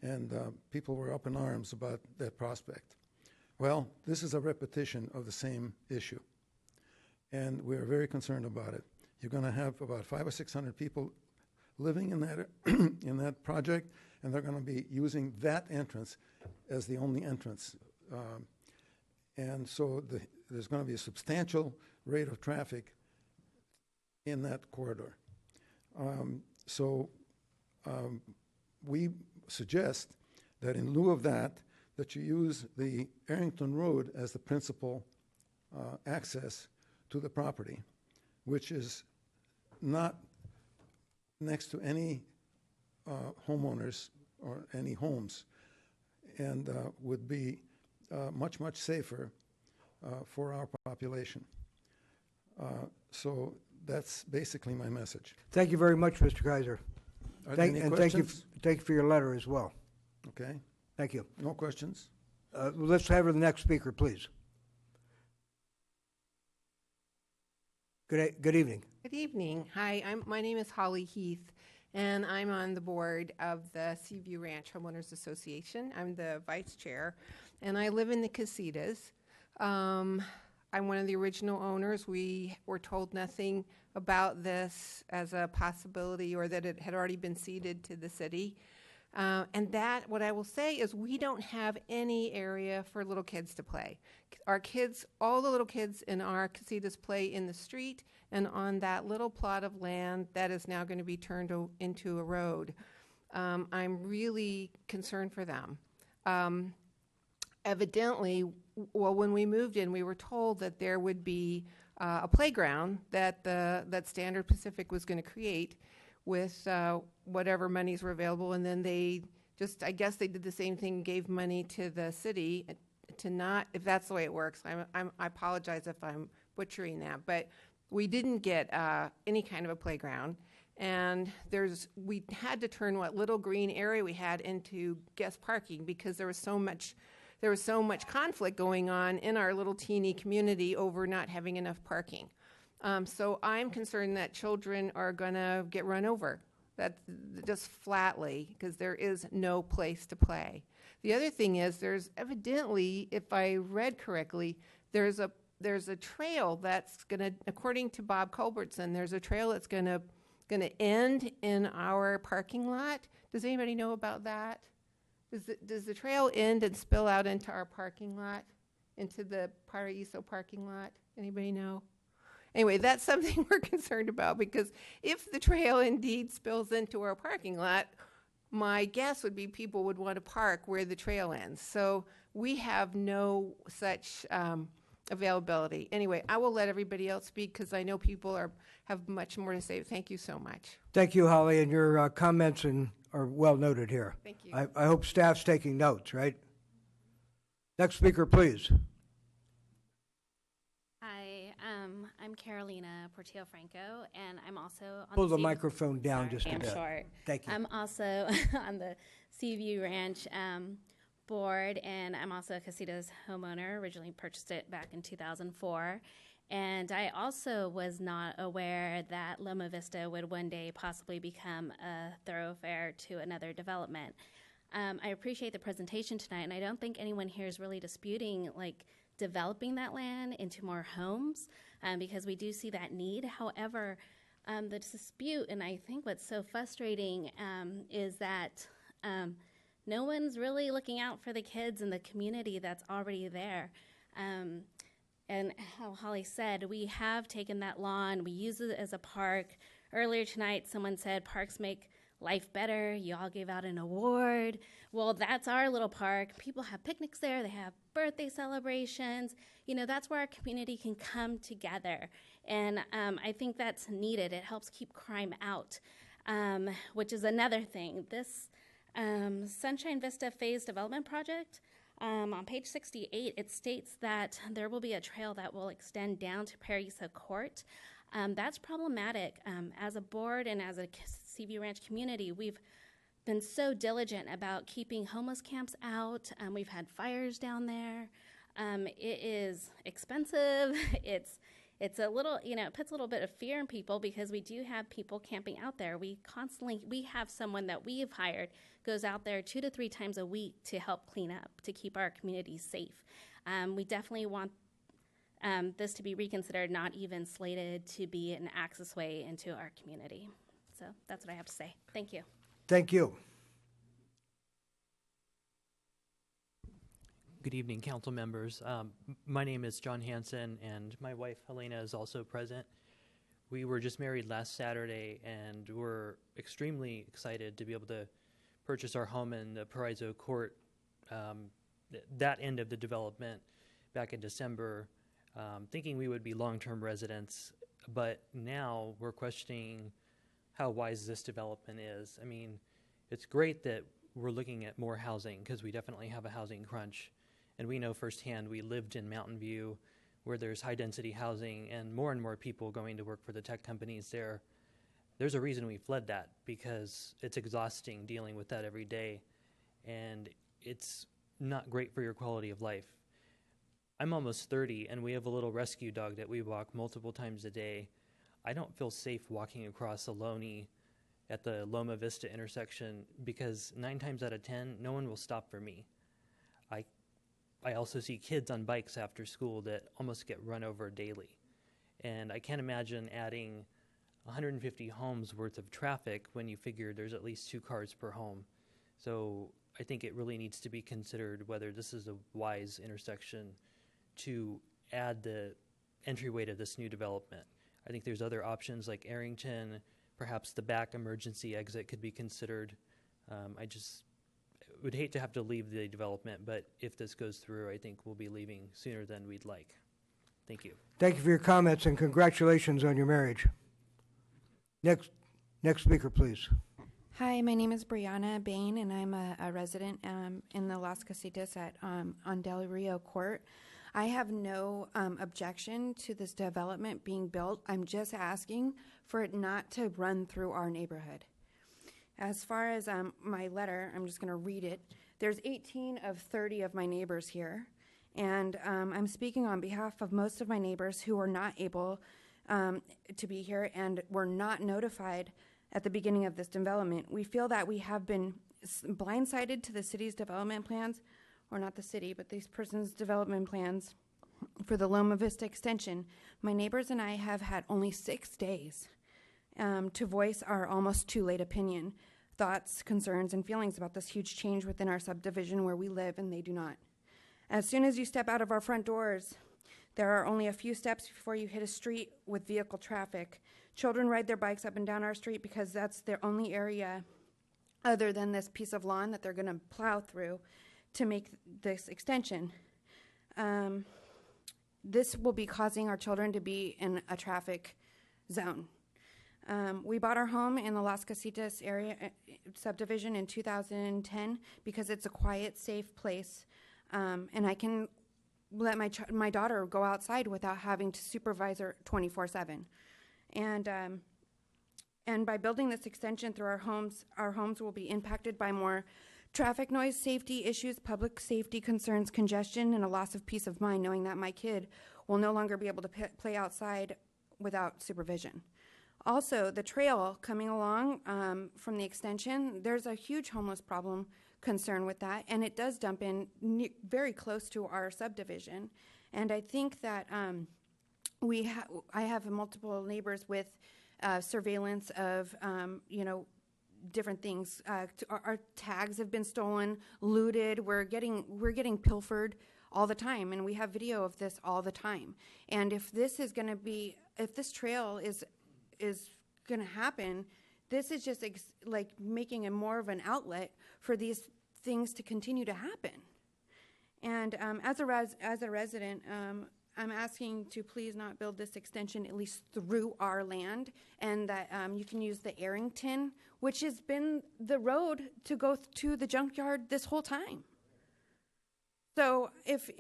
and people were up in arms about that prospect. Well, this is a repetition of the same issue, and we're very concerned about it. You're going to have about 500 or 600 people living in that in that project, and they're going to be using that entrance as the only entrance. And so there's going to be a substantial rate of traffic in that corridor. We suggest that in lieu of that you use the Arrington Road as the principal access to the property. which is not next to any homeowners or any homes, and would be much, much safer for our population. So that's basically my message. Thank you very much, Mr. Kaiser. Are there any questions? Thank you for your letter as well. Okay. Thank you. No questions? Let's have the next speaker, please. Good evening. Good evening. Hi, my name is Holly Heath, and I'm on the board of the Seaview Ranch Homeowners Association. I'm the vice chair, and I live in the Casitas. I'm one of the original owners. We were told nothing about this as a possibility or that it had already been ceded to the city. And that, what I will say is we don't have any area for little kids to play. Our kids, all the little kids in our casitas play in the street and on that little plot of land that is now going to be turned into a road. I'm really concerned for them. Evidently, well, when we moved in, we were told that there would be a playground that Standard Pacific was going to create with whatever monies were available, and then they just, I guess they did the same thing, gave money to the city to not, if that's the way it works. I apologize if I'm butchering that, but we didn't get any kind of a playground, and we had to turn what little green area we had into guest parking because there was so much conflict going on in our little teeny community over not having enough parking. So I'm concerned that children are going to get run over, that just flatly, because there is no place to play. The other thing is there's evidently, if I read correctly, there's a trail that's going to, according to Bob Culbertson, there's a trail that's going to end in our parking lot. Does anybody know about that? Does the trail end and spill out into our parking lot, into the Paraíso parking lot? Anybody know? Anyway, that's something we're concerned about, because if the trail indeed spills into our parking lot, my guess would be people would want to park where the trail ends. So we have no such availability. Anyway, I will let everybody else speak because I know people have much more to say. Thank you so much. Thank you, Holly, and your comments are well noted here. Thank you. I hope staff's taking notes, right? Next speaker, please. Hi, I'm Carolina Portillo Franco, and I'm also on Pull the Seaview- microphone down just a I'm bit. short. Thank you. I'm also on the Seaview Ranch board, and I'm also a Casitas homeowner. Originally purchased it back in 2004. And I also was not aware that Loma Vista would one day possibly become a thoroughfare to another development. I appreciate the presentation tonight, and I don't think anyone here is really disputing developing that land into more homes, because we do see that need. However, the dispute, and I think what's so frustrating, is that no one's really looking out for the kids in the community that's already there. And how Holly said, we have taken that lawn, we use it as a park. Earlier tonight, someone said parks make life better. You all gave out an award. Well, that's our little park. People have picnics there. They have birthday celebrations. You know, that's where our community can come together. And I think that's needed. It helps keep crime out, which is another thing. This Sunshine Vista Phase Development Project, on page 68, it states that there will be a trail that will extend down to Paraíso Court. That's problematic. As a board and as a Seaview Ranch community, we've been so diligent about keeping homeless camps out. We've had fires down there. It is expensive. It's a little, it puts a little bit of fear in people because we do have people camping out there. We have someone that we have hired goes out there 2 to 3 times a week to help clean up, to keep our community safe. We definitely want this to be reconsidered, not even slated to be an access way into our community. So that's what I have to say. Thank you. Thank you. Good evening, council members. My name is John Hansen, and my wife Helena is also present. We were just married last Saturday, and we're extremely excited to be able to purchase our home in the Paraíso Court, that end of the development back in December, thinking we would be long-term residents but now we're questioning how wise this development is. I mean, it's great that we're looking at more housing because we definitely have a housing crunch. And we know firsthand, we lived in Mountain View where there's high density housing and more people going to work for the tech companies there. There's a reason we fled that because it's exhausting dealing with that every day. And it's not great for your quality of life. I'm almost 30 and we have a little rescue dog that we walk multiple times a day. I don't feel safe walking across Ohlone at the Loma Vista intersection because 9 times out of 10, no one will stop for me. I also see kids on bikes after school that almost get run over daily. And I can't imagine adding 150 homes worth of traffic when you figure there's at least 2 cars per home. So I think it really needs to be considered whether this is a wise intersection to add the entryway to this new development. I think there's other options like Arrington, perhaps the back emergency exit could be considered. I just would hate to have to leave the development, but if this goes through, I think we'll be leaving sooner than we'd like. Thank you. Thank you for your comments and congratulations on your marriage. Next speaker, please. Hi, my name is Brianna Bain, and I'm a resident in the Las Casitas on Del Rio Court. I have no objection to this development being built. I'm just asking for it not to run through our neighborhood. As far as my letter, I'm just going to read it. There's 18 of 30 of my neighbors here, and I'm speaking on behalf of most of my neighbors who are not able to be here and were not notified at the beginning of this development. We feel that we have been blindsided to the city's development plans, or not the city, but these person's development plans for the Loma Vista extension. My neighbors and I have had only 6 days to voice our almost too late opinion, thoughts, concerns, and feelings about this huge change within our subdivision where we live and they do not. As soon as you step out of our front doors, there are only a few steps before you hit a street with vehicle traffic. Children ride their bikes up and down our street because that's their only area other than this piece of lawn that they're going to plow through to make this extension. This will be causing our children to be in a traffic zone. We bought our home in the Las Casitas area subdivision in 2010 because it's a quiet, safe place, and I can let my daughter go outside without having to supervise her 24/7. And by building this extension through our homes will be impacted by more traffic noise, safety issues, public safety concerns, congestion, and a loss of peace of mind knowing that my kid will no longer be able to play outside without supervision. Also, the trail coming along from the extension, there's a huge homeless problem concern with that, and it does dump in very close to our subdivision. And I think that I have multiple neighbors with surveillance of, different things. Our tags have been stolen, looted. We're getting pilfered all the time, and we have video of this all the time. And if this trail is going to happen, this is just like making it more of an outlet for these things to continue to happen. And as a resident, I'm asking to please not build this extension at least through our land, and that you can use the Arrington, which has been the road to go to the junkyard this whole time. So if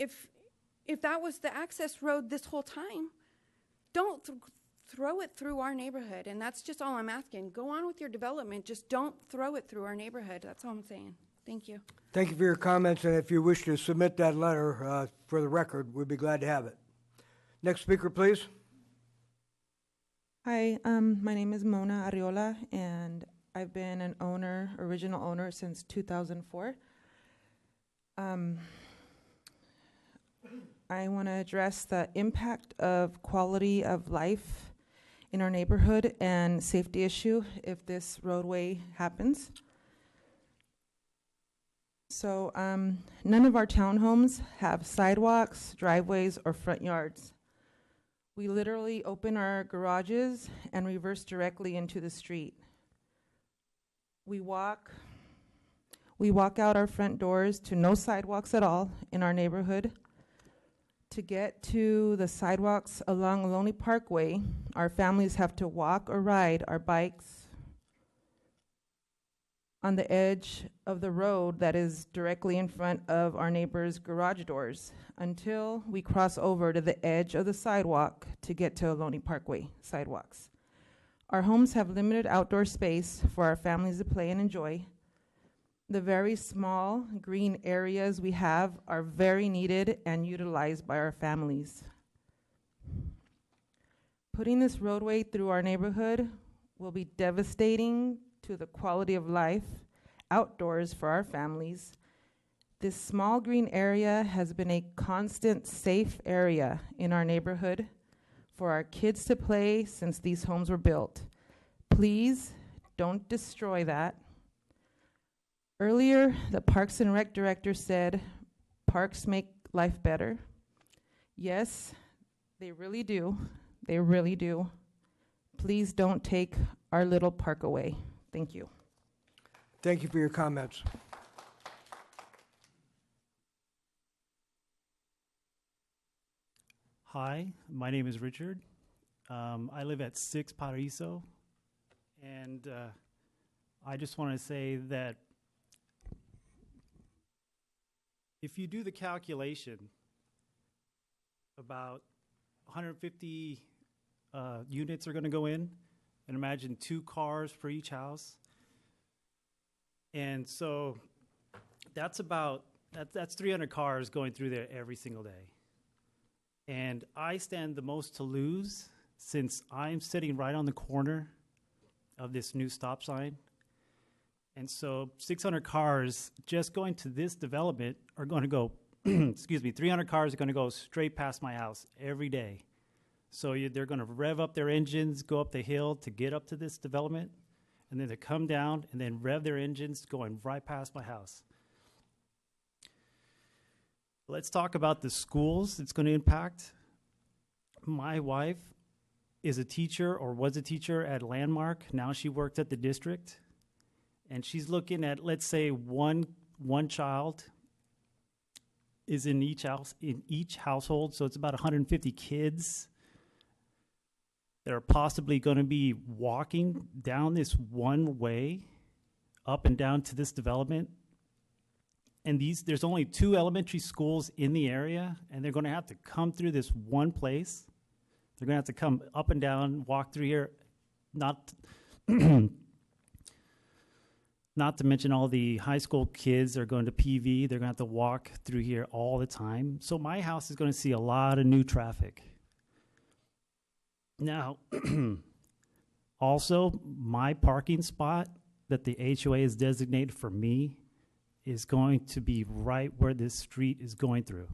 that was the access road this whole time, don't throw it through our neighborhood. And that's just all I'm asking. Go on with your development. Just don't throw it through our neighborhood. That's all I'm saying. Thank you. Thank you for your comments, and if you wish to submit that letter for the record, we'd be glad to have it. Next speaker, please. Hi, my name is Mona Arriola, and I've been an original owner since 2004. I want to address the impact of quality of life in our neighborhood and safety issue if this roadway happens. So none of our townhomes have sidewalks, driveways, or front yards. We literally open our garages and reverse directly into the street. We walk out our front doors to no sidewalks at all in our neighborhood. To get to the sidewalks along Lonely Parkway, our families have to walk or ride our bikes on the edge of the road that is directly in front of our neighbors' garage doors until we cross over to the edge of the sidewalk to get to Lonely Parkway sidewalks. Our homes have limited outdoor space for our families to play and enjoy. The very small green areas we have are very needed and utilized by our families. Putting this roadway through our neighborhood will be devastating to the quality of life outdoors for our families. This small green area has been a constant safe area in our neighborhood for our kids to play since these homes were built. Please don't destroy that. Earlier, the Parks and Rec director said, parks make life better. Yes, they really do. They really do. Please don't take our little park away. Thank you. Thank you for your comments. Hi, my name is Richard. I live at 6 Paraíso, and I just want to say that if you do the calculation, about 150 units are going to go in, and imagine 2 cars for each house. And so that's 300 cars going through there every single day. And I stand the most to lose since I'm sitting right on the corner of this new stop sign. And so 600 cars just going to this development are going to go, 300 cars are going to go straight past my house every day. So they're going to rev up their engines, go up the hill to get up to this development, and then they come down and then rev their engines going right past my house. Let's talk about the schools it's going to impact. My wife is a teacher or was a teacher at Landmark. Now she works at the district. And she's looking at, let's say, one child is in each household, so it's about 150 kids that are possibly going to be walking down this one way up and down to this development. And there's only 2 elementary schools in the area, and they're going to have to come through this one place. They're going to have to come up and down, walk through here, not to mention all the high school kids are going to PV. They're going to have to walk through here all the time. So my house is going to see a lot of new traffic. Now, also, my parking spot that the HOA has designated for me is going to be right where this street is going through.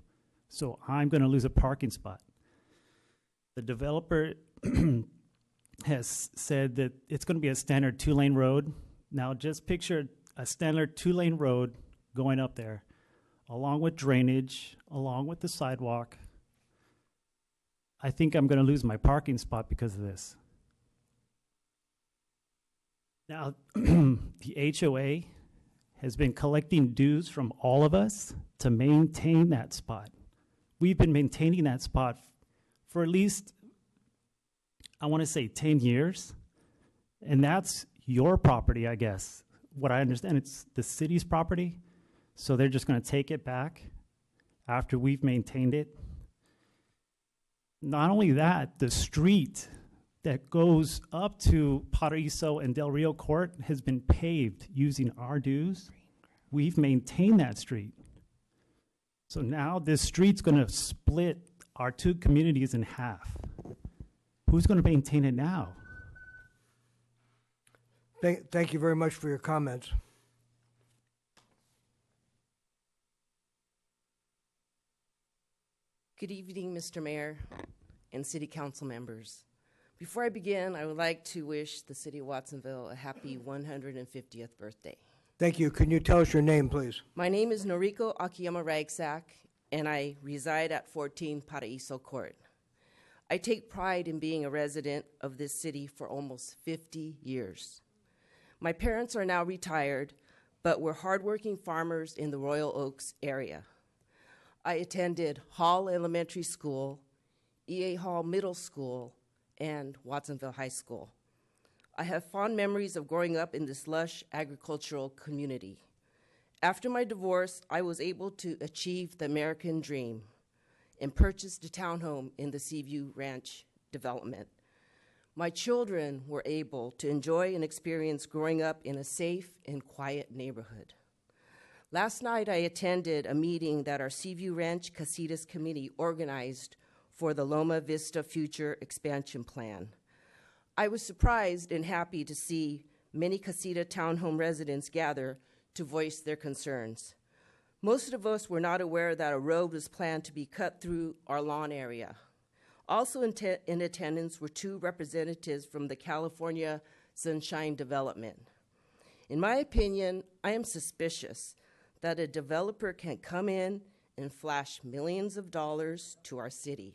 So I'm going to lose a parking spot. The developer has said that it's going to be a standard 2-lane road. Now just picture a standard 2-lane road going up there, along with drainage, along with the sidewalk. I think I'm going to lose my parking spot because of this. Now, the HOA has been collecting dues from all of us to maintain that spot. We've been maintaining that spot for at least, I want to say 10 years. And that's your property, I guess. What I understand, it's the city's property. So they're just going to take it back after we've maintained it. Not only that, the street that goes up to Paraíso and Del Rio Court has been paved using our dues. We've maintained that street. So now this street's going to split our 2 communities in half. Who's going to maintain it now? Thank you very much for your comments. Good evening, Mr. Mayor and City Council members. Before I begin, I would like to wish the City of Watsonville a happy 150th birthday. Thank you. Can you tell us your name, please? My name is Noriko Akiyama Ragsack, and I reside at 14 Paraíso Court. I take pride in being a resident of this city for almost 50 years. My parents are now retired, but were hardworking farmers in the Royal Oaks area. I attended Hall Elementary School, E.A. Hall Middle School, and Watsonville High School. I have fond memories of growing up in this lush agricultural community. After my divorce, I was able to achieve the American dream and purchased a townhome in the Seaview Ranch development. My children were able to enjoy and experience growing up in a safe and quiet neighborhood. Last night, I attended a meeting that our Seaview Ranch Casitas Committee organized for the Loma Vista Future Expansion Plan. I was surprised and happy to see many Casita townhome residents gather to voice their concerns. Most of us were not aware that a road was planned to be cut through our lawn area. Also in attendance were 2 representatives from the California Sunshine Development. In my opinion, I am suspicious that a developer can come in and flash millions of dollars to our city.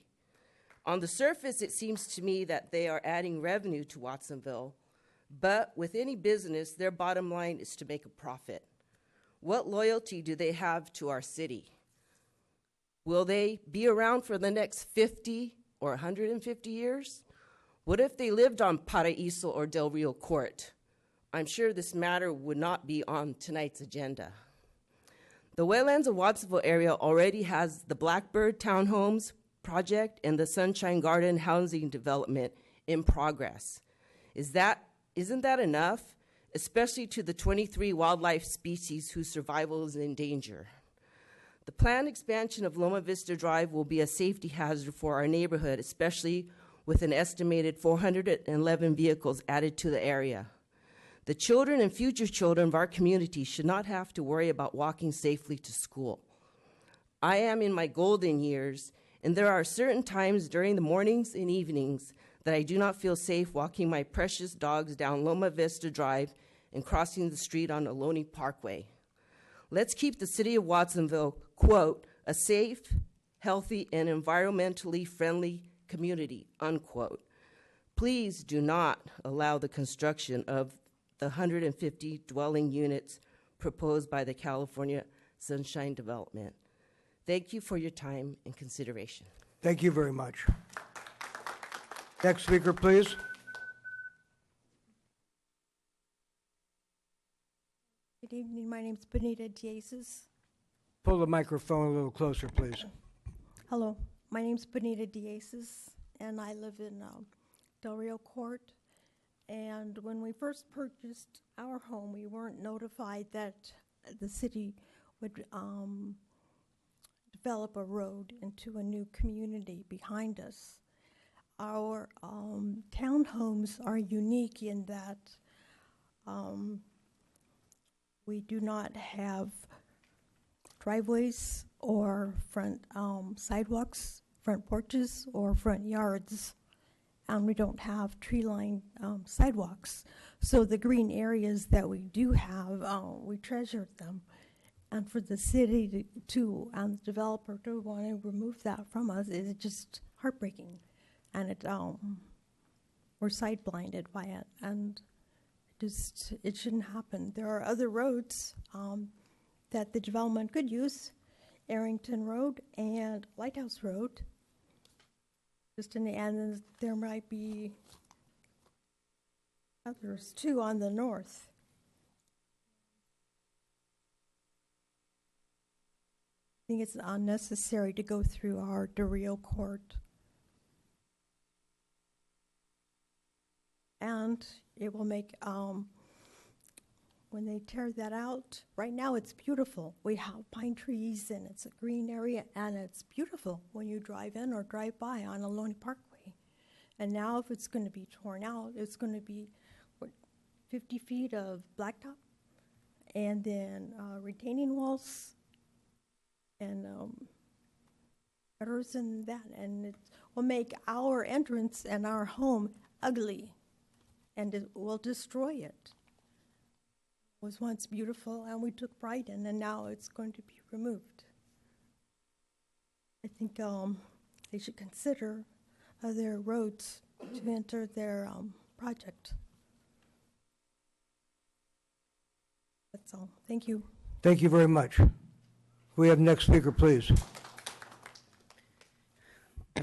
On the surface, it seems to me that they are adding revenue to Watsonville, but with any business, their bottom line is to make a profit. What loyalty do they have to our city? Will they be around for the next 50 or 150 years? What if they lived on Paraíso or Del Rio Court? I'm sure this matter would not be on tonight's agenda. The Wetlands of Watsonville area already has the Blackbird Townhomes project and the Sunshine Garden housing development in progress. Isn't that enough, especially to the 23 wildlife species whose survival is in danger? The planned expansion of Loma Vista Drive will be a safety hazard for our neighborhood, especially with an estimated 411 vehicles added to the area. The children and future children of our community should not have to worry about walking safely to school. I am in my golden years, and there are certain times during the mornings and evenings that I do not feel safe walking my precious dogs down Loma Vista Drive and crossing the street on Ohlone Parkway. Let's keep the city of Watsonville, quote, a safe, healthy, and environmentally friendly community, unquote. Please do not allow the construction of the 150 dwelling units proposed by the California Sunshine Development. Thank you for your time and consideration. Thank you very much. Next speaker, please. Good evening. My name is Benita Diazes. Pull the microphone a little closer, please. Hello. My name is Benita Diazes, and I live in Del Rio Court. And when we first purchased our home, we weren't notified that the city would develop a road into a new community behind us. Our townhomes are unique in that we do not have driveways or front sidewalks, front porches, or front yards. And we don't have tree-lined sidewalks. So the green areas that we do have, we treasure them. And for the city and the developer to want to remove that from us is just heartbreaking. And we're side-blinded by it. And it shouldn't happen. There are other roads that the development could use, Arrington Road and Lighthouse Road. Just in the end, there might be others too on the north. I think it's unnecessary to go through our Del Rio Court. And it will make, when they tear that out, right now it's beautiful. We have pine trees and it's a green area and it's beautiful when you drive in or drive by on Ohlone Parkway. And now if it's going to be torn out, it's going to be 50 feet of blacktop and then retaining walls and gutters and that. And it will make our entrance and our home ugly and it will destroy it. Was once beautiful and we took pride in, and now it's going to be removed. I think they should consider other roads to enter their project. That's all. Thank you. Thank you very much. We have next speaker, please.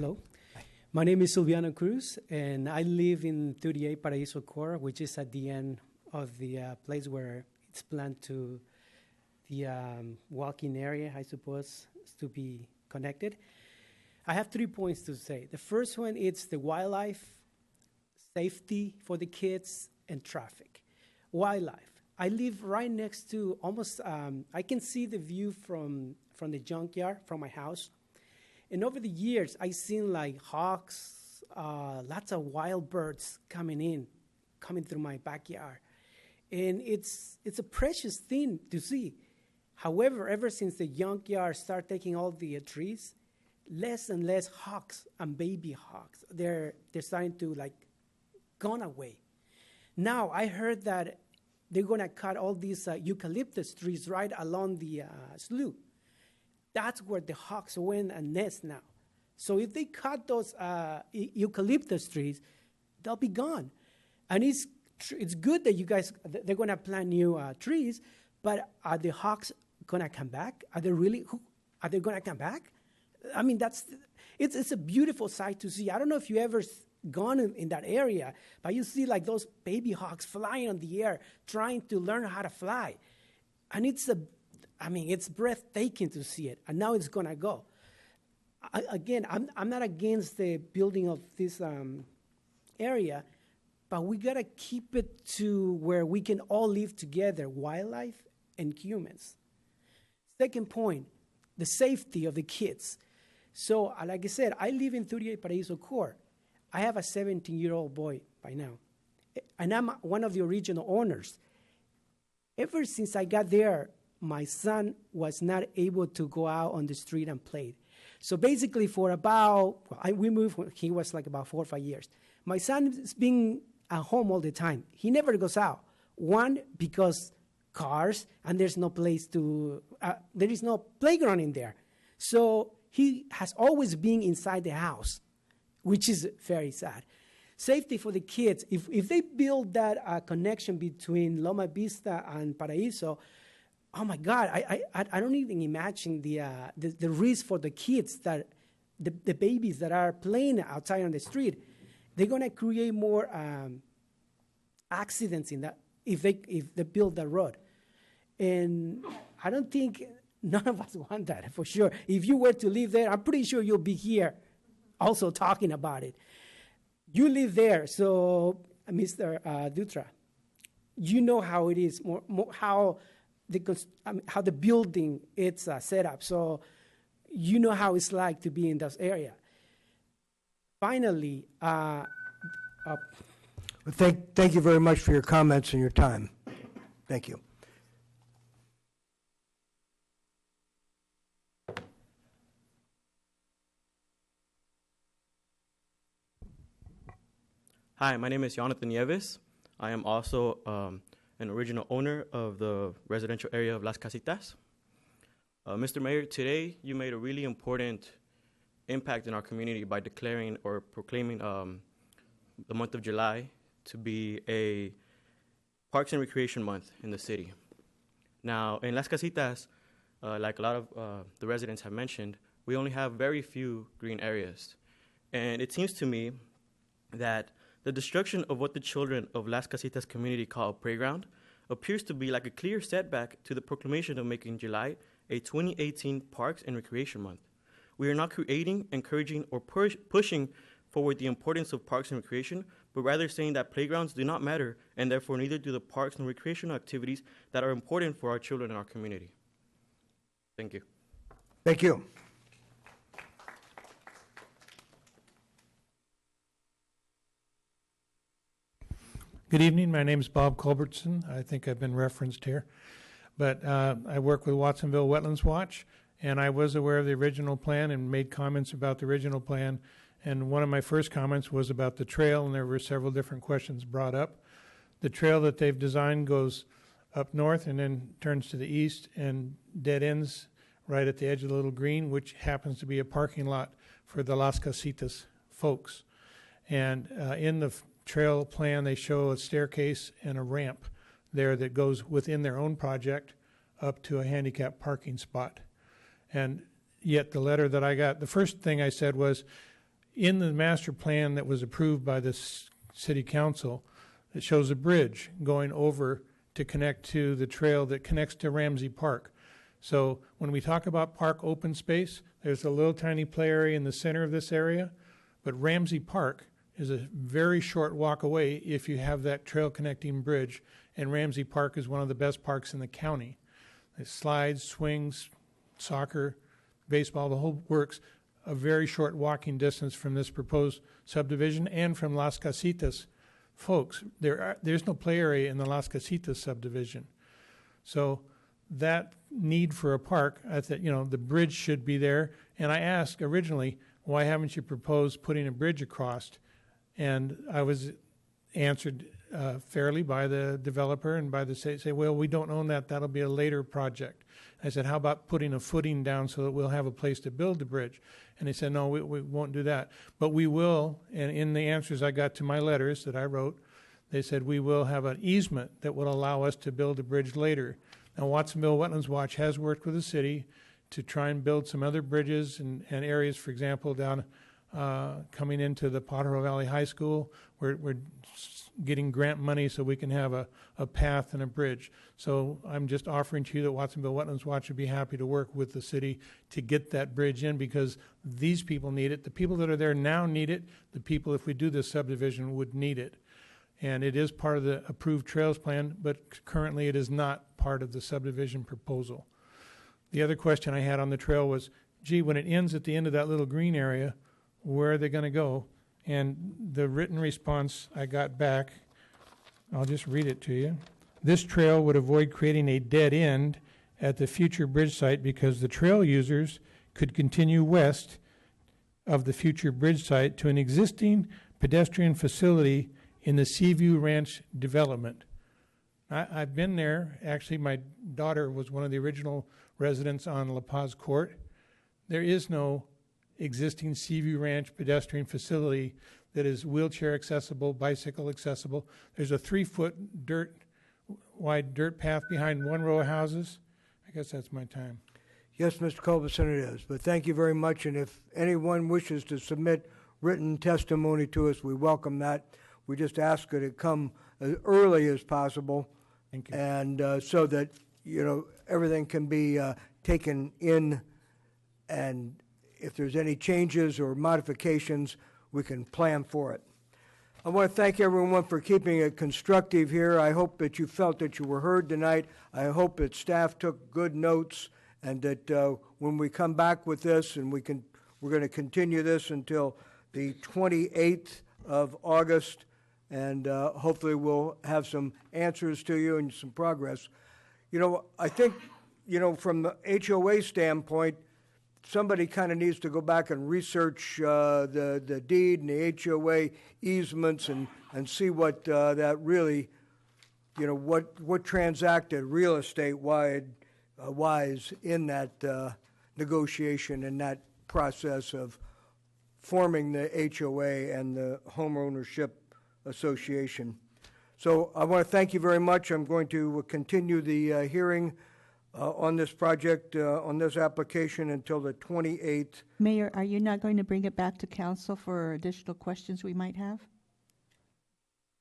Hello. My name is Silviano Cruz, and I live in 38 Paraíso Core, which is at the end of the place where it's planned to the walking area, I suppose, to be connected. I have 3 points to say. The first one is the wildlife, safety for the kids, and traffic. Wildlife. I live right next to almost, I can see the view from the junkyard from my house. And over the years, I've seen like hawks, lots of wild birds coming through my backyard. And it's a precious thing to see. However, ever since the junkyard started taking all the trees, less and less hawks and baby hawks, they're starting to like gone away. Now, I heard that they're going to cut all these eucalyptus trees right along the slough. That's where the hawks went and nest now. So if they cut those eucalyptus trees, they'll be gone. And it's good that you guys, they're going to plant new trees, but are the hawks going to come back? Are they going to come back? I mean, it's a beautiful sight to see. I don't know if you ever gone in that area, but you see like those baby hawks flying on the air, trying to learn how to fly. And it's breathtaking to see it. And now it's going to go. I'm not against the building of this area, but we got to keep it to where we can all live together, wildlife and humans. Second point, the safety of the kids. So, like I said, I live in 38 Paraíso Core. I have a 17-year-old boy by now, and I'm one of the original owners. Ever since I got there, my son was not able to go out on the street and play. So basically we moved when he was like about 4 or 5 years. My son is being at home all the time. He never goes out. One, because cars, and there's no place there is no playground in there. So he has always been inside the house, which is very sad. Safety for the kids. If they build that connection between Loma Vista and Paraíso, oh my God, I don't even imagine the risk for the kids, that the babies that are playing outside on the street. They're going to create more accidents in that if they build the road. And I don't think none of us want that, for sure. If you were to live there, I'm pretty sure you'll be here also talking about it. You live there, so Mr. Dutra, you know how it is, how the building is set up. So you know how it's like to be in this area. Finally, Thank you very much for your comments and your time. Thank you. Hi, my name is Jonathan Nieves. I am also an original owner of the residential area of Las Casitas. Mr. Mayor, today you made a really important impact in our community by declaring or proclaiming the month of July to be a Parks and Recreation Month in the city. Now, in Las Casitas, like a lot of the residents have mentioned, we only have very few green areas. And it seems to me that the destruction of what the children of Las Casitas community call a playground appears to be like a clear setback to the proclamation of making July a 2018 Parks and Recreation Month. We are not creating, encouraging, or pushing forward the importance of parks and recreation, but rather saying that playgrounds do not matter, and therefore neither do the parks and recreational activities that are important for our children in our community. Thank you. Thank you. Good evening. My name is Bob Culbertson. I think I've been referenced here. But I work with Watsonville Wetlands Watch, and I was aware of the original plan and made comments about the original plan. And one of my first comments was about the trail, and there were several different questions brought up. The trail that they've designed goes up north and then turns to the east and dead ends right at the edge of the little green, which happens to be a parking lot for the Las Casitas folks. And in the trail plan, they show a staircase and a ramp there that goes within their own project up to a handicap parking spot. And yet the letter that I got, the first thing I said was, in the master plan that was approved by the city council, it shows a bridge going over to connect to the trail that connects to Ramsey Park. So when we talk about park open space, there's a little tiny play area in the center of this area, but Ramsey Park is a very short walk away if you have that trail connecting bridge, and Ramsey Park is one of the best parks in the county. There's slides, swings, soccer, baseball, the whole works, a very short walking distance from this proposed subdivision and from Las Casitas. Folks, there's no play area in the Las Casitas subdivision. So that need for a park, I thought, the bridge should be there. And I asked originally, why haven't you proposed putting a bridge across? And I was answered fairly by the developer and by the state, say, well, we don't own that. That'll be a later project. I said, how about putting a footing down so that we'll have a place to build the bridge? And they said, no, we won't do that. But we will, and in the answers I got to my letters that I wrote, they said we will have an easement that will allow us to build a bridge later. Now, Watsonville Wetlands Watch has worked with the city to try and build some other bridges and areas, for example, down coming into the Potter Valley High School. We're getting grant money so we can have a path and a bridge. So I'm just offering to you that Watsonville Wetlands Watch would be happy to work with the city to get that bridge in, because these people need it. The people that are there now need it. The people, if we do this subdivision, would need it. And it is part of the approved trails plan, but currently it is not part of the subdivision proposal. The other question I had on the trail was, gee, when it ends at the end of that little green area, where are they going to go? And the written response I got back, I'll just read it to you. This trail would avoid creating a dead end at the future bridge site because the trail users could continue west of the future bridge site to an existing pedestrian facility in the Seaview Ranch development. I've been there. Actually, my daughter was one of the original residents on La Paz Court. There is no existing Seaview Ranch pedestrian facility that is wheelchair accessible, bicycle accessible. There's a 3-foot wide dirt path behind one row of houses. I guess that's my time. Yes, Mr. Culbertson, it is. But thank you very much. And if anyone wishes to submit written testimony to us, we welcome that. We just ask that it come as early as possible. Thank you. And so that, everything can be taken in, and if there's any changes or modifications, we can plan for it. I want to thank everyone for keeping it constructive here. I hope that you felt that you were heard tonight. I hope that staff took good notes, and that when we come back with this, and we're going to continue this until the 28th of August, and hopefully we'll have some answers to you and some progress. I think, from the HOA standpoint, somebody kind of needs to go back and research the deed and the HOA easements and see what that really, what transacted real estate wise in that negotiation and that process of forming the HOA and the homeownership association. So I want to thank you very much. I'm going to continue the hearing on this project, on this application until the 28th. Mayor, are you not going to bring it back to council for additional questions we might have?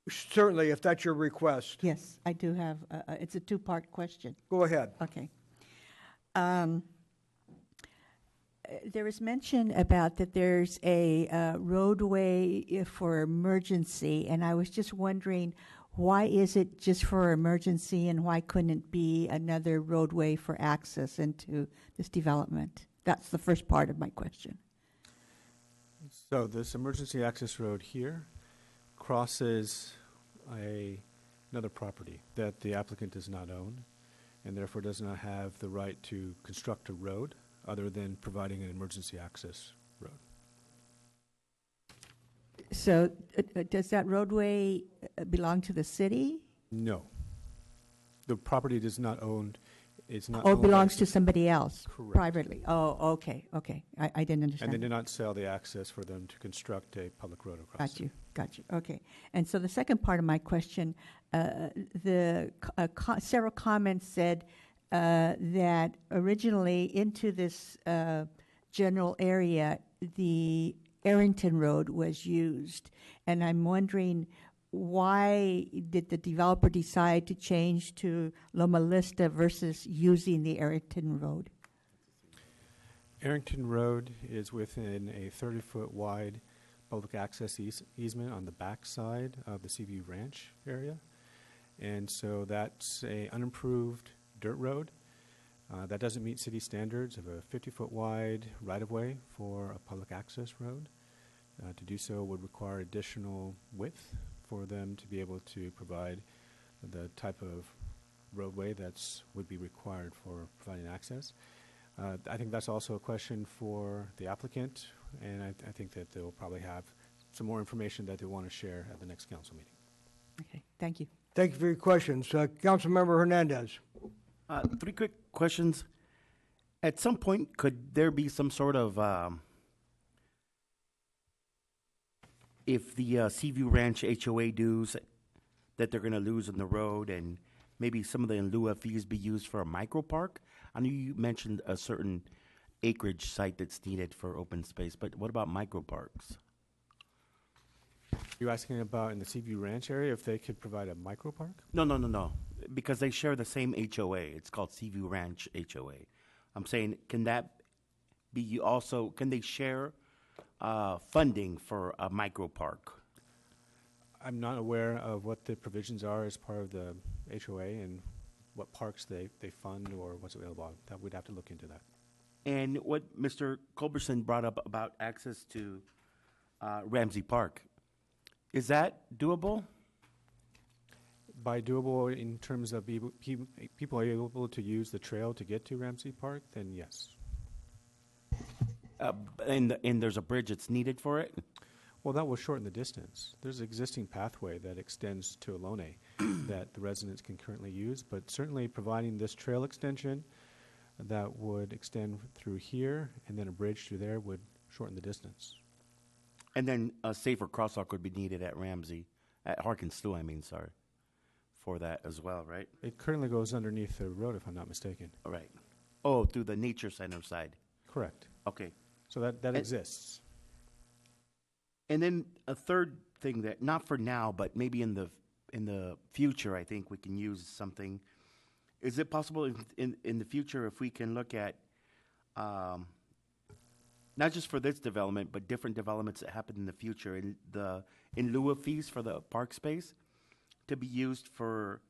Certainly, if that's your request. Yes, I do have. It's a two-part question. Go ahead. Okay. There was mention about that there's a roadway for emergency, and I was just wondering, why is it just for emergency, and why couldn't it be another roadway for access into this development? That's the first part of my question. So this emergency access road here crosses another property that the applicant does not own, and therefore does not have the right to construct a road other than providing an emergency access road. So does that roadway belong to the city? No. The property does not own, it's not. Or owned by belongs the to somebody else? Correct. Privately? Oh, okay. I didn't understand. And they did not sell the access for them to construct a public road across. Got you. Okay. And so the second part of my question, several comments said that originally into this general area, the Arrington Road was used. And I'm wondering, why did the developer decide to change to Loma Lista versus using the Arrington Road? Arrington Road is within a 30-foot wide public access easement on the back side of the Seaview Ranch area. And so that's a unimproved dirt road. That doesn't meet city standards of a 50-foot wide right-of-way for a public access road. To do so would require additional width for them to be able to provide the type of roadway that would be required for providing access. I think that's also a question for the applicant, and I think that they'll probably have some more information that they want to share at the next council meeting. Okay, thank you. Thank you for your questions. Councilmember Hernandez. 3 quick questions. At some point, could there be some sort of, if the Seaview Ranch HOA dues that they're going to lose on the road, and maybe some of the in lieu of fees be used for a micro park? I know you mentioned a certain acreage site that's needed for open space, but what about micro parks? You're asking about in the Seaview Ranch area if they could provide a micro park? No. Because they share the same HOA. It's called Seaview Ranch HOA. I'm saying, can that be also, can they share funding for a micro park? I'm not aware of what the provisions are as part of the HOA and what parks they fund or what's available. That we'd have to look into that. And what Mr. Culberson brought up about access to Ramsey Park, is that doable? By doable in terms of people are able to use the trail to get to Ramsey Park, then yes. And there's a bridge that's needed for it? Well, that will shorten the distance. There's an existing pathway that extends to Ohlone that the residents can currently use, but certainly providing this trail extension that would extend through here and then a bridge through there would shorten the distance. And then a safer crosswalk would be needed at Harkins Stew, for that as well, right? It currently goes underneath the road, if I'm not mistaken. All right. Oh, through the nature center side. Correct. Okay. So that exists. And then a third thing that, not for now, but maybe in the future, I think we can use something. Is it possible in the future if we can look at, not just for this development, but different developments that happen in the future, in lieu of fees for the park space, to be used for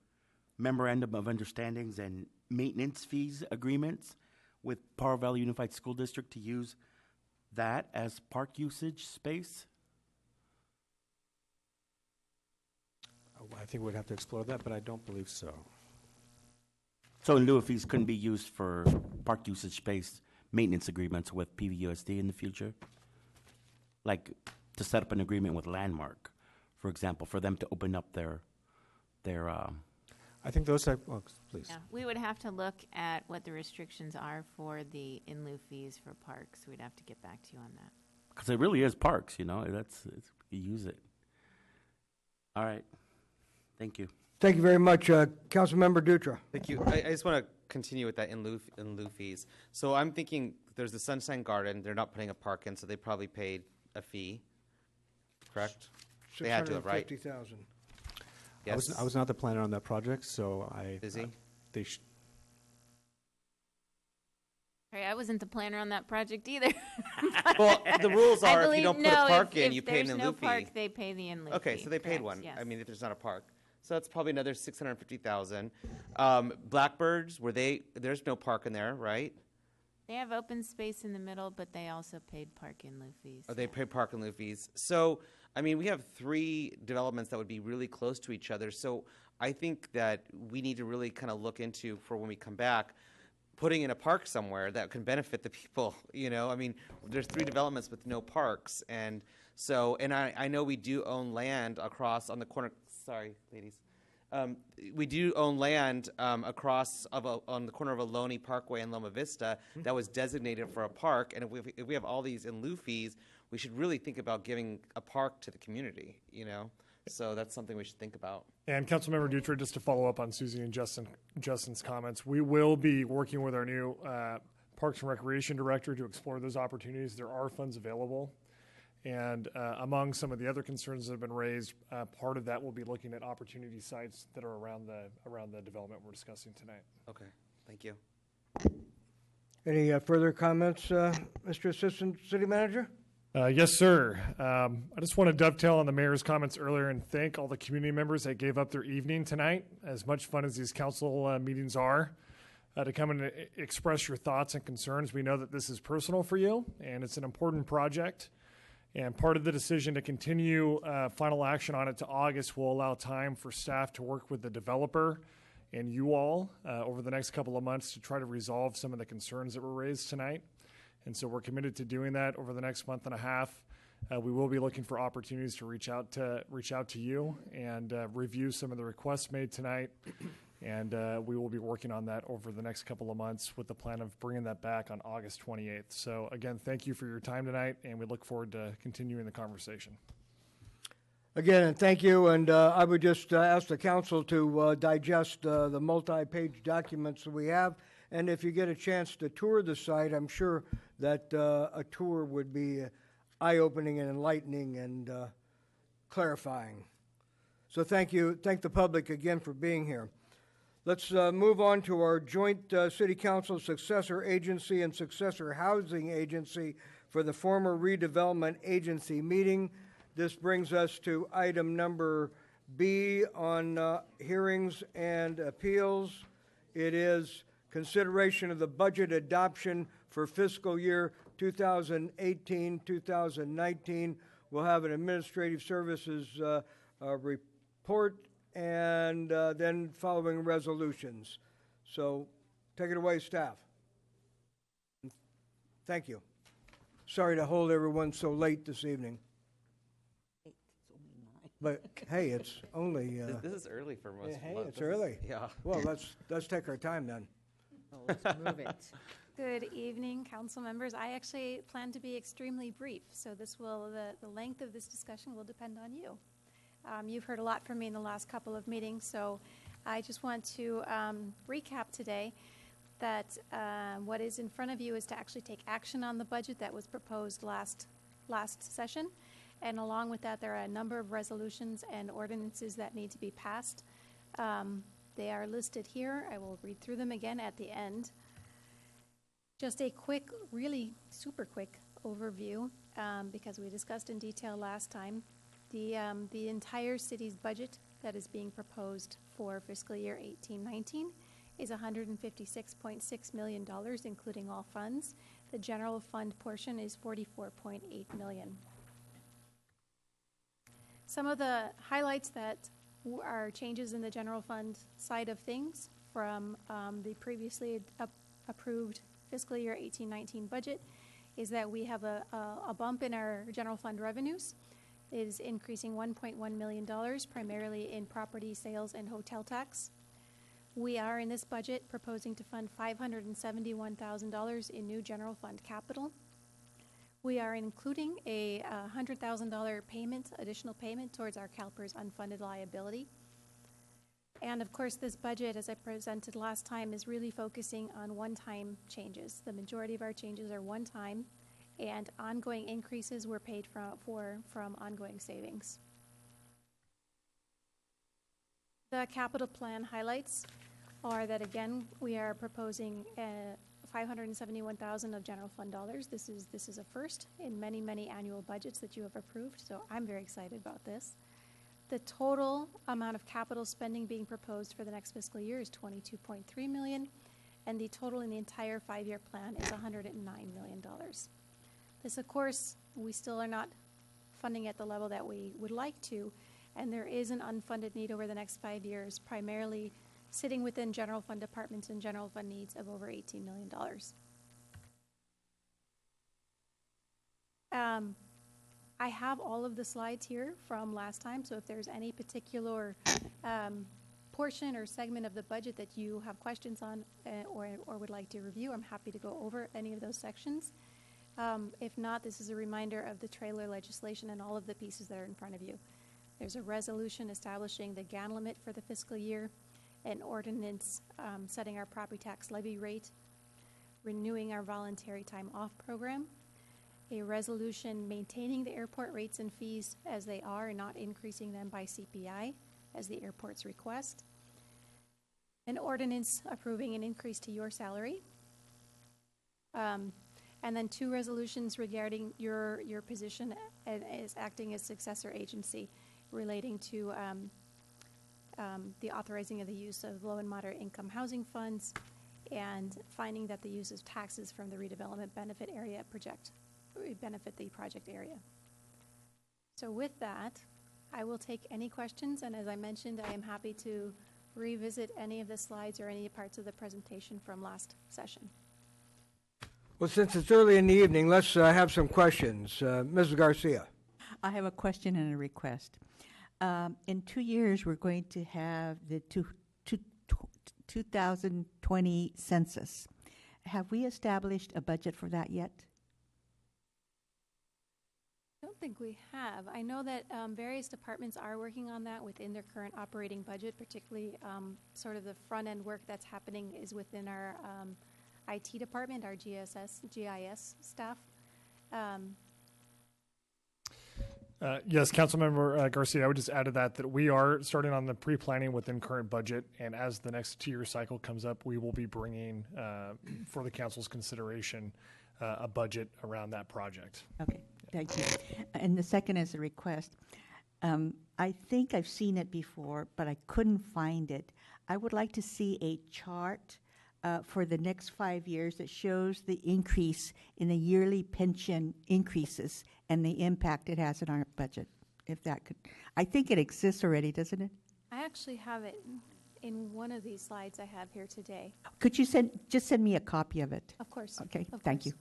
memorandum of understandings and maintenance fees agreements with Paro Valley Unified School District to use that as park usage space? I think we'd have to explore that, but I don't believe so. So in lieu of fees couldn't be used for park usage space maintenance agreements with PVUSD in the future? Like to set up an agreement with Landmark, for example, for them to open up their I think those type, oh, please. Yeah, we would have to look at what the restrictions are for the in lieu fees for parks. We'd have to get back to you on that. Because it really is parks, you use it. All right. Thank you. Thank you very much, Councilmember Dutra. Thank you. I just want to continue with that in lieu fees. So I'm thinking there's the Sunshine Garden. They're not putting a park in, so they probably paid a fee. Correct? They had to have, right? $650,000. Yes. I was not the planner on that project, so Busy? Sorry, I wasn't the planner on that project either. Well, the rules I are if you believe- don't put no, a park if in, you pay an in lieu there's fee. no park, they pay the in lieu Okay, fee. so they paid Correct, one. yes. I mean, if there's not a park. So that's probably another $650,000. Blackbirds, there's no park in there, right? They have open space in the middle, but they also paid park in lieu fees. Oh, they pay park and lieu fees. So, I mean, we have 3 developments that would be really close to each other. So I think that we need to really kind of look into, for when we come back, putting in a park somewhere that can benefit the people, I mean, there's 3 developments with no parks. And so, and I know we do own land across on the corner, sorry, ladies. We do own land across on the corner of Ohlone Parkway and Loma Vista that was designated for a park. And if we have all these in lieu fees, we should really think about giving a park to the community, So that's something we should think about. And Councilmember Dutra, just to follow up on Susie and Justin's comments, we will be working with our new Parks and Recreation Director to explore those opportunities. There are funds available And among some of the other concerns that have been raised, part of that will be looking at opportunity sites that are around the development we're discussing tonight. Okay, thank you. Any further comments, Mr. Assistant City Manager? Yes, sir. I just want to dovetail on the mayor's comments earlier and thank all the community members that gave up their evening tonight, as much fun as these council meetings are, to come and express your thoughts and concerns. We know that this is personal for you, and it's an important project. And part of the decision to continue final action on it to August will allow time for staff to work with the developer and you all over the next couple of months to try to resolve some of the concerns that were raised tonight. And so we're committed to doing that over the next month and a half. We will be looking for opportunities to reach out to you and review some of the requests made tonight. And we will be working on that over the next couple of months with the plan of bringing that back on August 28th. So again, thank you for your time tonight, and we look forward to continuing the conversation. Again, and thank you. And I would just ask the council to digest the multi-page documents that we have. And if you get a chance to tour the site, I'm sure that a tour would be eye-opening and enlightening and clarifying. So thank you. Thank the public again for being here. Let's move on to our joint City Council Successor Agency and Successor Housing Agency for the former Redevelopment Agency meeting. This brings us to item number B on hearings and appeals. It is consideration of the budget adoption for fiscal year 2018-2019. We'll have an administrative services report and then following resolutions. So take it away, staff. Thank you. Sorry to hold everyone so late this evening. But hey, it's only. This is early for most. Hey, it's early. Yeah. Well, let's take our time then. Let's move it. Good evening, council members. I actually plan to be extremely brief, so the length of this discussion will depend on you. You've heard a lot from me in the last couple of meetings, so I just want to recap today that what is in front of you is to actually take action on the budget that was proposed last session. And along with that, there are a number of resolutions and ordinances that need to be passed. They are listed here. I will read through them again at the end. Just a quick, really super quick overview, because we discussed in detail last time. The entire city's budget that is being proposed for fiscal year 18-19 is $156.6 million, including all funds. The general fund portion is $44.8 million. Some of the highlights that are changes in the general fund side of things from the previously approved fiscal year 18-19 budget is that we have a bump in our general fund revenues. It is increasing $1.1 million, primarily in property sales and hotel tax. We are in this budget proposing to fund $571,000 in new general fund capital. We are including a $100,000 payment, additional payment towards our CalPERS unfunded liability. And of course, this budget, as I presented last time, is really focusing on one-time changes. The majority of our changes are one-time, and ongoing increases were paid from ongoing savings. The capital plan highlights are that, again, we are proposing $571,000 of general fund dollars. This is a first in many, many annual budgets that you have approved, so I'm very excited about this. The total amount of capital spending being proposed for the next fiscal year is $22.3 million, and the total in the entire 5-year plan is $109 million. This, of course, we still are not funding at the level that we would like to, and there is an unfunded need over the next 5 years, primarily sitting within general fund departments and general fund needs of over $18 million. I have all of the slides here from last time, so if there's any particular portion or segment of the budget that you have questions on or would like to review, I'm happy to go over any of those sections. If not, this is a reminder of the trailer legislation and all of the pieces that are in front of you. There's a resolution establishing the GAN limit for the fiscal year, an ordinance setting our property tax levy rate, renewing our voluntary time off program, a resolution maintaining the airport rates and fees as they are and not increasing them by CPI as the airport's request. An ordinance approving an increase to your salary. And then 2 resolutions regarding your position as acting as successor agency relating to the authorizing of the use of low and moderate income housing funds and finding that the use of taxes from the redevelopment benefit area benefit the project area. So with that, I will take any questions, and as I mentioned, I am happy to revisit any of the slides or any parts of the presentation from last session. Well, since it's early in the evening, let's have some questions. Mrs. Garcia. I have a question and a request. In 2 years, we're going to have the 2020 census. Have we established a budget for that yet? I don't think we have. I know that various departments are working on that within their current operating budget, particularly sort of the front-end work that's happening is within our IT department, our GIS staff. Yes, Councilmember Garcia, I would just add to that we are starting on the pre-planning within current budget, and as the next 2-year cycle comes up, we will be bringing, for the council's consideration, a budget around that project. Okay, thank you. And the second is a request. I think I've seen it before, but I couldn't find it. I would like to see a chart for the next 5 years that shows the increase in the yearly pension increases and the impact it has in our budget. If that could, I think it exists already, doesn't it? I actually have it in one of these slides I have here today. Could you just send me a copy of it? Of course. Okay, of thank course. you.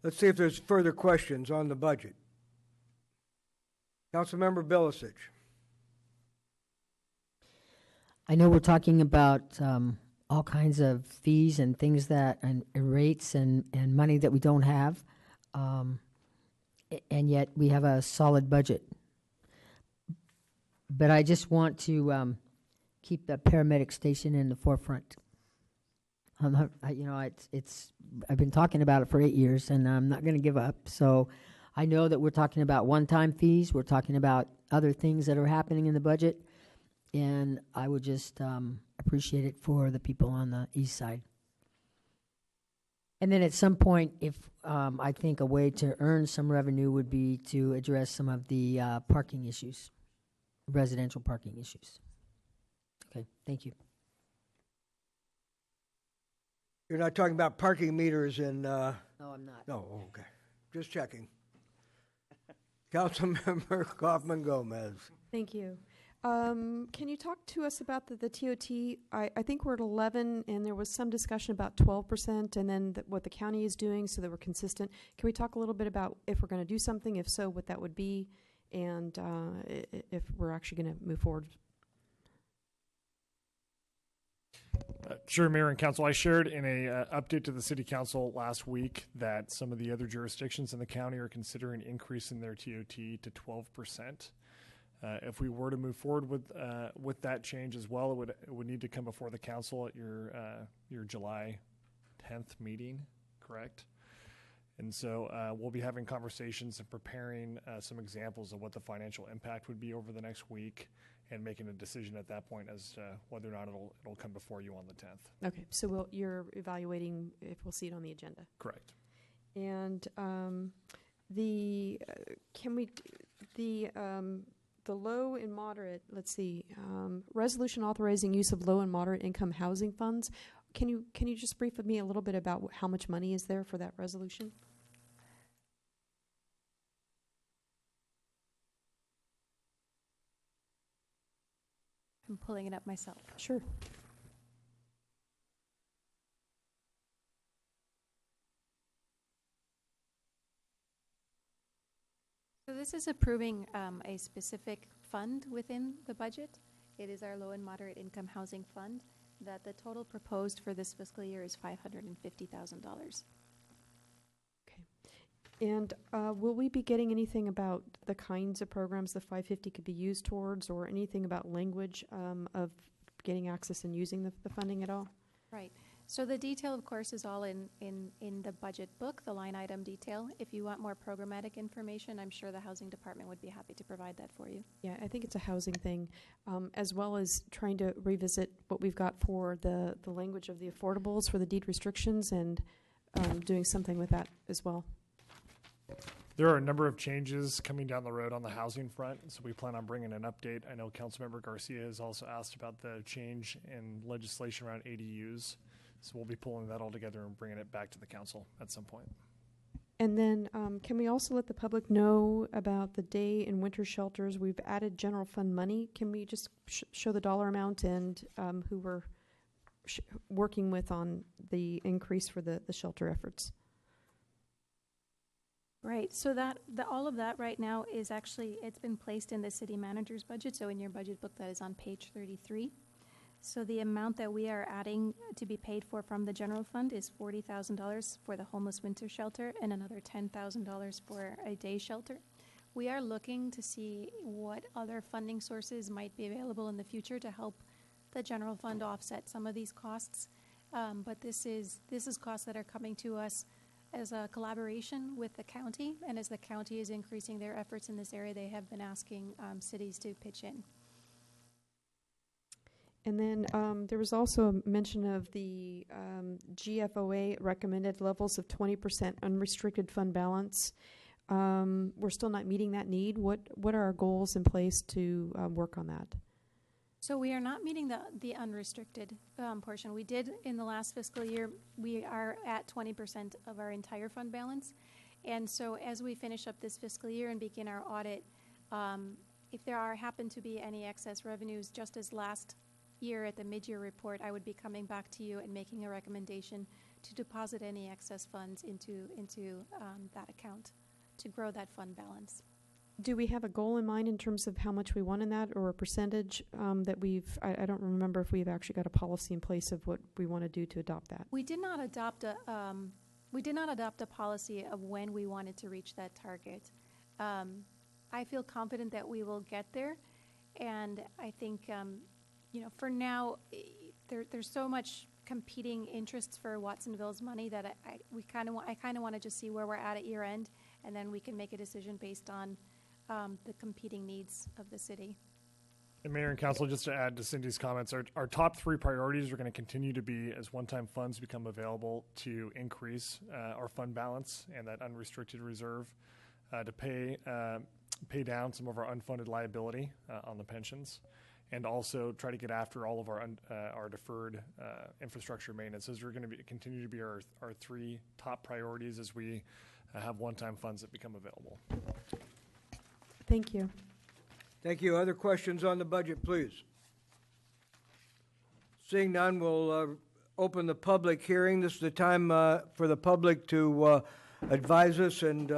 Let's see if there's further questions on the budget. Councilmember Bilicic. I know we're talking about all kinds of fees and things that, and rates and money that we don't have, and yet we have a solid budget. But I just want to keep the paramedic station in the forefront. I've been talking about it for 8 years, and I'm not going to give up. So I know that we're talking about one-time fees. We're talking about other things that are happening in the budget, and I would just appreciate it for the people on the east side. And then at some point, if I think a way to earn some revenue would be to address some of the parking issues, residential parking issues. Okay, thank you. You're not talking about parking meters in... No, I'm not. No, okay. Just checking. Councilmember Kaufman Gomez. Thank you. Can you talk to us about the TOT? I think we're at 11, and there was some discussion about 12%, and then what the county is doing so that we're consistent. Can we talk a little bit about if we're going to do something, if so, what that would be, and if we're actually going to move forward? Sure, Mayor and Council. I shared in a update to the City Council last week that some of the other jurisdictions in the county are considering increasing their TOT to 12%. If we were to move forward with that change as well, it would need to come before the council at your July 10th meeting, correct? And so we'll be having conversations and preparing some examples of what the financial impact would be over the next week, and making a decision at that point as to whether or not it'll come before you on the 10th. Okay, so you're evaluating if we'll see it on the agenda. Correct. And the low and moderate, let's see, resolution authorizing use of low and moderate income housing funds. Can you just brief with me a little bit about how much money is there for that resolution? I'm pulling it up myself. Sure. So this is approving a specific fund within the budget. It is our low and moderate income housing fund that the total proposed for this fiscal year is $550,000. And will we be getting anything about the kinds of programs the 550 could be used towards, or anything about language of getting access and using the funding at all? Right. So the detail, of course, is all in the budget book, the line item detail. If you want more programmatic information, I'm sure the housing department would be happy to provide that for you. Yeah, I think it's a housing thing, as well as trying to revisit what we've got for the language of the affordables for the deed restrictions and doing something with that as well. There are a number of changes coming down the road on the housing front, so we plan on bringing an update. I know Councilmember Garcia has also asked about the change in legislation around ADUs, so we'll be pulling that all together and bringing it back to the council at some point. And then can we also let the public know about the day and winter shelters? We've added general fund money. Can we just show the dollar amount and who we're working with on the increase for the shelter efforts? Right, so all of that right now is actually, it's been placed in the city manager's budget, so in your budget book that is on page 33. So the amount that we are adding to be paid for from the general fund is $40,000 for the homeless winter shelter and another $10,000 for a day shelter. We are looking to see what other funding sources might be available in the future to help the general fund offset some of these costs. But this is costs that are coming to us as a collaboration with the county, and as the county is increasing their efforts in this area, they have been asking cities to pitch in. And then there was also a mention of the GFOA recommended levels of 20% unrestricted fund balance. We're still not meeting that need. What are our goals in place to work on that? So we are not meeting the unrestricted portion. We did in the last fiscal year. We are at 20% of our entire fund balance. And so as we finish up this fiscal year and begin our audit, if there happen to be any excess revenues, just as last year at the mid-year report, I would be coming back to you and making a recommendation to deposit any excess funds into that account to grow that fund balance. Do we have a goal in mind in terms of how much we want in that, or a percentage that I don't remember if we've actually got a policy in place of what we want to do to adopt that. We did not adopt a policy of when we wanted to reach that target. I feel confident that we will get there, and I think for now, there's so much competing interests for Watsonville's money that I kind of want to just see where we're at year end, and then we can make a decision based on the competing needs of the city. And Mayor and Council, just to add to Cindy's comments, our top three priorities are going to continue to be, as one-time funds become available, to increase our fund balance and that unrestricted reserve to pay down some of our unfunded liability on the pensions, and also try to get after all of our deferred infrastructure maintenance. Those are going to continue to be our three top priorities as we have one-time funds that become available. Thank you. Thank you. Other questions on the budget, please? Seeing none, we'll open the public hearing. This is the time for the public to advise us and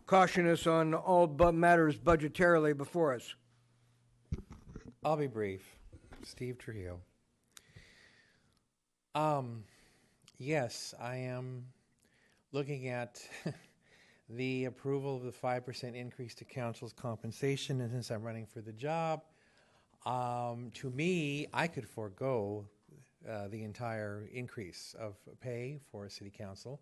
caution us on all matters budgetarily before us. I'll be brief. Steve Trujillo. Yes, I am looking at the approval of the 5% increase to council's compensation, and since I'm running for the job, to me, I could forego the entire increase of pay for city council.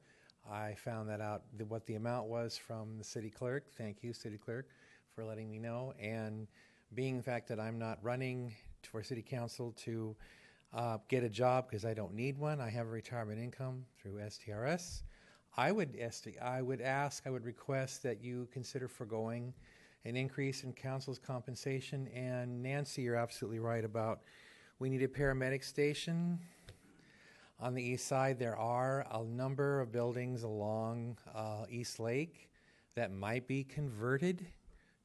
I found that out, what the amount was from the city clerk. Thank you, city clerk, for letting me know. And being the fact that I'm not running for city council to get a job because I don't need one, I have a retirement income through STRS. I would request that you consider foregoing an increase in council's compensation. And Nancy, you're absolutely right about we need a paramedic station. On the east side, there are a number of buildings along East Lake that might be converted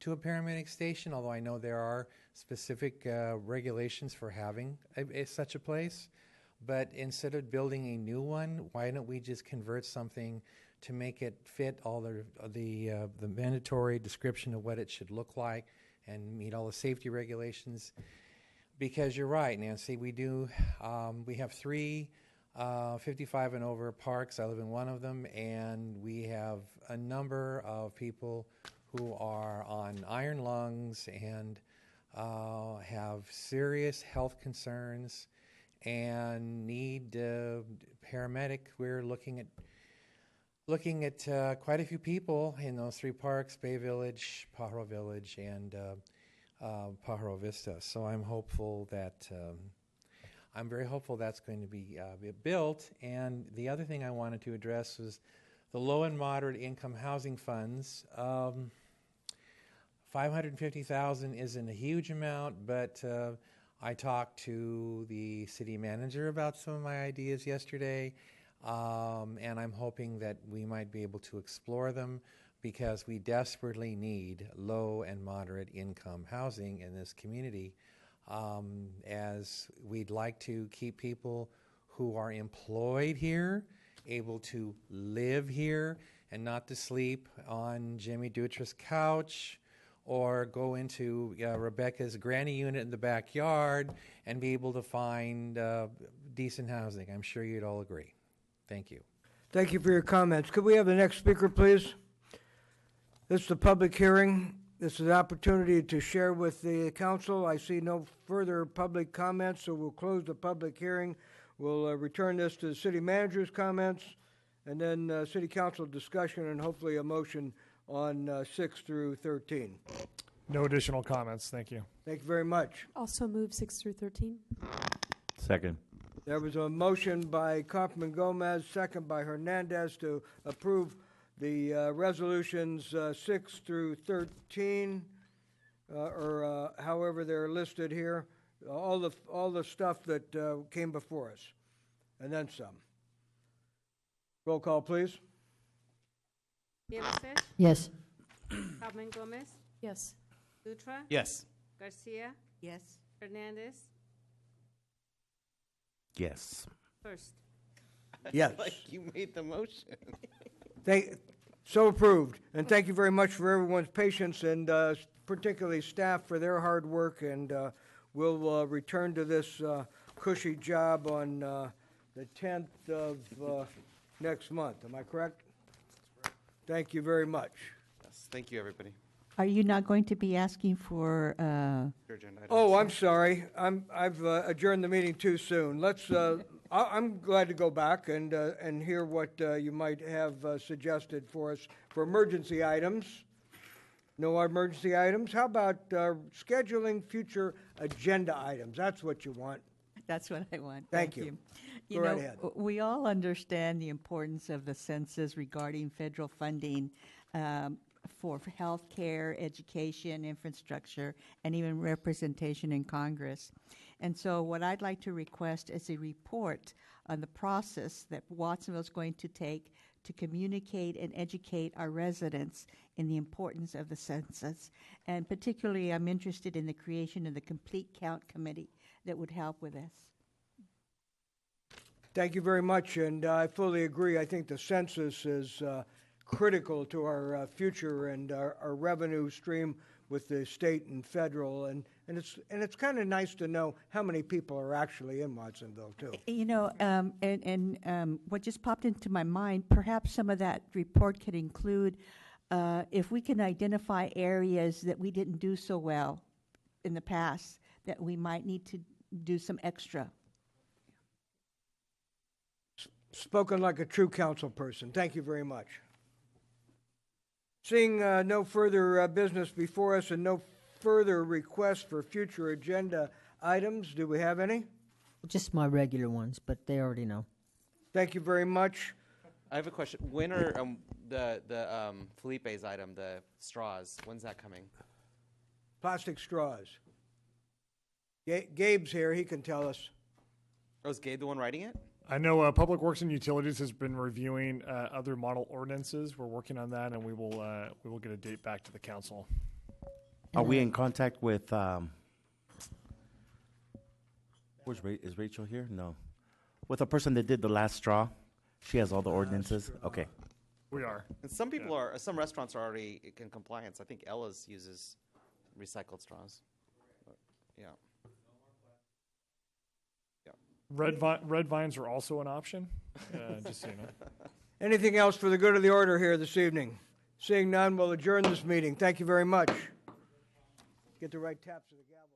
to a paramedic station, although I know there are specific regulations for having such a place. But instead of building a new one, why don't we just convert something to make it fit all the mandatory description of what it should look like and meet all the safety regulations? Because you're right, Nancy, we have 3 55 and over parks. I live in one of them, and we have a number of people who are on iron lungs and have serious health concerns and need paramedic. We're looking at quite a few people in those three parks: Bay Village, Pajaro Village, and Pajaro Vista. So I'm hopeful that I'm very hopeful that's going to be built. And the other thing I wanted to address was the low and moderate income housing funds. $550,000 isn't a huge amount, but I talked to the city manager about some of my ideas yesterday, and I'm hoping that we might be able to explore them because we desperately need low and moderate income housing in this community, as we'd like to keep people who are employed here able to live here and not to sleep on Jimmy Dutra's couch or go into Rebecca's granny unit in the backyard and be able to find decent housing. I'm sure you'd all agree. Thank you. Thank you for your comments. Could we have the next speaker, please? This is the public hearing. This is an opportunity to share with the council. I see no further public comments, so we'll close the public hearing. We'll return this to the city manager's comments, and then city council discussion, and hopefully a motion on 6 through 13. No additional comments. Thank you. Thank you very much. Also move 6 through 13. Second. There was a motion by Kaufman Gomez, second by Hernandez, to approve the resolutions 6 through 13, or however they're listed here. All the stuff that came before us, and then some. Roll call, please. Villegas? Yes. Kaufman Gomez? Yes. Dutra? Yes. Garcia? Yes. Hernandez? Yes. First. Yes. Like you made the motion. So approved. And thank you very much for everyone's patience, and particularly staff for their hard work. And we'll return to this cushy job on the 10th of next month. Am I correct? Thank you very much. Yes. Thank you, everybody. Are you not going to be asking for? Your agenda items. Oh, I'm sorry. I've adjourned the meeting too soon. Let's. I'm glad to go back and hear what you might have suggested for us for emergency items. No emergency items. How about scheduling future agenda items? That's what you want. That's what I want. Thank you. You Go know, right ahead. we all understand the importance of the census regarding federal funding for health care, education, infrastructure, and even representation in Congress. And so what I'd like to request is a report on the process that Watsonville is going to take to communicate and educate our residents in the importance of the census. And particularly, I'm interested in the creation of the Complete Count Committee that would help with this. Thank you very much, and I fully agree. I think the census is critical to our future and our revenue stream with the state and federal, and it's kind of nice to know how many people are actually in Watsonville too. You know, what just popped into my mind, perhaps some of that report could include if we can identify areas that we didn't do so well in the past that we might need to do some extra. Spoken like a true council person. Thank you very much. Seeing no further business before us and no further requests for future agenda items, do we have any? Just my regular ones, but they already know. Thank you very much. I have a question. When are the Felipe's item, the straws? When's that coming? Plastic straws. Gabe's here. He can tell us. Oh, is Gabe the one writing it? I know Public Works and Utilities has been reviewing other model ordinances. We're working on that, and we will get a date back to the council. Are we in contact with? Is Rachel here? No, with the person that did the last straw. She has all the ordinances. Okay. We are. And some people are. Some restaurants are already in compliance. I think Ella's uses recycled straws. But, yeah. Red vines are also an option, just so you know. Anything else for the good of the order here this evening? Seeing none, we'll adjourn this meeting. Thank you very much. Get the right taps of the gavel.